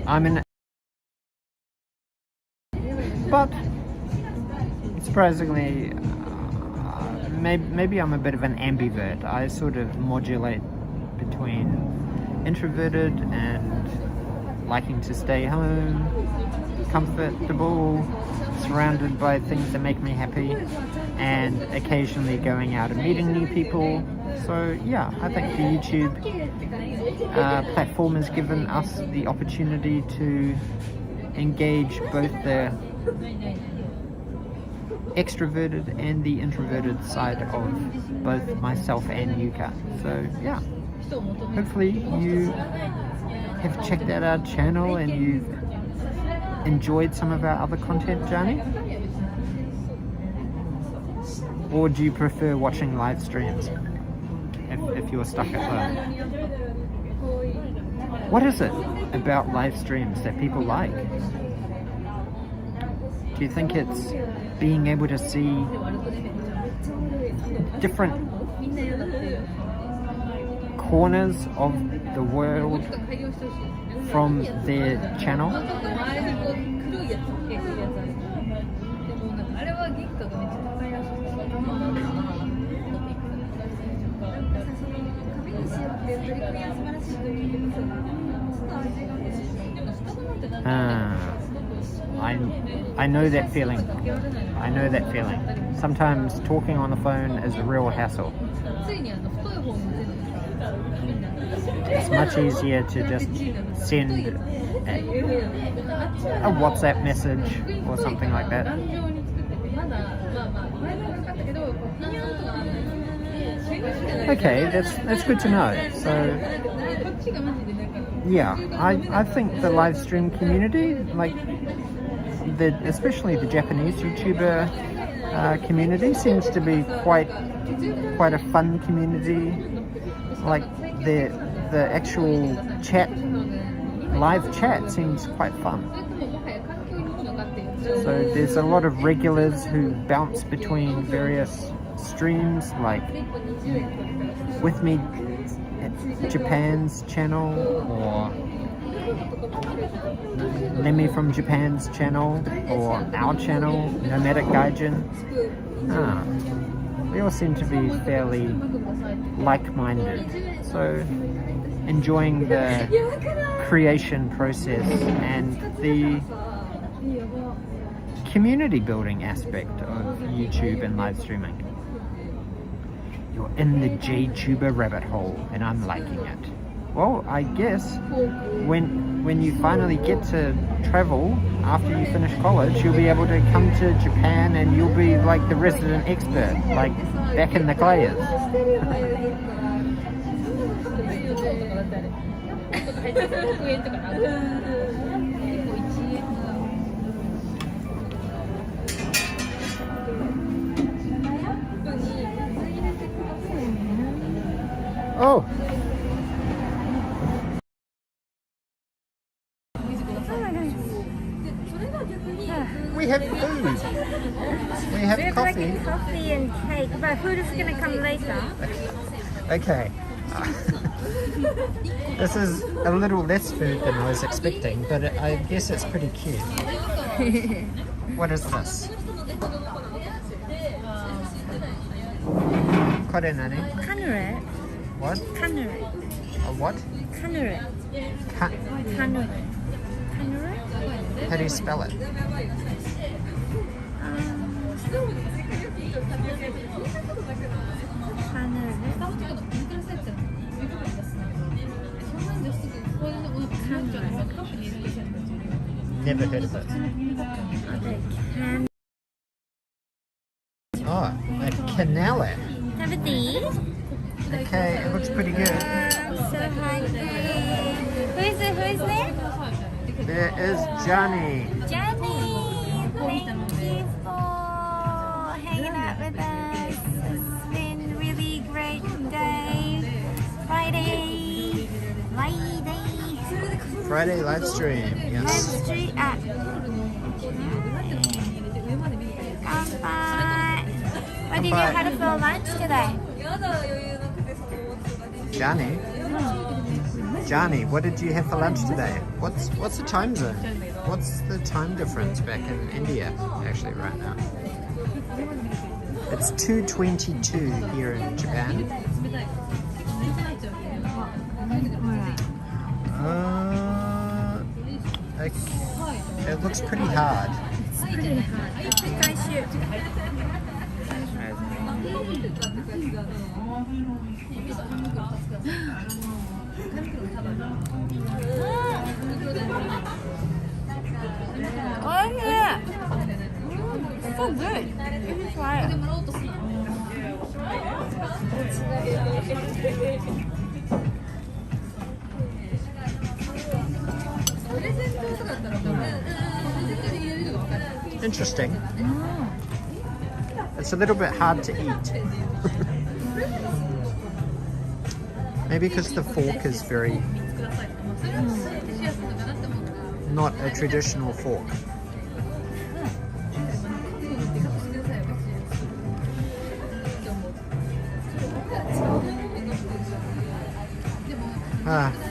I'm in, but surprisingly, maybe I'm a bit of an ambivert. I sort of modulate between introverted and liking to stay home, comfortable, surrounded by things that make me happy, and occasionally going out and meeting new people. So yeah, I think the YouTube platform has given us the opportunity to engage both the extroverted and the introverted side of both myself and Yuka. So yeah, hopefully you have checked out our channel and you've enjoyed some of our other content, Johnny? Or do you prefer watching live streams if you're stuck at home? What is it about live streams that people like? Do you think it's being able to see different corners of the world from their channel? I know that feeling. I know that feeling. Sometimes talking on the phone is a real hassle. It's much easier to just send a WhatsApp message or something like that. Okay, that's good to know. So yeah, I think the live stream community, like especially the Japanese YouTuber community, seems to be quite a fun community. Like the actual live chat seems quite fun. So there's a lot of regulars who bounce between various streams, like with me at Japan's channel, or Lemmy from Japan's channel, or our channel, Nomadic Gaijin. They all seem to be fairly like-minded, so enjoying the creation process and the community building aspect of YouTube and live streaming. You're in the JTuber rabbit hole and I'm liking it. Well, I guess when you finally get to travel after you finish college, you'll be able to come to Japan and you'll be like the resident expert, like back in the clays. Oh! We have food. We have We're coffee. drinking coffee and cake, but food is gonna come later. Okay. This is a little less food than I was expecting, but I guess it's pretty cute. What is this? Korenani? Kanure. What? Kanure. A what? Kanure. Kanure. Kanure? How do you spell it? Never heard of it. Oh, a canale. Have a tea. Okay, it looks pretty good. I'm so hungry. Who is there? There is Johnny. Johnny! Thank you for hanging out with us. It's been a really great day. Friday live stream. Yes. Live stream. Kanpai. What did you have for lunch today? Johnny, what did you have for lunch today? What's the time zone? What's the time difference back in India actually right now? It's 2:22 here in Japan. It looks pretty hard. It's pretty hard. I think I should. Oh yeah! So good. You should try it. Interesting. It's a little bit hard to eat. Maybe because the fork is very... not a traditional fork.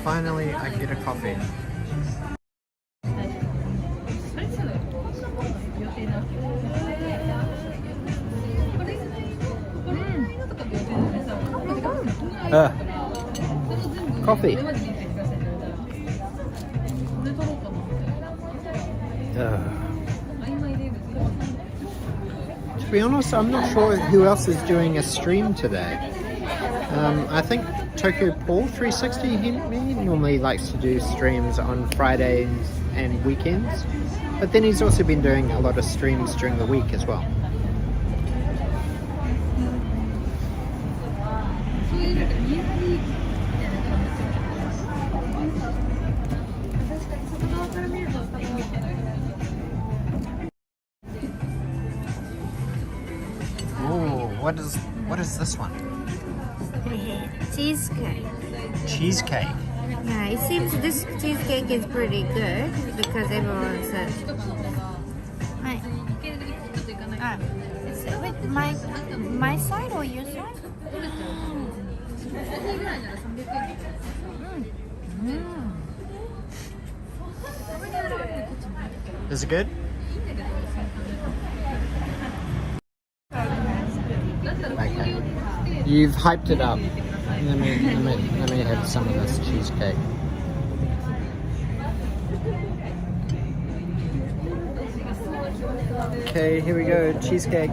Finally I get a coffee. Coffee. To be honest, I'm not sure who else is doing a stream today. I think Tokyo Paul 360 he normally likes to do streams on Fridays and weekends, but then he's also been doing a lot of streams during the week as well. What is this one? Cheesecake. Cheesecake. Yeah, it seems this cheesecake is pretty good because everyone said. Is it with my side or your side? Is it good? Okay. You've hyped it up. Let me have some of this cheesecake. Okay, here we go. Cheesecake.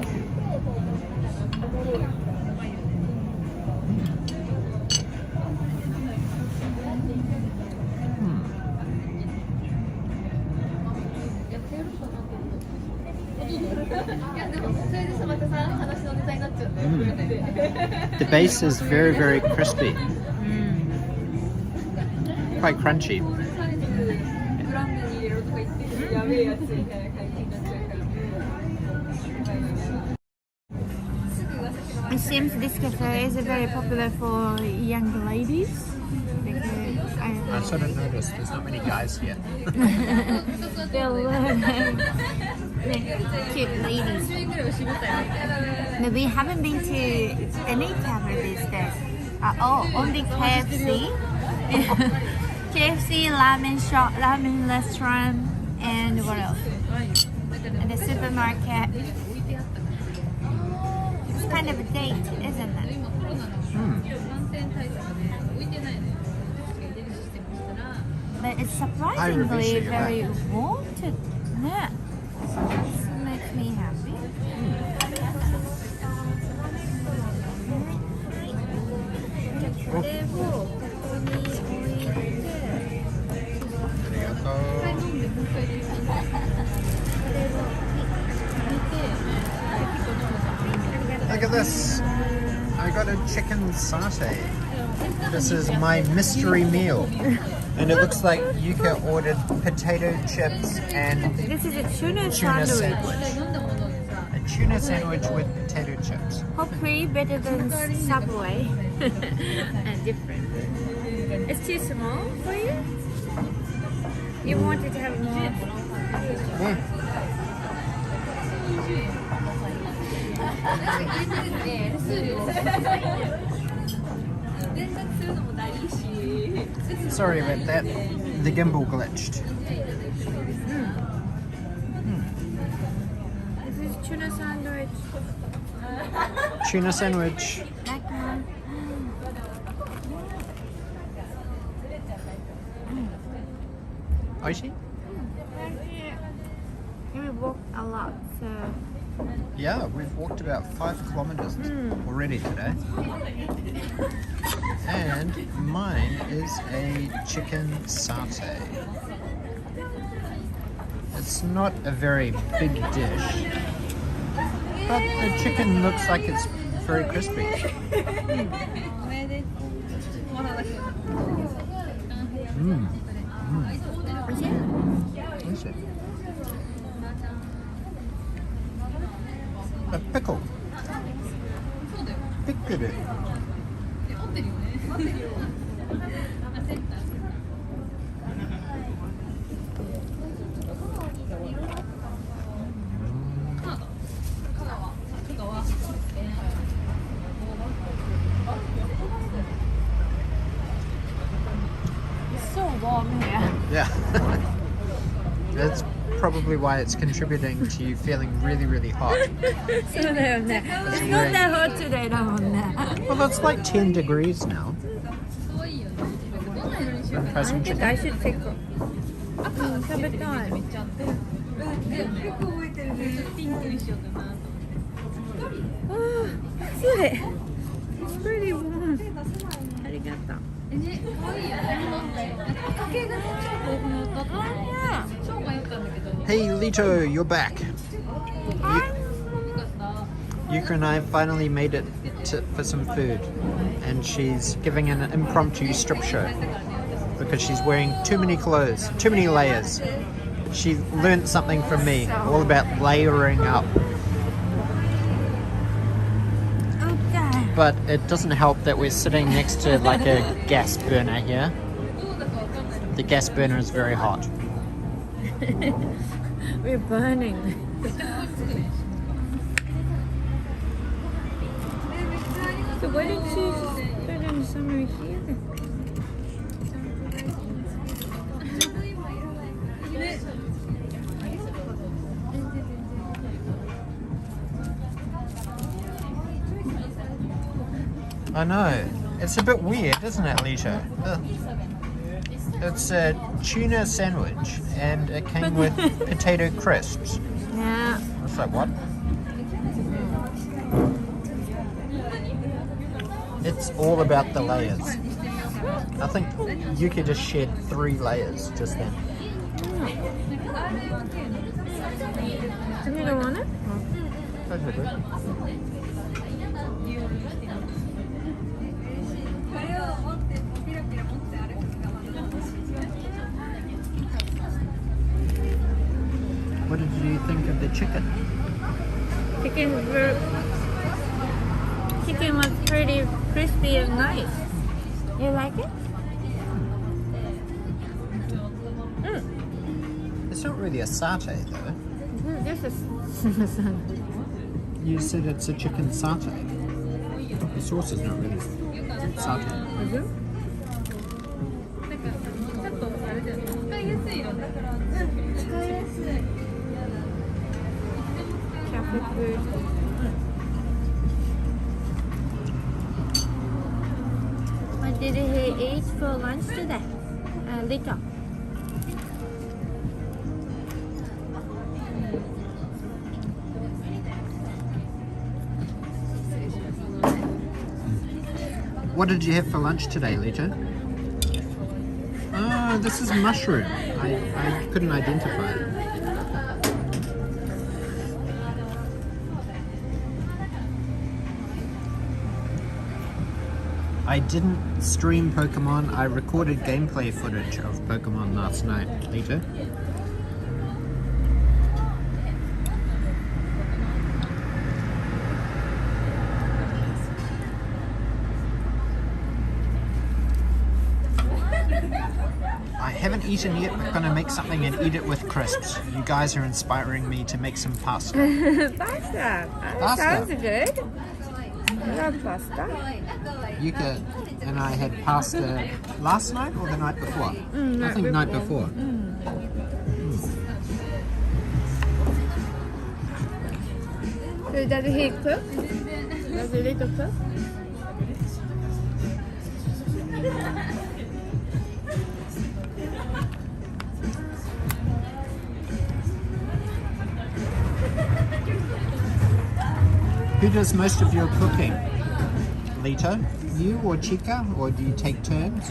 The base is very, very crispy. quite crunchy. It seems this cafe is very popular for young ladies. I sort of noticed there's not many guys here. They're cute ladies. No, we haven't been to any cafe these days. Only KFC. KFC, ramen shop, ramen restaurant, and what else? And the supermarket. It's kind of a date, isn't it? But it's surprisingly very warm to that. So this makes me happy. Look at this. I got a chicken satay. This is my mystery meal. And it looks like Yuka ordered potato chips and This is a tuna sandwich. sandwich. A tuna sandwich with potato chips. Hopefully better than Subway. And different. It's too small for you? You wanted to have more? Sorry about that. The gimbal glitched. This is tuna sandwich. Tuna sandwich. Like one. Oishi? We walked a lot, so Yeah, we've walked about 5 kilometers already today. And mine is a chicken satay. It's not a very big dish, but the chicken looks like it's very crispy. What's it? A pickle. Pickle it. it's so warm here. Yeah. That's probably why it's contributing to you feeling really, really hot. It's not that hot today, Well, it's like 10 degrees now. I think I should take off. It's pretty warm. Arigato. Hey, Lito, you're back. Yuka and I finally made it for some food, and she's giving an impromptu strip show because she's wearing too many clothes, too many layers. She learned something from me, all about layering up. Okay. But it doesn't help that we're sitting next to like a gas burner here. The gas burner is very hot. We're burning. So why don't you just put in somewhere here? I know. It's a bit weird, isn't it, Lito? It's a tuna sandwich, and it came with potato crisps. Yeah. It's like, what? It's all about the layers. I think Yuka just shared 3 layers just then. Do you want it? Totally good. did you think of the chicken? Chicken was pretty crispy and nice. You like it? It's not really a satay though. This is You said it's a chicken satay. The sauce is not really satay. Cafe food. What did he eat for lunch today? Little. What did you have for lunch today, Lito? Oh, this is mushroom. I couldn't identify it. I didn't stream Pokemon. I recorded gameplay footage of Pokemon last night, Lito. I haven't eaten yet, but I'm gonna make something and eat it with crisps. You guys are inspiring me to make some pasta. Pasta. Pasta. Sounds good. I love pasta. Yuka and I had pasta last night or the night before? I think night before. So does he cook? Does Little cook? Who does most of your cooking? Lito? You or Chica? Or do you take turns?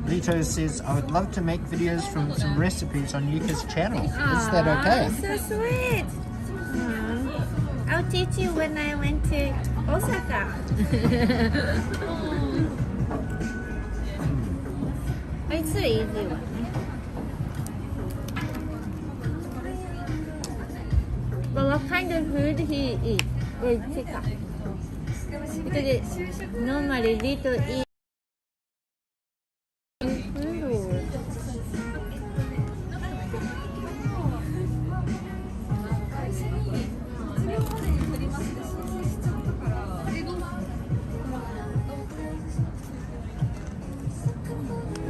Lito says, I would love to make videos from some recipes on Yuka's channel. Is that okay? So sweet. I'll teach you when I went to Osaka. It's an easy one. But what kind of food he eats with Chica? Because normally Little eat food.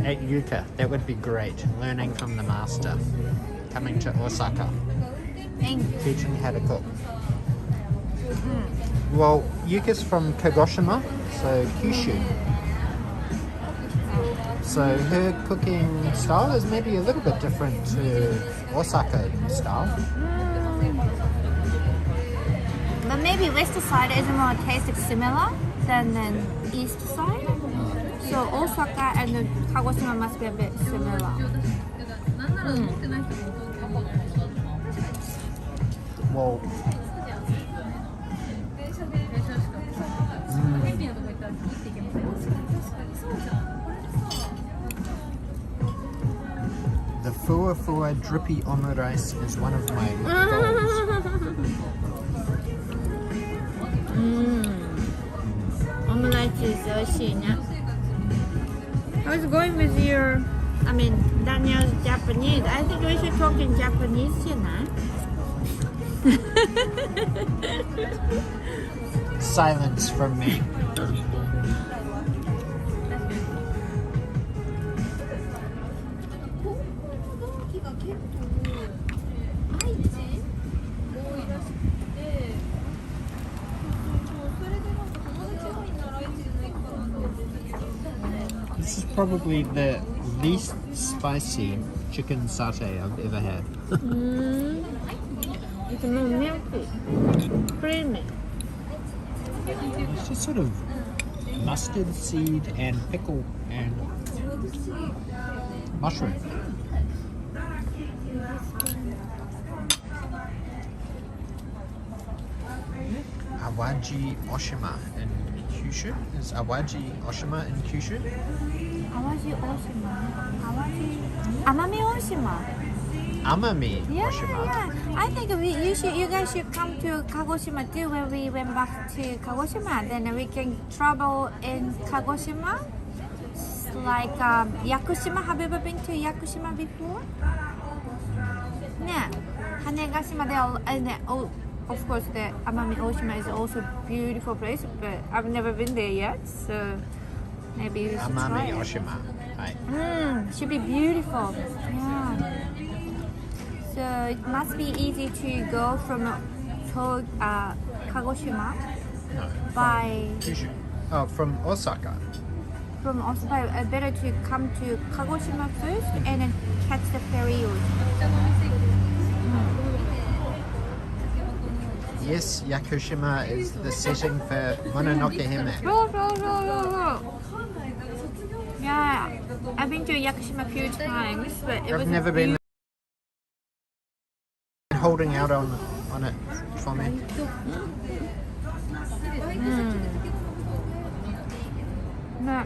At Yuka, that would be great. Learning from the master. Coming to Osaka. Thank you. Teaching how to cook. Well, Yuka's from Kagoshima, so Kyushu. So her cooking style is maybe a little bit different to Osaka style. But maybe west side is more tasted similar than the east side. So Osaka and Kagoshima must be a bit similar. Well, the Fua Fua drippy omurice is one of my goals. Omelette is oishii. How's it going with Daniel's Japanese? I think we should talk in Japanese, you know. Silence from me. This is probably the least spicy chicken satay I've ever had. It's more milky, creamy. It's just sort of mustard seed and pickle and mushroom. Awaji Oshima in Kyushu. Is Awaji Oshima in Kyushu? Awaji Oshima. Amami Oshima. Amami Yeah, Oshima. yeah. I think you guys should come to Kagoshima too when we went back to Kagoshima. Then we can travel in Kagoshima. It's like Yakushima. Have you ever been to Yakushima before? Yeah. Hanegashima, of course, the Amami Oshima is also a beautiful place, but I've never been there yet, so maybe we should try Amami it. Oshima. Right. Should be beautiful. Yeah. So it must be easy to go from Kagoshima No. by Kyushu. Oh, from Osaka. better to come to Kagoshima first and then catch the ferry. Yes, Yakushima is the setting for Mononoke Hime. Yeah, I've been to Yakushima a few times, but it was I've never been holding out on it for me. No.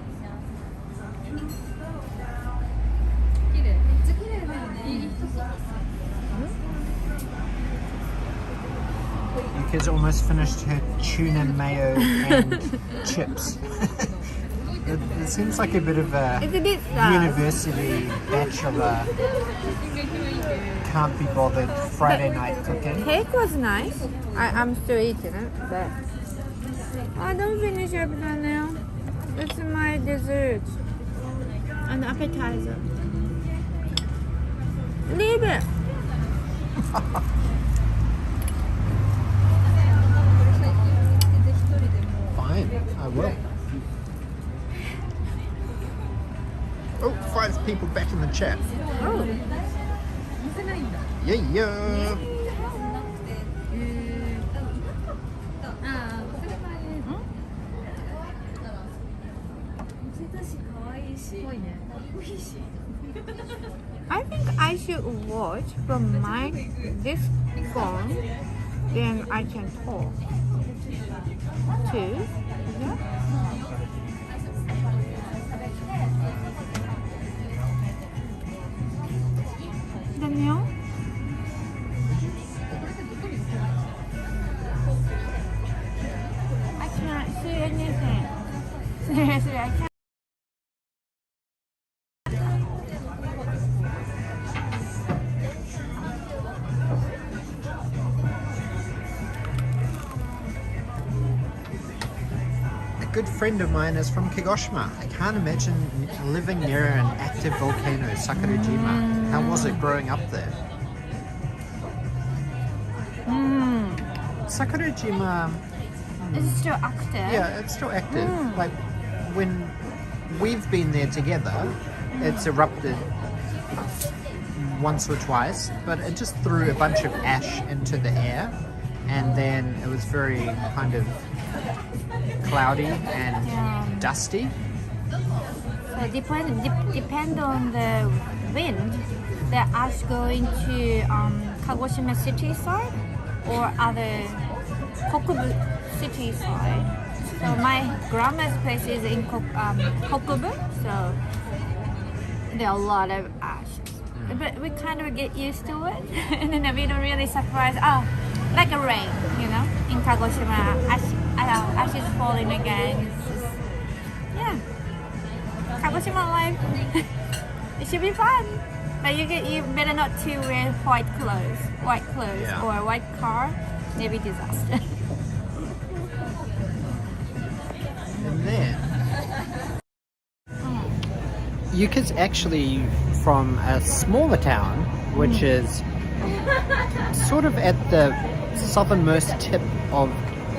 Yuka's almost finished her tuna mayo and chips. It seems like a bit of a It's a bit university bachelor can't be bothered Friday night cooking. Cake was nice. I'm still eating it, but don't finish your banana. It's my dessert. An appetizer. Leave it. Fine, I will. Oh, 5 people back in the chat. Oh. Yeah, yeah. I think I should watch from this phone, then I can talk too. Yeah. Daniel? I can't see anything. Seriously, I can't. A good friend of mine is from Kagoshima. I can't imagine living near an active volcano, Sakurajima. How was it growing up there? Sakurajima, Is it still active? yeah, it's still active. Like when we've been there together, it's erupted once or twice, but it just threw a bunch of ash into the air, and then it was very kind of cloudy and dusty. So depend on the wind, the ash going to Kagoshima city side or other Popup city side. So my grandma's place is in Popup, so there are a lot of ashes. But we kind of get used to it, and then we don't really surprise. Like a rain, in Kagoshima, ashes falling again. It's just, yeah, Kagoshima life. It should be fun, but you better not to wear white clothes Yeah. or a white car. Maybe disaster. And then Yuka's actually from a smaller town, which is sort of at the southernmost tip of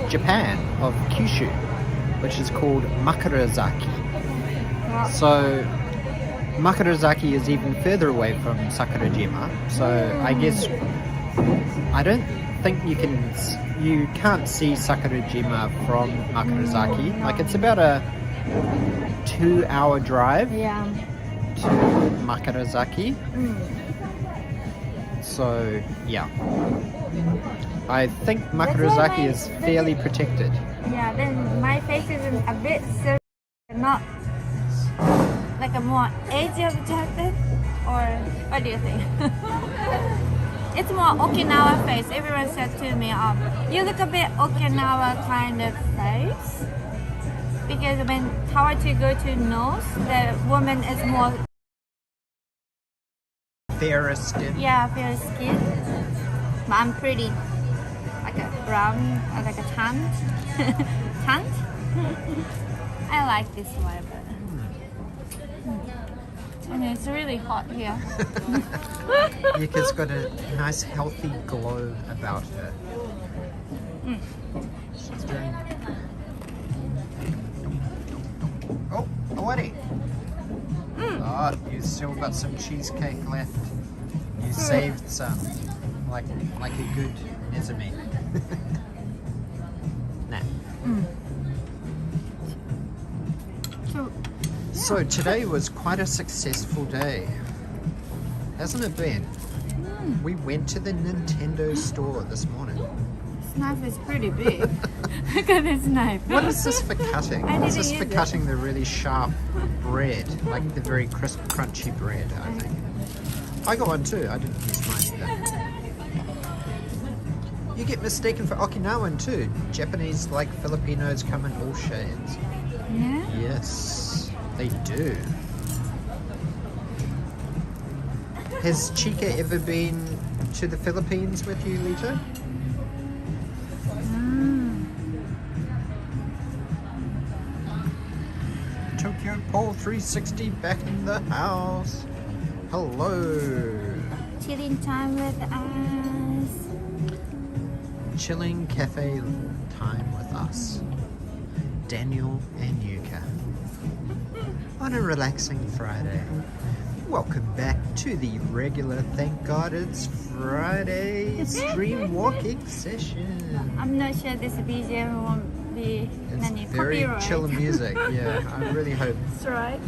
Japan, of Kyushu, which is called Makarozaki. So Makarozaki is even further away from Sakurajima. So I guess I don't think you can't see Sakurajima from Makarozaki. Like it's about a 2-hour drive Yeah. to Makarozaki. So yeah. I think Makarozaki is fairly protected. Yeah, then my face is a bit serious, not like a more edge of Japan, or what do you think? It's more Okinawa face. Everyone said to me, you look a bit Okinawa kind of face. Because when Tawachi go to nose, the woman is more Fairer skin. yeah, fair skin. But I'm pretty like a brown, like a tanned. Tanned? I like this weather. And it's really hot here. Yuka's got a nice healthy glow about her. She's doing... Oh, already. Oh, you still got some cheesecake left. You saved some, like a good Nezumi. Nah. So today was quite a successful day, hasn't it been? We went to the Nintendo store this morning. This knife is pretty big. Look at this knife. What is this for cutting? I Is didn't this for use it. cutting the really sharp bread, like the very crisp, crunchy bread, I think. I got one too, I didn't use mine either. You get mistaken for Okinawan too. Japanese, like Filipinos, come in all shades. Yeah? Yes, they do. Has Chika ever been to the Philippines with you, Lito? Tokyo Pole 360 back in the house. Hello. Chilling time with us. Chilling cafe time with us. Daniel and Yuka. On a relaxing Friday. Welcome back to the regular, thank God it's Friday, stream walking session. I'm not sure this BGM won't be It's any very copyright. chill music, yeah, I really hope. That's right.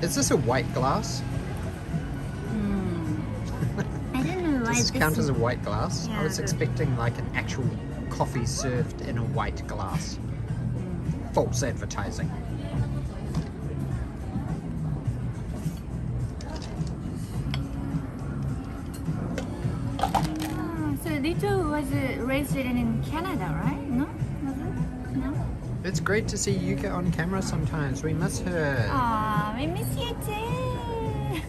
Is this a white glass? I don't know why Does this count as a white glass? Yeah, I was the- expecting like an actual coffee served in a white glass. False advertising. So Lito was raised in Canada, right? No? Was it? No? It's great to see Yuka on camera sometimes. We miss her. Aw, we miss you too.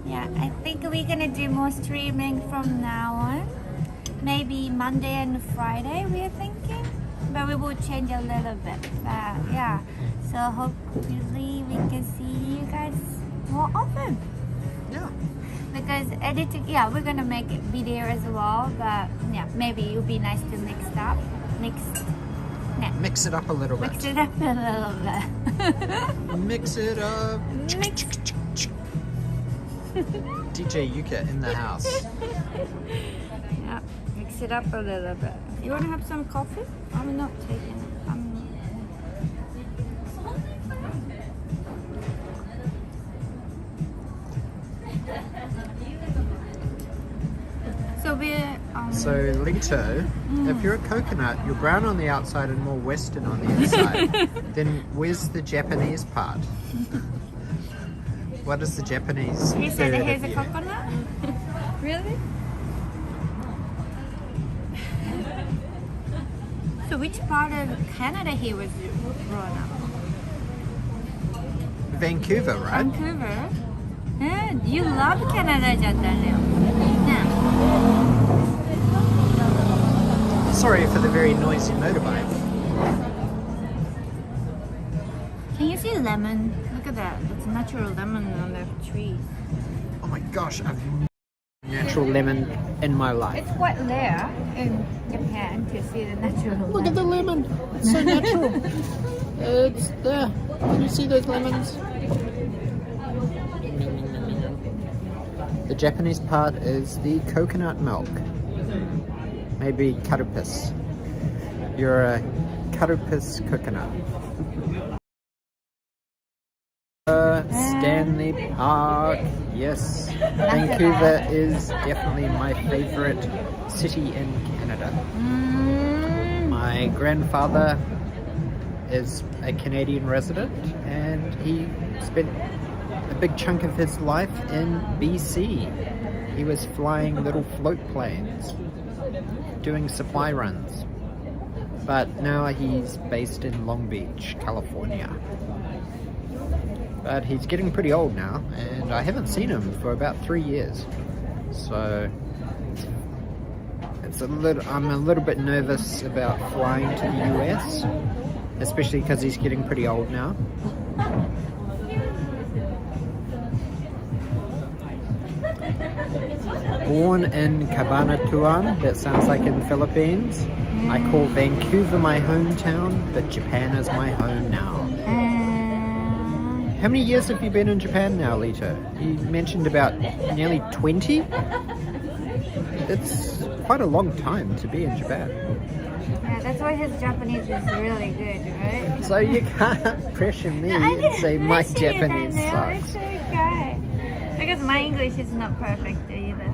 Yeah, I think we're gonna do more streaming from now on. Maybe Monday and Friday we're thinking. But we will change a little bit. But yeah. So hopefully we can see you guys more often. Yeah. Because editing, yeah, we're gonna make a video as well. But yeah, maybe it would be nice to mix it up. Mix it up a little bit. Mix it up a little bit. Mix it up. Mix. DJ Yuka in the house. Yeah, mix it up a little bit. You want to have some coffee? I'm not taking it. So we're So Lito, if you're a coconut, you're brown on the outside and more western on the inside. Then where's the Japanese part? What is the Japanese? you said third here's of a you? coconut? Really? So which part of Canada he was grown up? Vancouver, right? Vancouver? Yeah, you love Canada, Daniel. Yeah. Sorry for the very noisy motorbike. Can you see lemon? Look at that. It's natural lemon on the tree. Oh my gosh, I've natural lemon in my life. It's quite rare in Japan to see the natural Look at the lemon. It's so natural. It's there. Can you see those lemons? The Japanese part is the coconut milk. Maybe karupis. You're a karupis coconut. Yes. Vancouver is definitely my favorite city in Canada. My grandfather is a Canadian resident and he spent a big chunk of his life in BC. He was flying little float planes, doing supply runs. But now he's based in Long Beach, California. But he's getting pretty old now, and I haven't seen him for about 3 years. So I'm a little bit nervous about flying to the US, especially because he's getting pretty old now. Born in Cabanatuan, that sounds like in the Philippines. I call Vancouver my hometown, but Japan is my home now. How many years have you been in Japan now, Lita? You mentioned about nearly 20? It's quite a long time to be in Japan. Yeah, that's why his Japanese is really good, right? So you can't pressure me and say my Japanese sucks. It's okay. Because my English is not perfect either.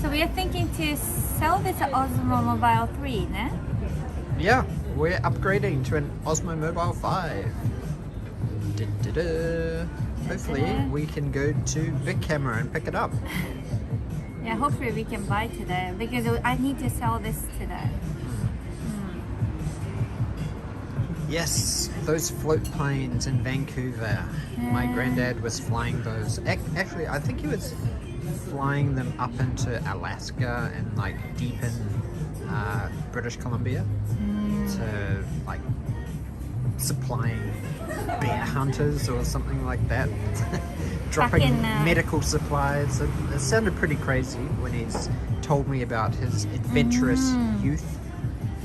So we are thinking to sell this Osmo Mobile 3, ne? Yeah, we're upgrading to an Osmo Mobile 5. Da-da-da. Hopefully we can go to BICCAMERA and pick it up. Yeah, hopefully we can buy today because I need to sell this today. Yes, those float planes in Vancouver. My granddad was flying those. Actually, I think he was flying them up into Alaska and like deep in British Columbia to like supplying bear hunters or something like that. Dropping medical supplies. It sounded pretty crazy when he's told me about his adventurous youth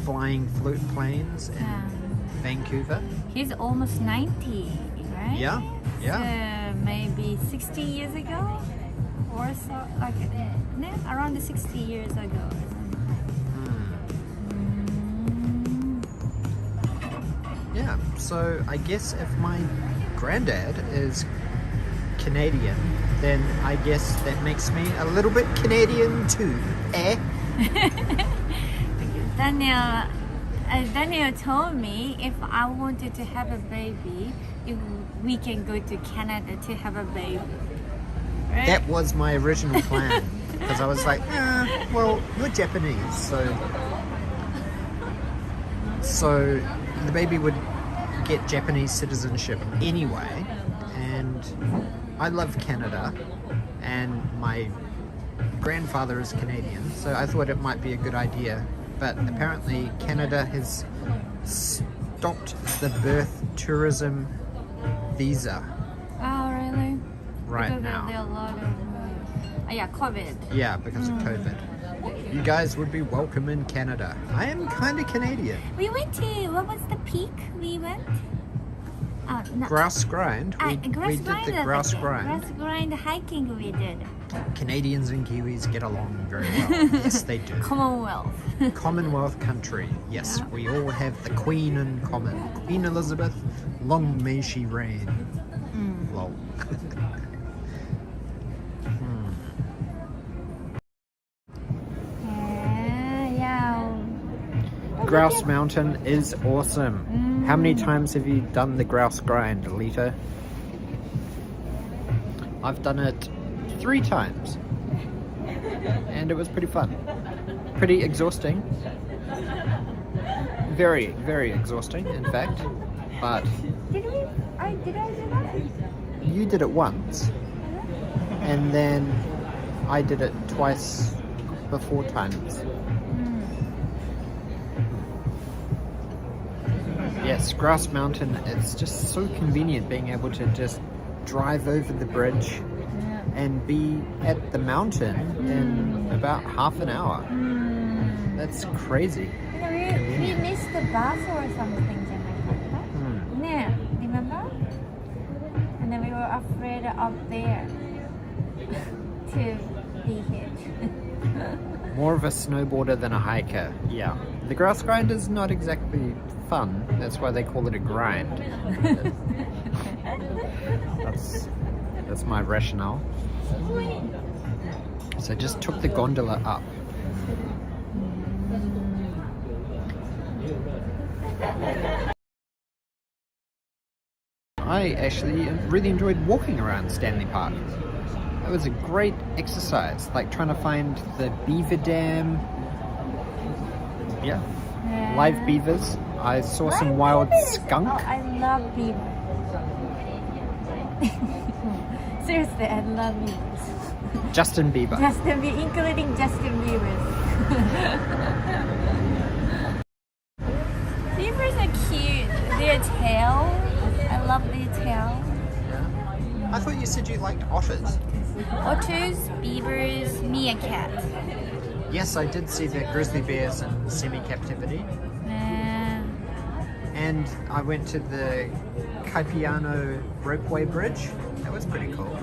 flying float planes in Vancouver. He's almost 90, right? Yeah, yeah. So maybe 60 years ago or so, like around 60 years ago. Yeah, so I guess if my granddad is Canadian, then I guess that makes me a little bit Canadian too, eh? Daniel told me if I wanted to have a baby, if we can go to Canada to have a baby. Right? That was my original plan, because I was like, well, you're Japanese, so the baby would get Japanese citizenship anyway, and I love Canada, and my grandfather is Canadian, so I thought it might be a good idea. But apparently Canada has stopped the birth tourism visa. Oh, really? Right because now. There are a lot of COVID. Yeah, because of COVID. You guys would be welcome in Canada. I am kind of Canadian. We went to, what was the peak we went? No. Grouse Grind. We did the Grouse Grind. Grouse Grind hiking we did. Canadians and Kiwis get along very well. Yes, they do. Commonwealth. Commonwealth country. Yes, Yeah. we all have the Queen in common. Queen Elizabeth, long may she reign. Lol. Grouse Mountain is awesome. How many times have you done the Grouse Grind, Alita? I've done it 3 times. And it was pretty fun. Pretty exhausting. Very, very exhausting, in fact. But Did I do that? you did it once. And then I did it twice before times. Yes, Grouse Mountain, it's just so convenient being able to just drive over the bridge and be at the mountain in about half an hour. That's crazy. We missed the bus or something, Yeah, remember? And then we were afraid up there to be hit. More of a snowboarder than a hiker. Yeah. The grass grind is not exactly fun. That's why they call it a grind. That's my rationale. So I just took the gondola up. I actually really enjoyed walking around Stanley Park. It was a great exercise, like trying to find the beaver dam. Yeah, live beavers. I saw some wild skunk. Oh, I love beavers. Seriously, I love beavers. Justin Bieber. Including Justin Bieber's. Beavers are cute. Their tail, I love their tail. Yeah. I thought you said you liked otters. Otters, beavers, meerkat. Yes, I did see the grizzly bears in semi-captivity. And I went to the Caipiano ropeway bridge. That was pretty cool.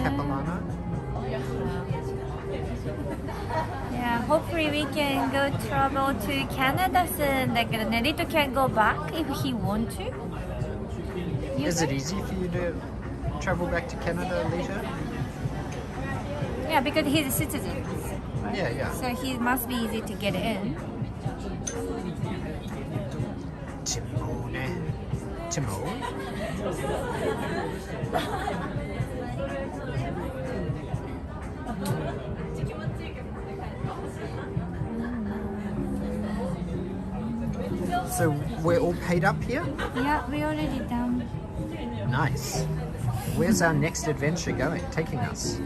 Capilano. Yeah, hopefully we can go travel to Canada soon. Like Nerito can go back if he want to. Is it easy for you to travel back to Canada later? Yeah, because he's a citizen. Yeah, yeah. So he must be easy to get in. Timon? So we're all paid up here? Yeah, we already done. Nice. Where's our next adventure taking us?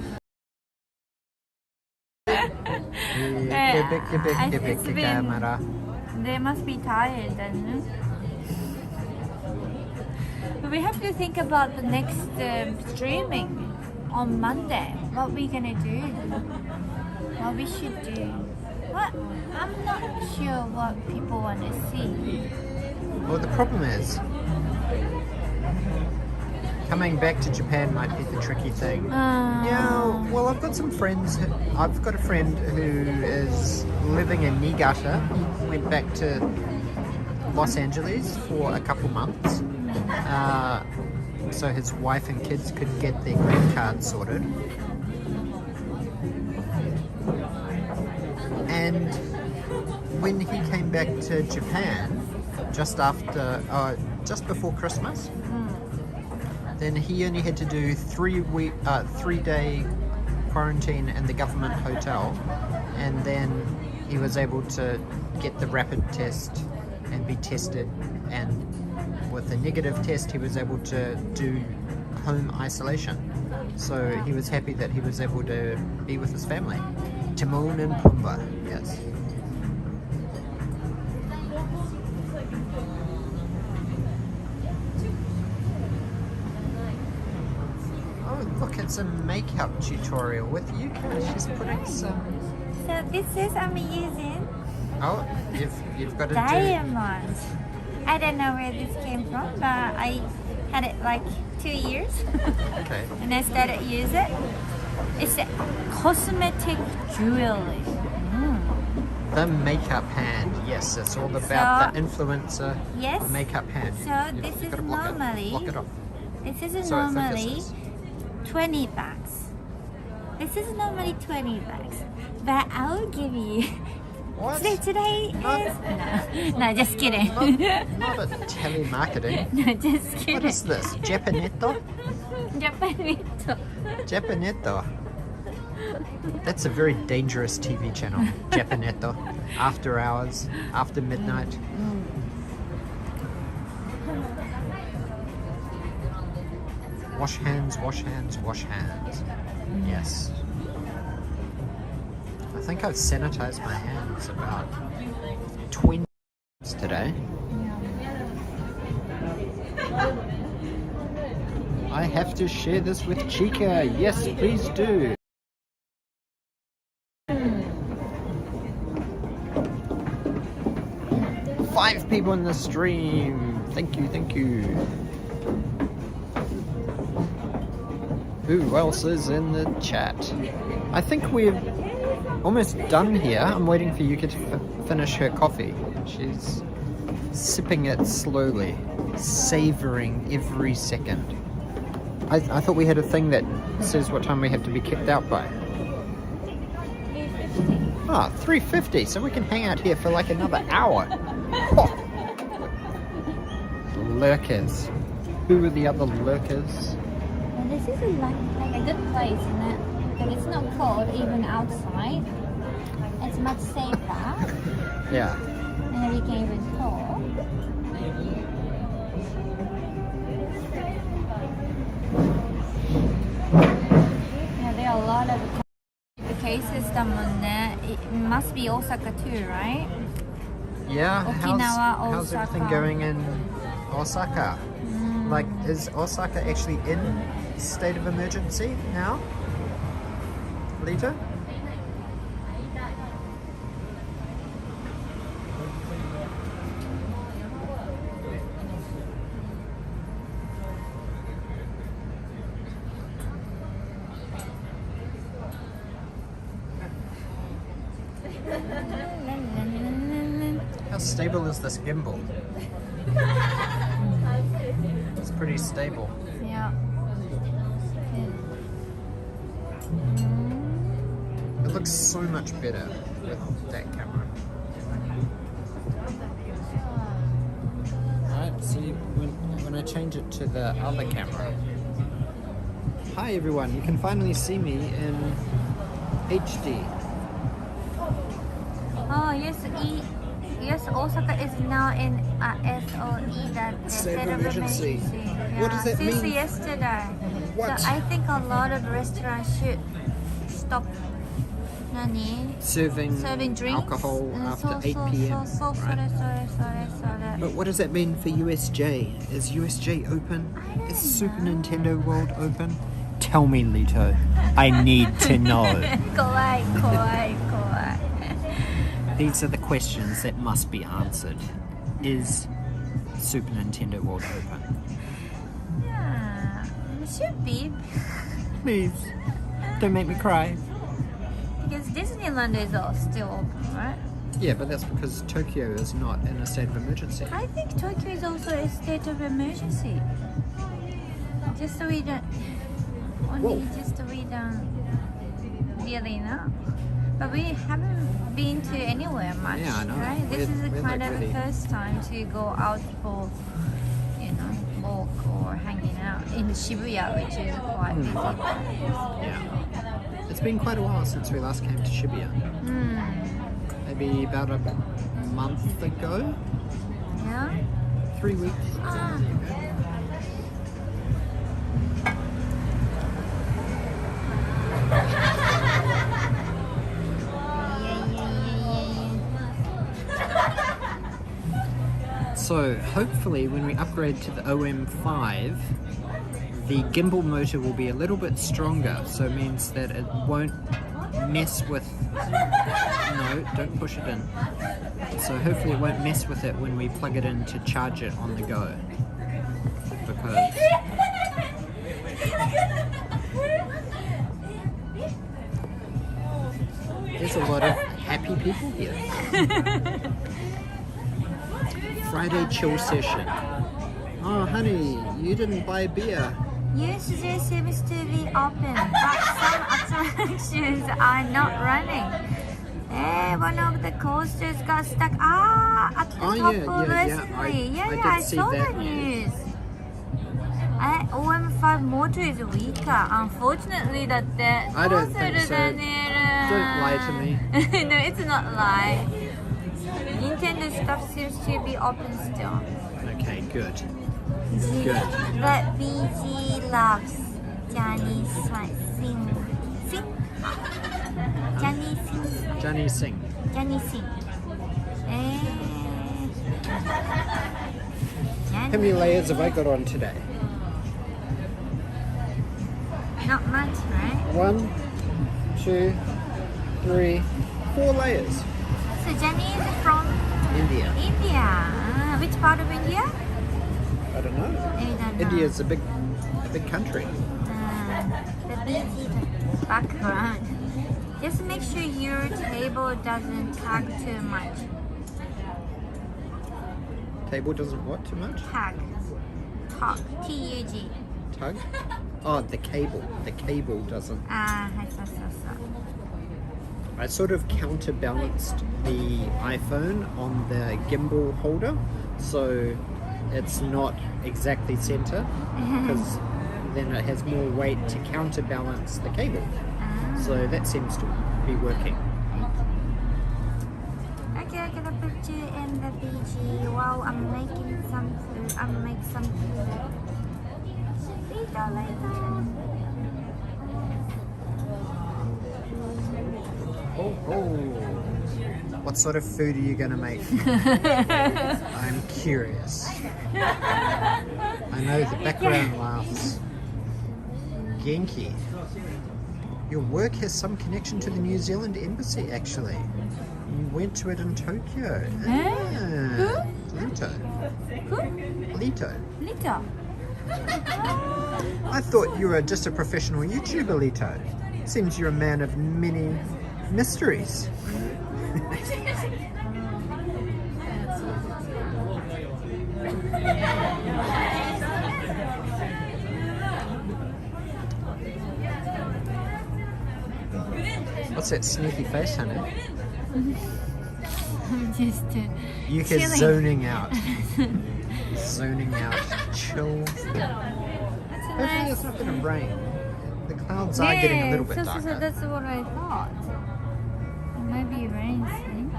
Camera. They must be tired then. We have to think about the next streaming on Monday. What we gonna do? What we should do? What? I'm not sure what people want to see. Well, the problem is, coming back to Japan might be the tricky thing. Yeah, well, I've got some friends. I've got a friend who is living in Niigata. Went back to Los Angeles for a couple months. So his wife and kids could get their green card sorted. And when he came back to Japan, just before Christmas, then he only had to do 3-day quarantine in the government hotel, and then he was able to get the rapid test and be tested, and with a negative test he was able to do home isolation. So he was happy that he was able to be with his family. Timon and Pumbaa, yes. Oh look, it's a makeup tutorial with Yuka. She's putting some... So this is I'm using Oh, you've got to diamonds. I don't know where this came from, but I had it like 2 years. Okay. And I started to use it. It's a cosmetic jewelry. The makeup hand, yes, it's all about the influencer makeup hand. So this is normally, block it off. This is So it normally focuses. 20 bucks. This is normally 20 bucks, but I'll give you. What? Today is no, just kidding. Not a telemarketing. No, just kidding. What is this? Japanetto? Japanese. Japanetto. That's a very dangerous TV channel. Japanetto. After hours, after midnight. Wash hands, wash hands, wash hands. Yes. I think I've sanitized my hands about 20 times today. I have to share this with Chica. Yes, please do. Five people in the stream. Thank you, thank you. Who else is in the chat? I think we've almost done here. I'm waiting for Yuka to finish her coffee. She's sipping it slowly, savoring every second. I thought we had a thing that says what time we have to be kicked out by. 3:50. Ah, 3:50, so we can hang out here for like another hour. Oh. Lurkers. Who are the other lurkers? Well, this is like a good place, isn't it? Because it's not cold even outside. It's much safer. Yeah. And then we can even talk. Yeah, there are a lot of the cases. It must be Osaka too, right? Yeah. Okinawa, How's everything Osaka. going in Osaka? Like, is Osaka actually in state of emergency now? Lita? How stable is this gimbal? It's pretty stable. Yeah. It looks so much better with that camera. Alright, see when I change it to the other camera. Hi everyone, you can finally see me in HD. Oh yes, yes. Osaka is now in SOE, that State of emergency. Yeah, What does that since mean? yesterday. What? So I think a lot of restaurants should stop. Serving drinks alcohol after 8 so, p.m. So, right? But what does that mean for USJ? Is USJ open? Is Super Nintendo World open? Tell me, Lito. I need to know. Kawaii. These are the questions that must be answered. Is Super Nintendo World open? Yeah, it should be. Please, don't make me cry. Because Disneyland is all still open, right? Yeah, but that's because Tokyo is not in a state of emergency. I think Tokyo is also a state of emergency. Just so we don't really know. But we haven't been to anywhere much, Yeah, I know. right? This is We're kind like of the really- first time to go out for, walk or hanging out in Shibuya, which is quite busy. Yeah. It's been quite a while since we last came to Shibuya. Maybe about a month ago? Yeah? 3 weeks? Ah. So hopefully when we upgrade to the OM5, the gimbal motor will be a little bit stronger, so it means that it won't mess with... No, don't push it in. So hopefully it won't mess with it when we plug it in to charge it on the go. Because... there's a lot of happy people here. Friday chill session. Oh honey, you didn't buy beer. USJ seems to be open, but some attractions are not running. One of the coasters got stuck at the top recently. I I did see saw that the news. OM5 motor is weaker. Unfortunately, that I don't think so. Don't lie to me. No, it's not lie. Nintendo stuff seems to be open still. Okay, good. But BG loves Johnny Sing. Johnny Singh. How many layers have I got on today? Not much, right? 1, 2, 3, 4 layers. So Jenny is from India. India. Which part of India? I don't know. I don't know. India's a big country. The BG background. Just make sure your table doesn't tag too much. Table doesn't what too much? Tag. Tug. T-U-G. Tug? Oh, the cable. The cable doesn't. I sort of counterbalanced the iPhone on the gimbal holder, so it's not exactly center, because then it has more weight to counterbalance the cable. So that seems to be working. Okay, I'm gonna put you in the PG while I'm making some food. I'm making some food. Later. Oh. What sort of food are you gonna make? I'm curious. I know the background laughs. Genki. Your work has some connection to the New Zealand embassy, actually. You went to it in Tokyo. Ah, Lito. Lito. I thought you were just a professional YouTuber, Lito. Seems you're a man of many mysteries. What's that sneaky face, honey? I'm just Yuka's chilling. zoning out. Zoning out. Chill. That's a Hopefully nice. it's not going to rain. The clouds are getting a little bit so darker. that's what I thought. It might be raining.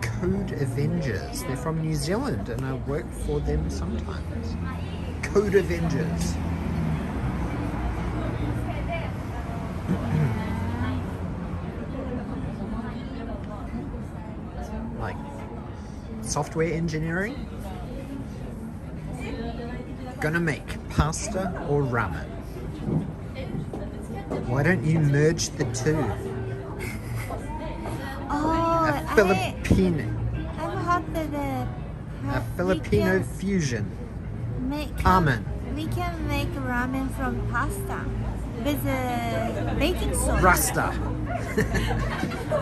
Code Avengers. They're from New Zealand and I work for them sometimes. Code Avengers. Like software engineering. Gonna make pasta or ramen. Why don't you merge the two? Oh, A Filipino a Filipino fusion. Make Ramen. We can make ramen from pasta with baking soda. Rasta.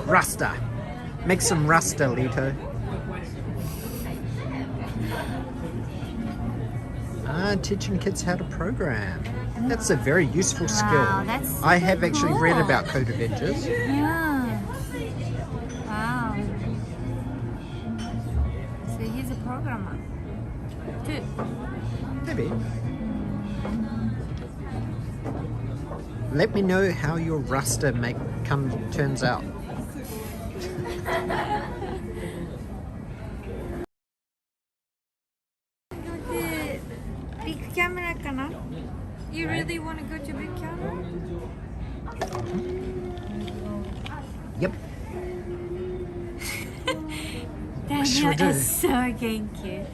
Rasta. Make some Rasta, Lito. Teaching kids how to program. That's a very useful skill. That's I have actually read cool. about Code Avengers. Yeah. Wow. So he's a programmer too. Maybe. Let me know how your Rasta turns out. Big camera, kana? You really want to go to big camera? Yep. Daniel sure do. is so genki.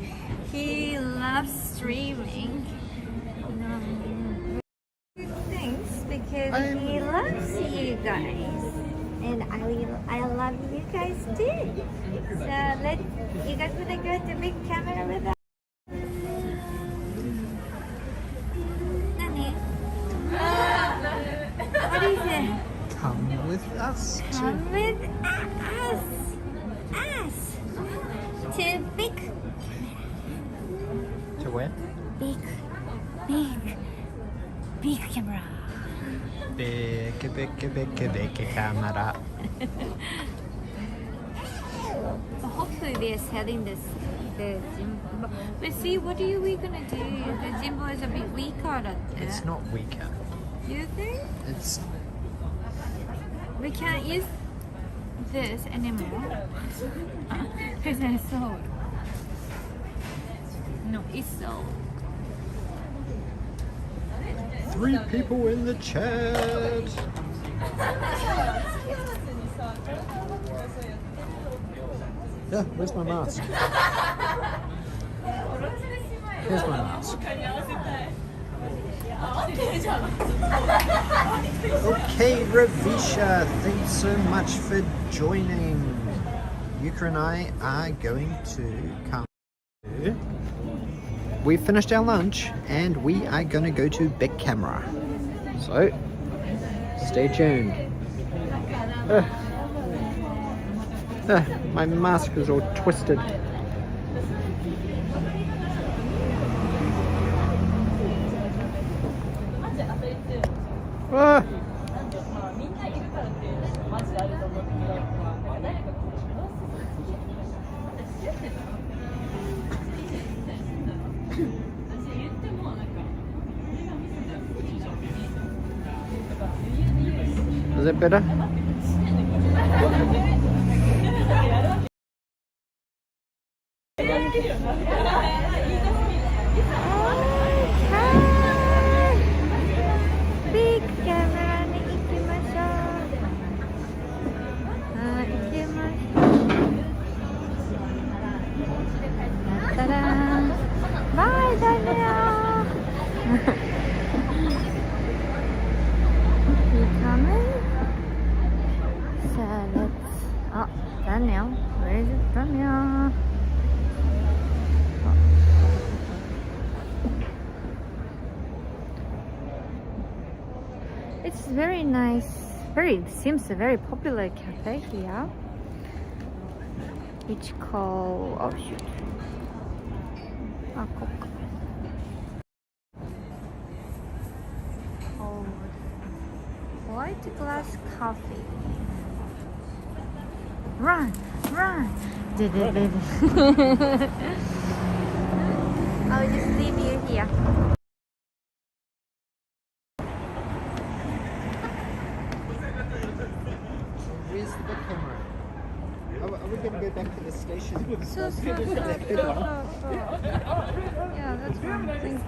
He loves streaming. Things because he loves you guys, and I love you guys too. So you guys wanna go to big camera with us? Nani? What is it? Come with us. Come with us to big To where? big camera. Big camera. Hopefully they're selling the Jimbo. But see, what are we gonna do? The Jimbo is a bit weaker at It's that. not weaker. You think? It's We can't use this anymore. Because I sold. No, it's sold. 3 people in the chat. Yeah, where's my mask? Here's my mask. Okay, Ravisha, thanks so much for joining. Yuka and I are going to come. We finished our lunch and we are going to go to Big Camera. So, Stay tuned. My mask is all twisted. Ah. Is it better? Big camera に行きましょう。はい、行きましょう。ただーん。バイだねー。Coming? So let's. Oh, Daniel. Where is it, Daniel? It's very nice. Seems a very popular cafe here. Which called. Oh shoot. Coke. White glass coffee. Run! I'll just leave you here. Where's the big camera? Are we going to go back to the station? So. Yeah, that's what I'm thinking.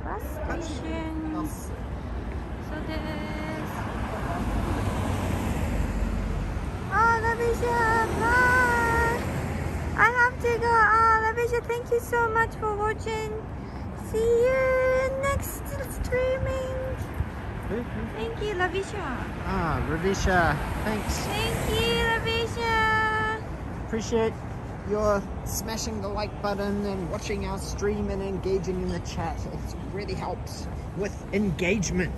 Bus station. So this. Oh, Lavisha, bye. I have to go. Oh, Lavisha, thank you so much for watching. See you next streaming. Thank you, Lavisha. Ah, Ravisha, thanks. Thank you, Lavisha. Appreciate your smashing the like button and watching our stream and engaging in the chat. It really helps with engagement.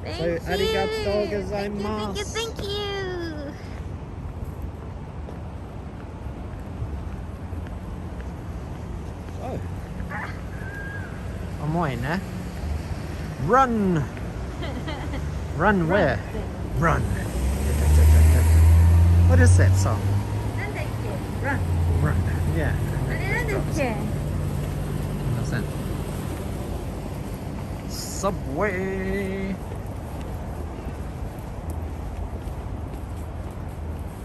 Thank So, you. arigatou gozaimasu. Thank you. Oh. Amoy, ne? Run! Run where? Run. What is that song? Run. Run. Yeah. What's that? Subway.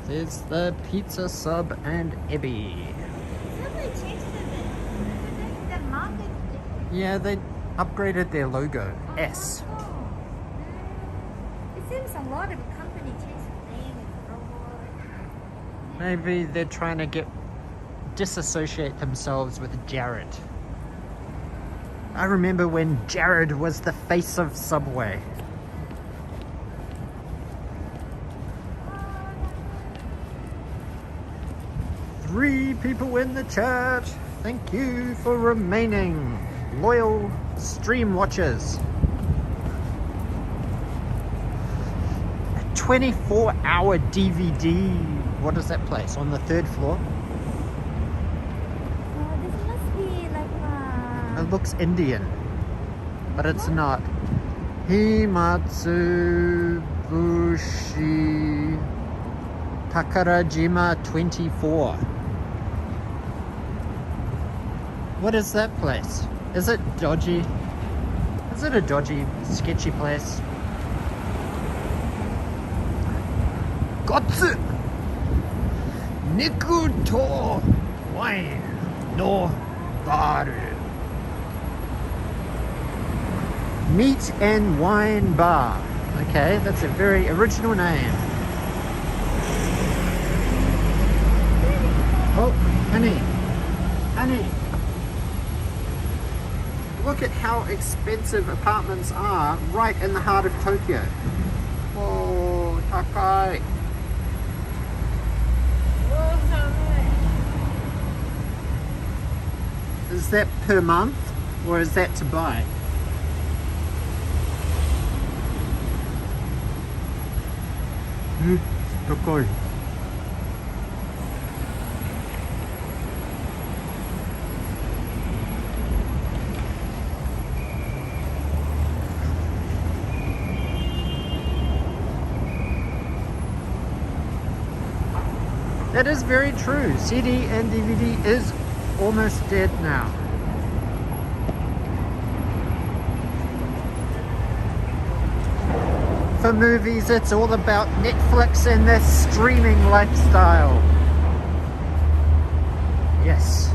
There's the pizza sub and Ebby. Yeah, they upgraded their logo. S. It seems a lot of company changed the name and logo. Maybe they're trying to disassociate themselves with Jared. I remember when Jared was the face of Subway. Three people in the chat. Thank you for remaining loyal stream watchers. A 24-hour DVD. What is that place? On the 3rd floor? Oh, this must be like It looks Indian, but it's not. Himatsubushi Takarajima 24. What is that place? Is it dodgy? Is it a dodgy, sketchy place? Gotsu! Niku to wine no baru. Meat and Wine Bar. Okay, that's a very original name. Oh, honey. Honey. Look at how expensive apartments are right in the heart of Tokyo. Oh, takai. Is that per month or is that to buy? 高い。That is very true. CD and DVD is almost dead now. For movies, it's all about Netflix and their streaming lifestyle. Yes,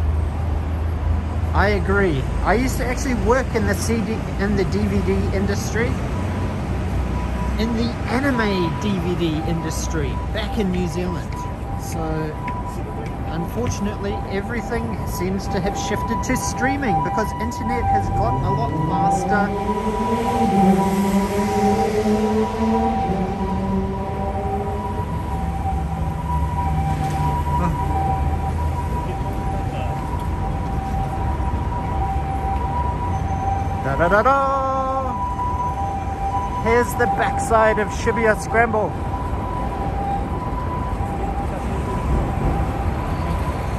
I agree. I used to actually work in the DVD industry, in the anime DVD industry back in New Zealand. So unfortunately everything seems to have shifted to streaming because internet has got a lot faster. Da da da da! Here's the backside of Shibuya Scramble.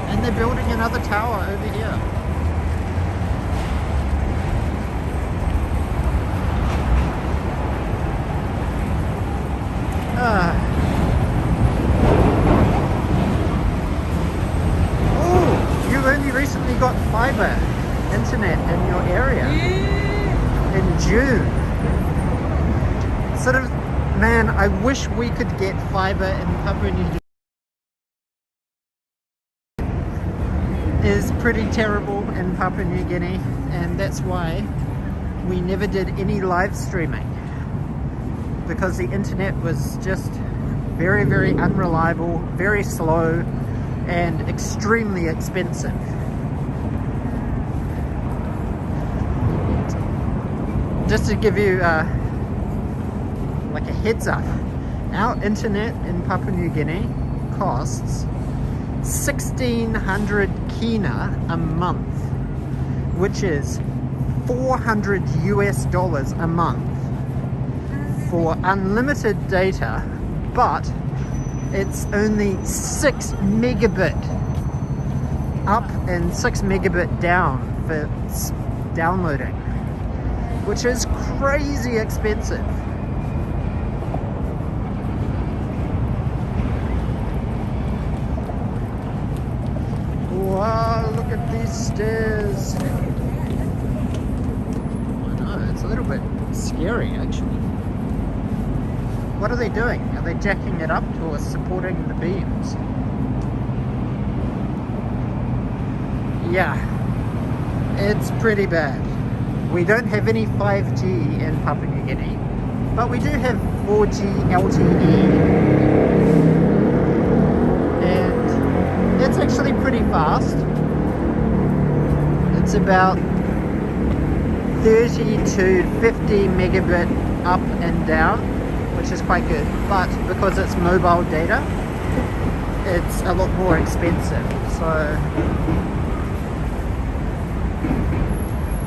And they're building another tower over here. Oh, you only recently got fiber internet in your area in June. Sort of, man, I wish we could get fiber in Papua New Guinea. Is pretty terrible in Papua New Guinea, and that's why we never did any live streaming, because the internet was just very, very unreliable, very slow, and extremely expensive. Just to give you like a heads up, our internet in Papua New Guinea costs 1,600 kina a month, which is $400 a month for unlimited data, but it's only 6 megabit up and 6 megabit down for downloading, which is crazy expensive. Wow, look at these stairs. I know, it's a little bit scary actually. What are they doing? Are they jacking it up or supporting the beams? Yeah, it's pretty bad. We don't have any 5G in Papua New Guinea, but we do have 4G LTE. It's actually pretty fast. It's about 30 to 50 megabit up and down, which is quite good, but because it's mobile data, it's a lot more expensive. So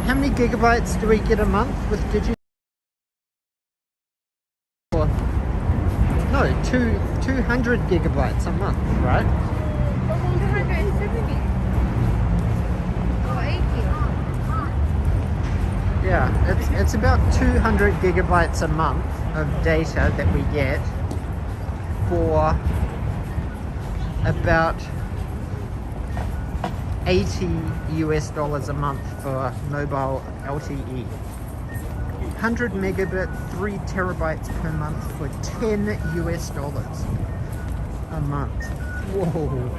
how many gigabytes do we get a month with Digi? No, 200 gigabytes a month, right? 270 or 80. Yeah, it's about 200 gigabytes a month of data that we get for about $80 a month for mobile LTE. 100 megabit, 3 terabytes per month for $10 a month. Whoa,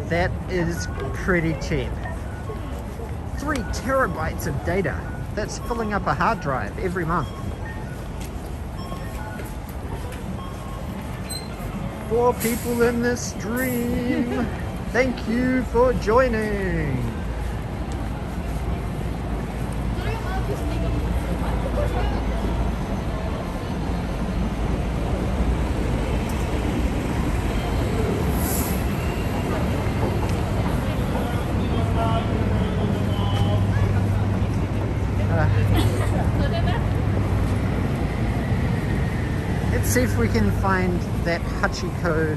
that is pretty cheap. 3 terabytes of data. That's filling up a hard drive every month. 4 people in this stream. Thank you for joining. Let's see if we can find that Hachiko,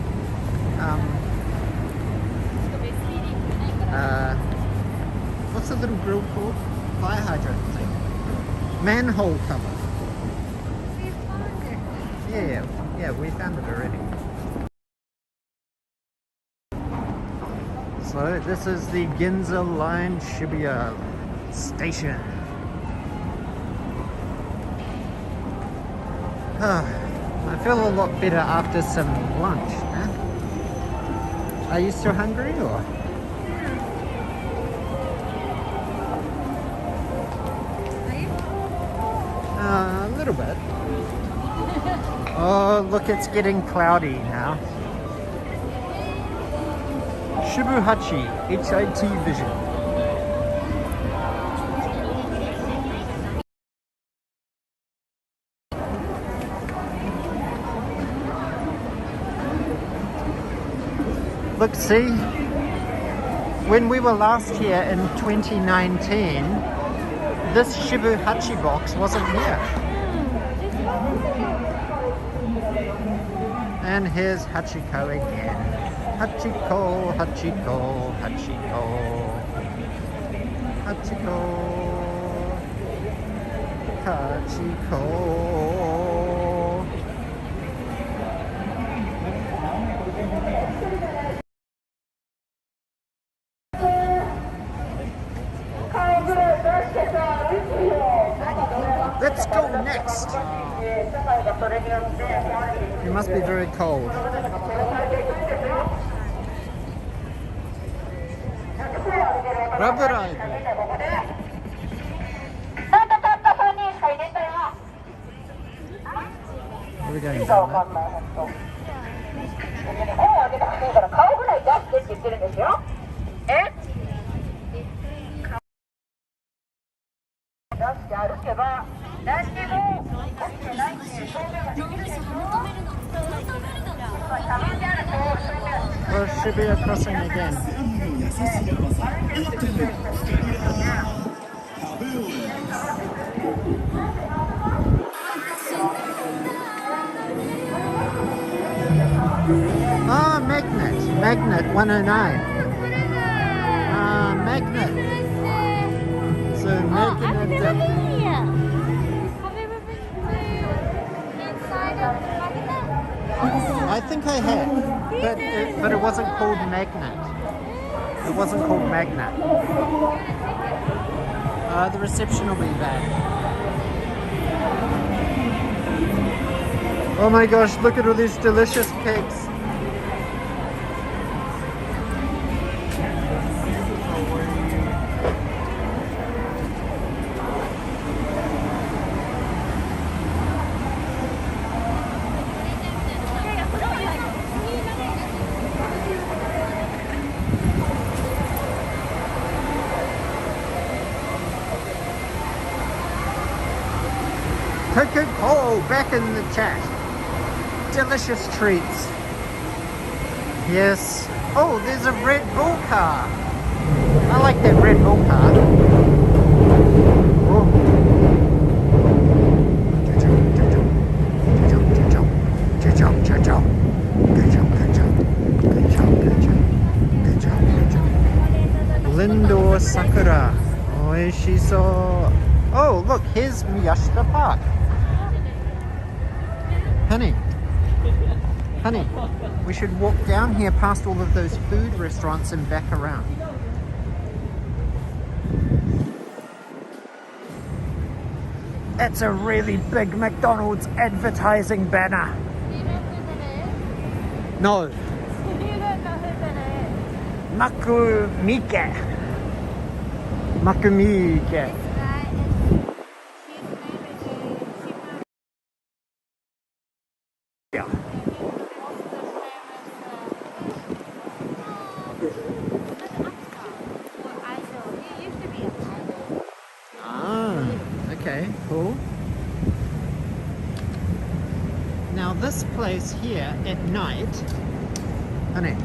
what's the little grill called? Fire hydrant thing. Manhole cover. Yeah, we found it already. So this is the Ginza Line Shibuya station. I feel a lot better after some lunch, huh? Are you still hungry or? A little bit. Oh, look, it's getting cloudy now. Shibuhachi, HIT vision. Look, see, when we were last here in 2019, this Shibuhachi box wasn't here. And here's Hachiko again. Hachiko, Hachiko, Hachiko, Hachiko, Hachiko. Let's go next. You must be very cold. Rubber ride. Are we going down Well, Shibuya Crossing again. Ah, Magnet 109. Magnet. So Magnet. Have you ever been inside of the magnet? I think I had, but it wasn't called Magnet. It wasn't called Magnet. The reception will be bad. Oh my gosh, look at all these delicious cakes. Oh, back in the chat. Delicious treats. Yes. Oh, there's a Red Bull car. I like that Red Bull car. Oh. Lindor Sakura. Oishiso. Oh, look, here's Miyashita Park. Honey, we should walk down here past all of those food restaurants and back around. That's a really big McDonald's advertising banner. Do you know who that is? No. You don't know who that is? Makumike. Makumike. This guy is, his name is Shibuya. Yeah. Okay, cool. Now this place here at night, honey,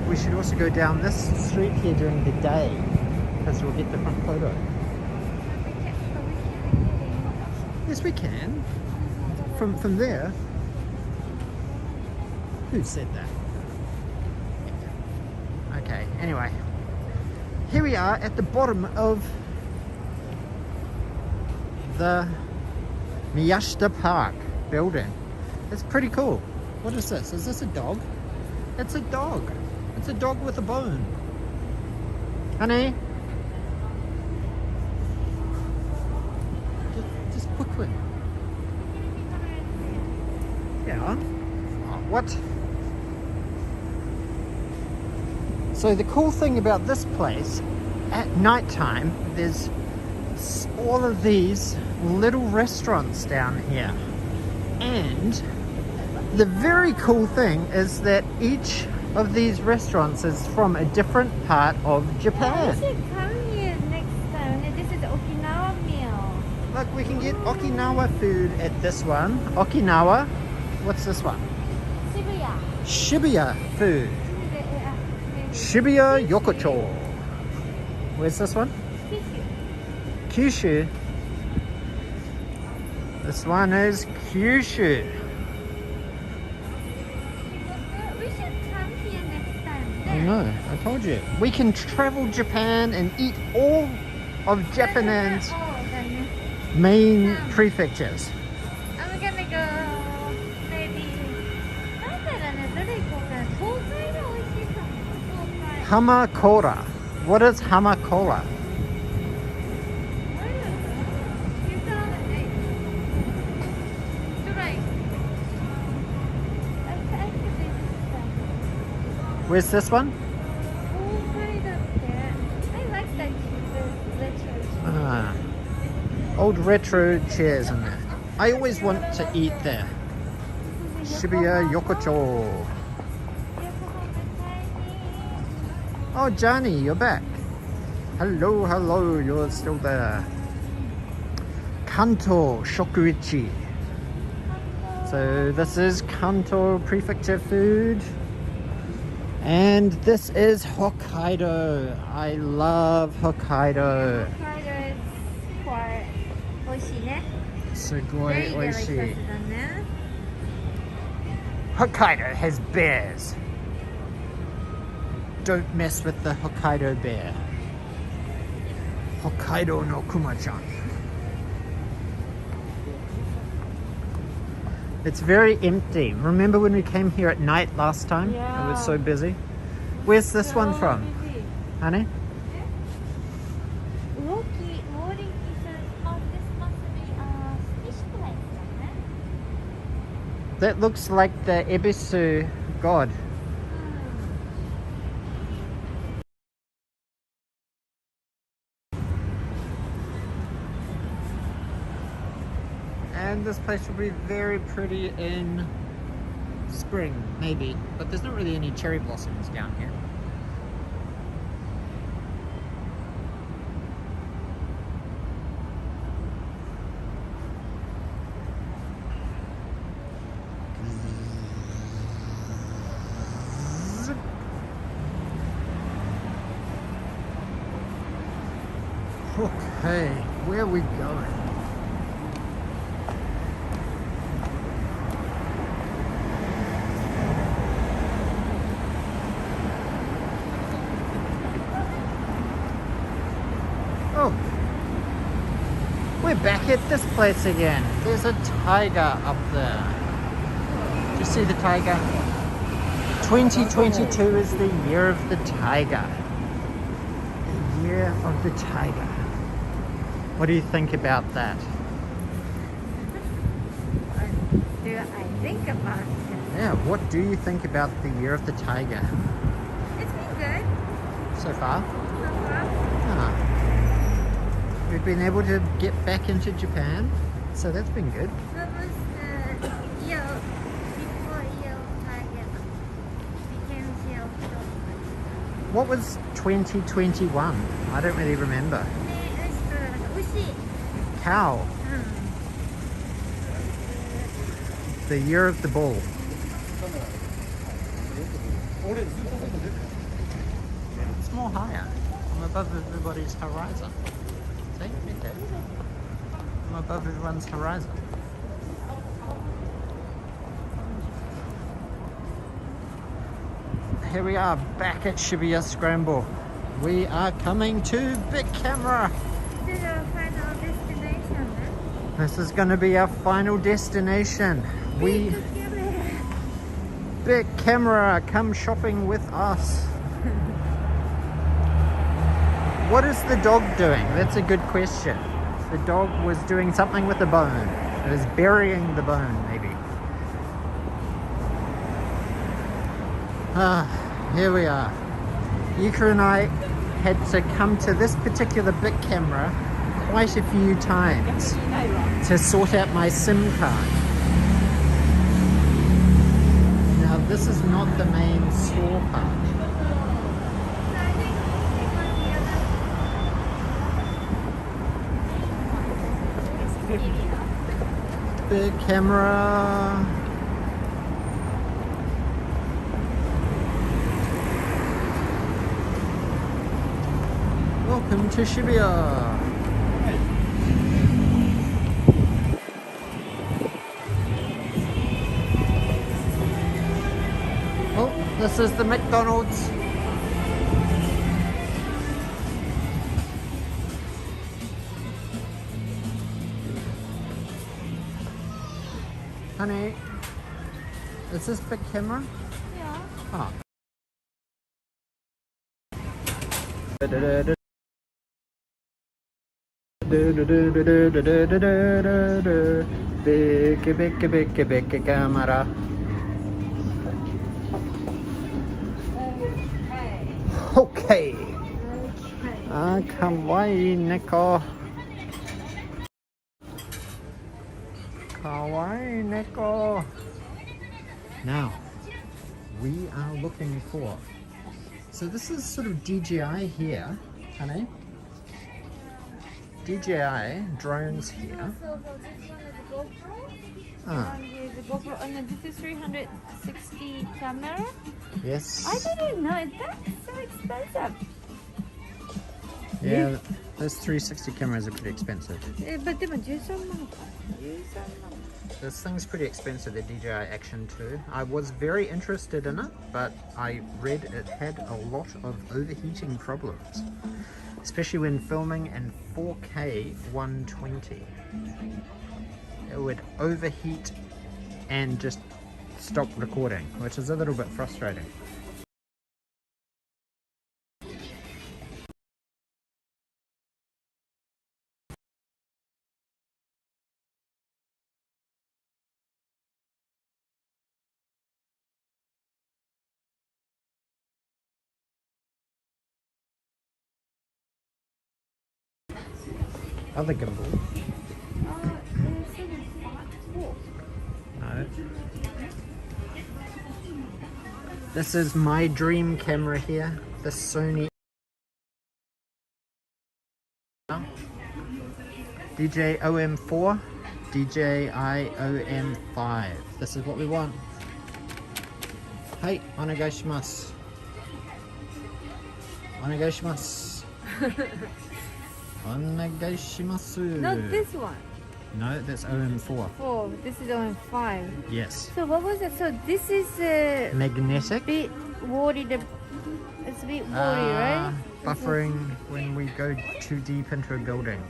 we should also go down this street here during the day because we'll get different photo. Yes, we can. from there. Who said that? Okay, anyway. Here we are at the bottom of the Miyashita Park building. It's pretty cool. What is this? Is this a dog? It's a dog. It's a dog with a bone. Honey? Just quickly. Yeah. Oh, what? So the cool thing about this place, at night time, there's all of these little restaurants down here. And the very cool thing is that each of these restaurants is from a different part of Japan. We should come here next time. This is Okinawa meal. Look, we can get Okinawa food at this one. Okinawa. What's this one? Shibuya. Shibuya food. Shibuya Yokocho. Where's this one? Kyushu. This one is Kyushu. We should come here next time. I know, I told you. We can travel Japan and eat all of Japan's main prefectures. I'm gonna go maybe. Hamakura. What is Hamakura? Where's this one? I like that retro. Old retro chairs in there. I always want to eat there. Shibuya Yokocho. Oh, Johnny, you're back. Hello, hello, you're still there. Kanto Shokuichi. So this is Kanto Prefecture food. And this is Hokkaido. I love Hokkaido. Hokkaido is quite oishii ne. Sugoi Very oishii. delicious, isn't it? Hokkaido has bears. Don't mess with the Hokkaido bear. Hokkaido no Kuma-chan. It's very empty. Remember when we came here at night last time? Yeah. It was so busy. Where's this one from? Honey? Walking is this must be fish place, isn't it? That looks like the Ebisu god. And this place will be very pretty in spring, maybe. But there's not really any cherry blossoms down here. Okay, where are we going? Oh, we're back at this place again. There's a tiger up there. Do you see the tiger? 2022 is the year of the tiger. The year of the tiger. What do you think about that? What do I think about it? Yeah, what do you think about the year of the tiger It's been good so far? so far. Ah. We've been able to get back into Japan, so that's been good. What was the year before year target became year? What was 2021? I don't really remember. Cow. The year of the bull. It's more higher. I'm above everybody's horizon. See? Okay. I'm above everyone's horizon. here we are back at Shibuya Scramble. We are coming to Big Camera. This is our final destination. This is going to be our final destination. Big Camera, come shopping with us. What is the dog doing? That's a good question. The dog was doing something with the bone. It was burying the bone, maybe. Here we are. Yuka and I had to come to this particular Big Camera quite a few times to sort out my SIM card. Now this is not the main store part. Big Camera. Welcome to Shibuya. Oh, this is the McDonald's. Honey, is this Big Camera? Yeah. Oh. Big camera. Okay. Kawaii neko. Kawaii neko. Now, we are looking for. So this is sort of DJI here, honey. DJI drones here. So this one is a GoPro. Ah, And there's a GoPro, and this is 360 camera. yes. I didn't know it. That's so expensive. Yeah, those 360 cameras are pretty expensive. But でも13万か。13万。 This thing's pretty expensive, the DJI Action 2. I was very interested in it, but I read it had a lot of overheating problems, especially when filming in 4K 120. It would overheat and just stop recording, which is a little bit frustrating. Other gimbal. No. This is my dream camera here. The Sony DJI OM4, DJI OM5. This is what we want. Hey, onegaishimasu. Onegaishimasu. Onegaishimasu. Not this one. No, that's OM4. Oh, this is on 5. Yes. So what was it? So this is a Magnetic. bit worried. It's a bit worried, right? Buffering when we go too deep into a building.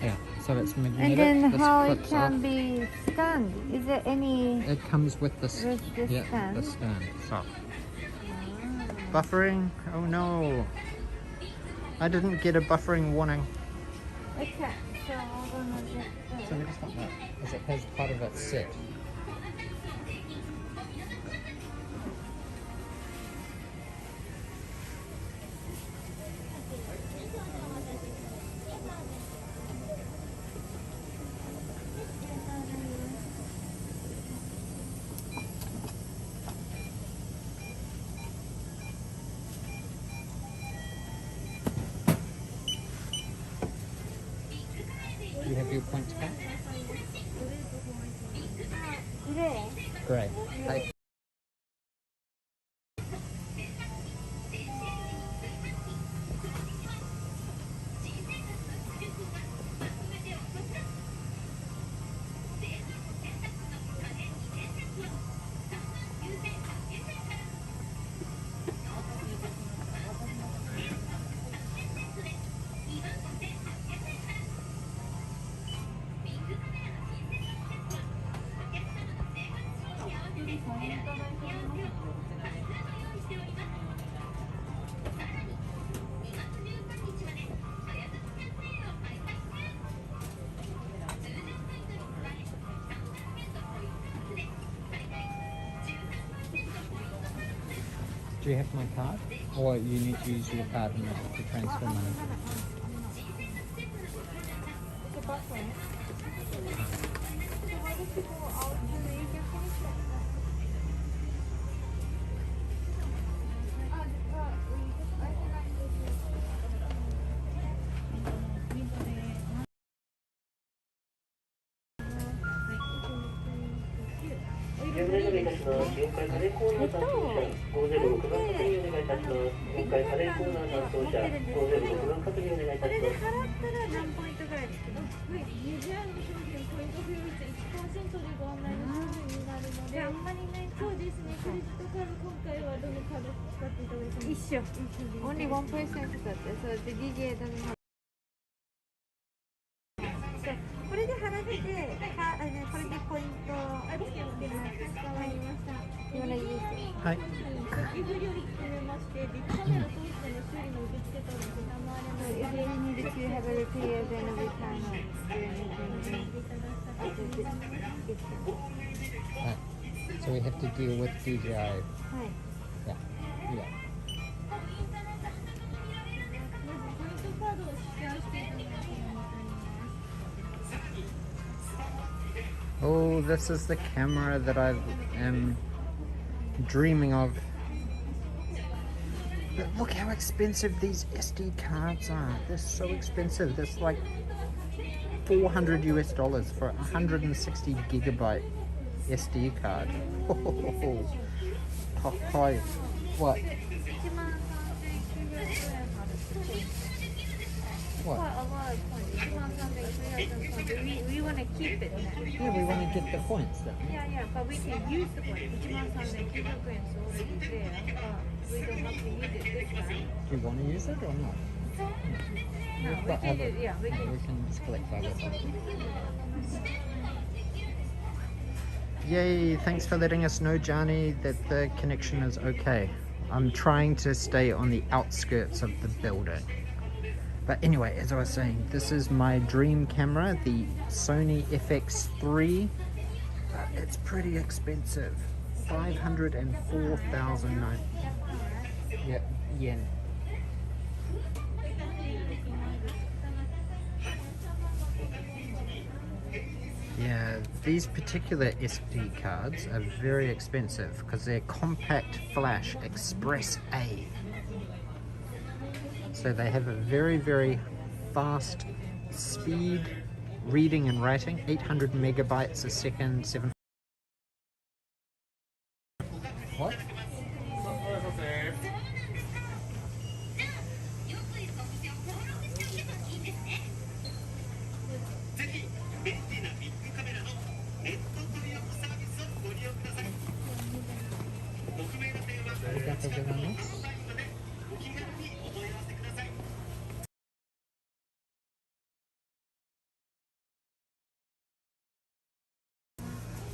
Yeah, so it's magnetic. And then This how it flips can off. be scanned? Is there any It comes with this. with this Yeah, stand? the stand. So. Buffering? Oh no. I didn't get a buffering warning. Okay, so I'm gonna get So we just want that, as it has part of its set. Do you have your points back? Do you have my card? Or you need to use your card to transfer money? Only 1% だって、それで DJ だね。これで払って、これでポイントをつけてます。かわりました。You wanna use it? はい。寄付料率決めまして、ビッグカメラ通しての修理の受付と承れます。If you needed to have a repair, then a return or So we have to deal with DJI. はい。Yeah. Yeah. Oh, this is the camera that I am dreaming of. But look how expensive these SD cards are. They're so expensive. That's like $400 US for a 160 gigabyte SD card. Oh, what? What? We want to keep it. Yeah, we want to get the points then. Yeah, but we can use the points. 13,900 is already there, but we don't have to use it this time. Do you want to use it or not? No, we can use it. Yeah, we can. We can just collect other stuff. Yay, thanks for letting us know, Johnny, that the connection is okay. I'm trying to stay on the outskirts of the building. But anyway, as I was saying, this is my dream camera, the Sony FX3. It's pretty expensive. 504,009 yen. Yeah, these particular SD cards are very expensive because they're compact flash Express A. So they have a very, very fast speed reading and writing, 800 megabytes a second, 7. What?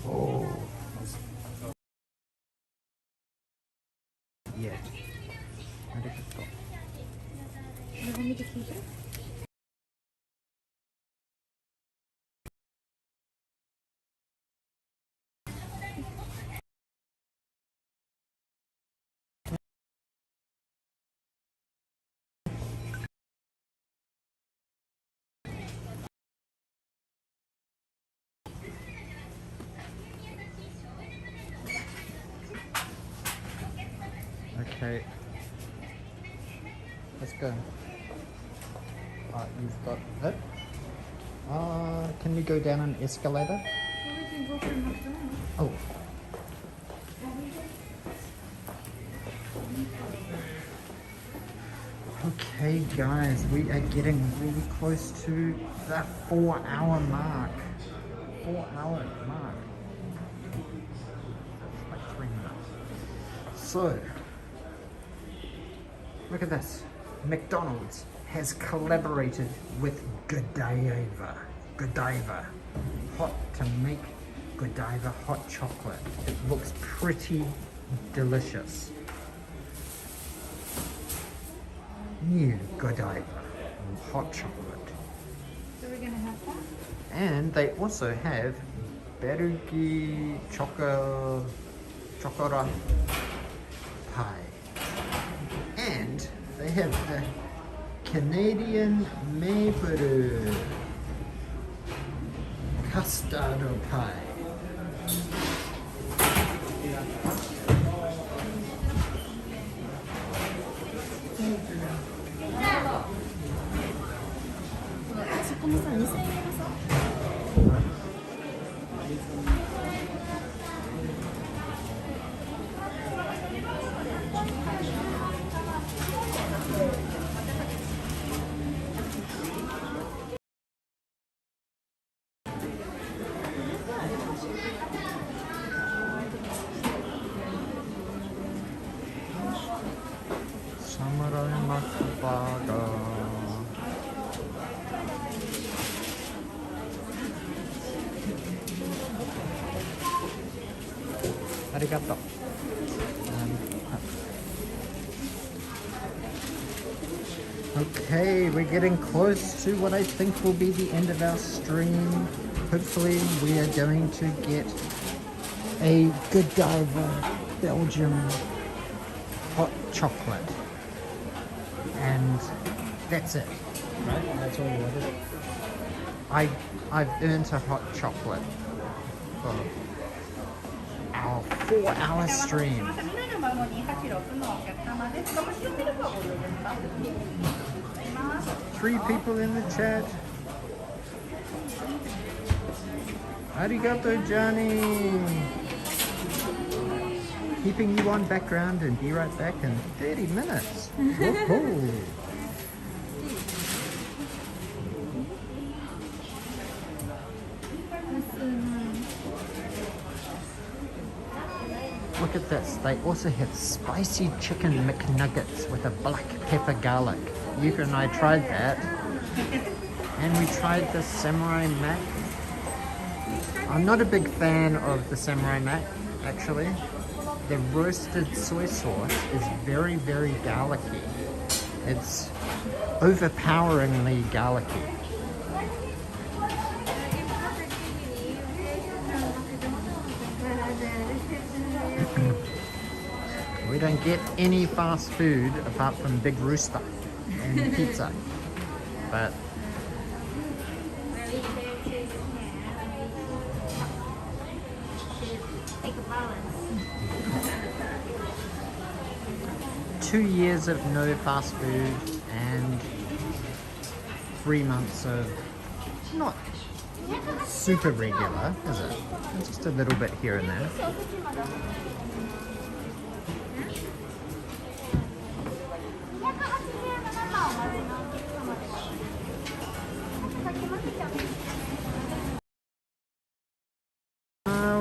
Oh. Yeah. Where did it go? You want me to keep it? Okay. Let's go. Alright, you've got it. Can we go down an escalator? Well, we can go for McDonald's. Oh. Okay guys, we are getting really close to the 4-hour mark. 4-hour mark. Like 3 minutes. So, look at this. McDonald's has collaborated with GODIVA. GODIVA. Hot to make GODIVA hot chocolate. It looks pretty delicious. New GODIVA hot chocolate. So we're gonna have that? And they also have Berugi Chokora pie. And they have the Canadian maple custard pie. Samurai Burger. Arigato. Okay, we're getting close to what I think will be the end of our stream. Hopefully we are going to get a GODIVA Belgium hot chocolate. And that's it. Right? That's all you wanted? I've earned a hot chocolate for our 4-hour stream. 3 people in the chat. Arigato, Johnny. Keeping you on background and be right back in 30 minutes. Woohoo. Look at this. They also have spicy chicken McNuggets with a black pepper garlic. Yuka and I tried that. And we tried the Samurai Mac. I'm not a big fan of the Samurai Mac, actually. The roasted soy sauce is very, very garlicky. It's overpoweringly garlicky. We don't get any fast food apart from Big Rooster and pizza. But two years of no fast food and 3 months of not super regular, is it? Just a little bit here and there.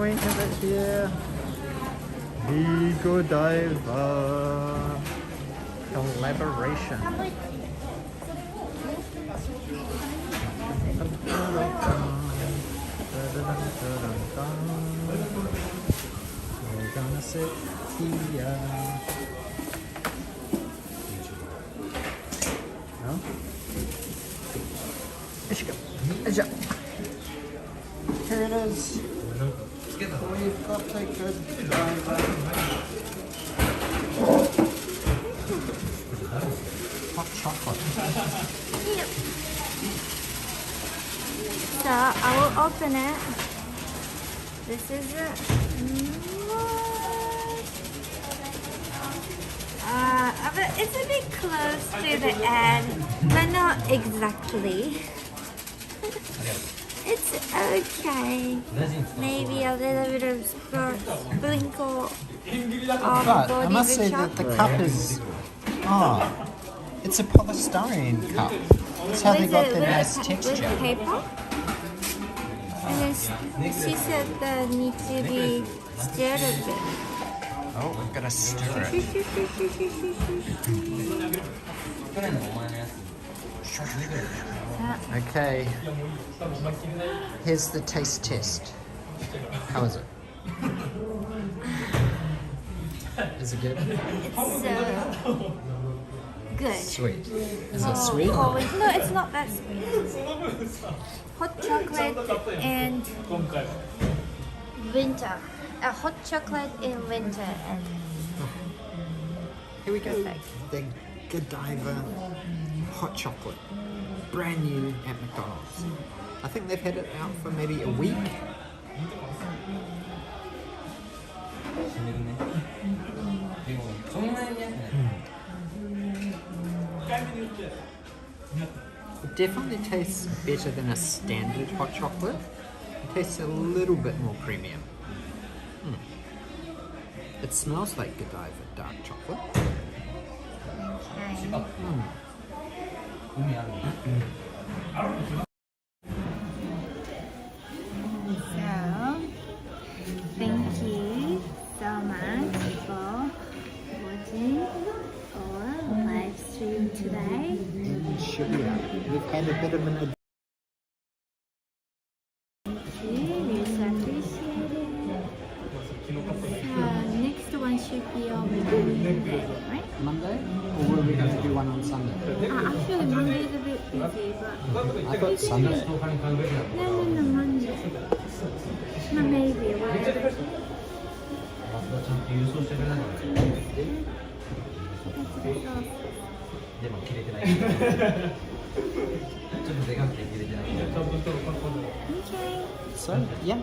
We have it here. The GODIVA collaboration. We're gonna sit here. No? Here it is. We've got a GODIVA hot chocolate. Yep. So I will open it. This is it. It's a bit close to the ad, but not exactly. It's okay. Maybe a little bit of sprinkle of But I must say that the cup is... Oh, it's a polystyrene cup. That's how they got the nice texture. With paper. And then she said that need to be stirred a bit. Oh, we've got to stir it. Okay. Here's the taste test. How is it? Is it good? It's good. Sweet. Is it sweet? No, it's not that sweet. Hot chocolate and winter. Hot chocolate in winter and Here we go. Perfect. The GODIVA hot chocolate. Brand new at McDonald's. I think they've had it out for maybe a week. It definitely tastes better than a standard hot chocolate. It tastes a little bit more premium. It smells like GODIVA dark chocolate. so thank you so much for watching our live stream today. In Shibuya, we've had a bit of an We appreciate it. Next one should be on Monday, right? Monday, or were we going to do one on Sunday? Actually, Monday is a bit busy, but I thought Sunday. no, Monday. No, maybe, whatever. Okay. So, yeah,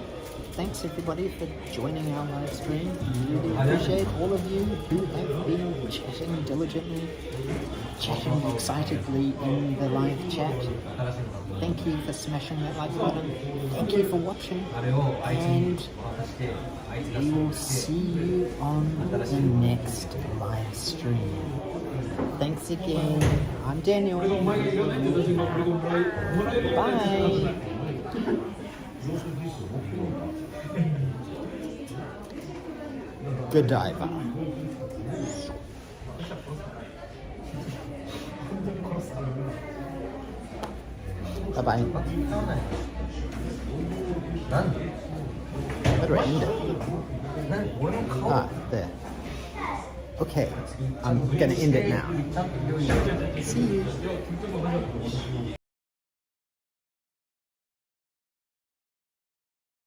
thanks everybody for joining our live stream. Really appreciate all of you who have been chatting diligently, chatting excitedly in the live chat. Thank you for smashing that like button. Thank you for watching. And we will see you on the next live stream. Thanks again. I'm Daniel. Bye. GODIVA. Bye bye. How do I end it? Ah, there. Okay, I'm gonna end it now. See you.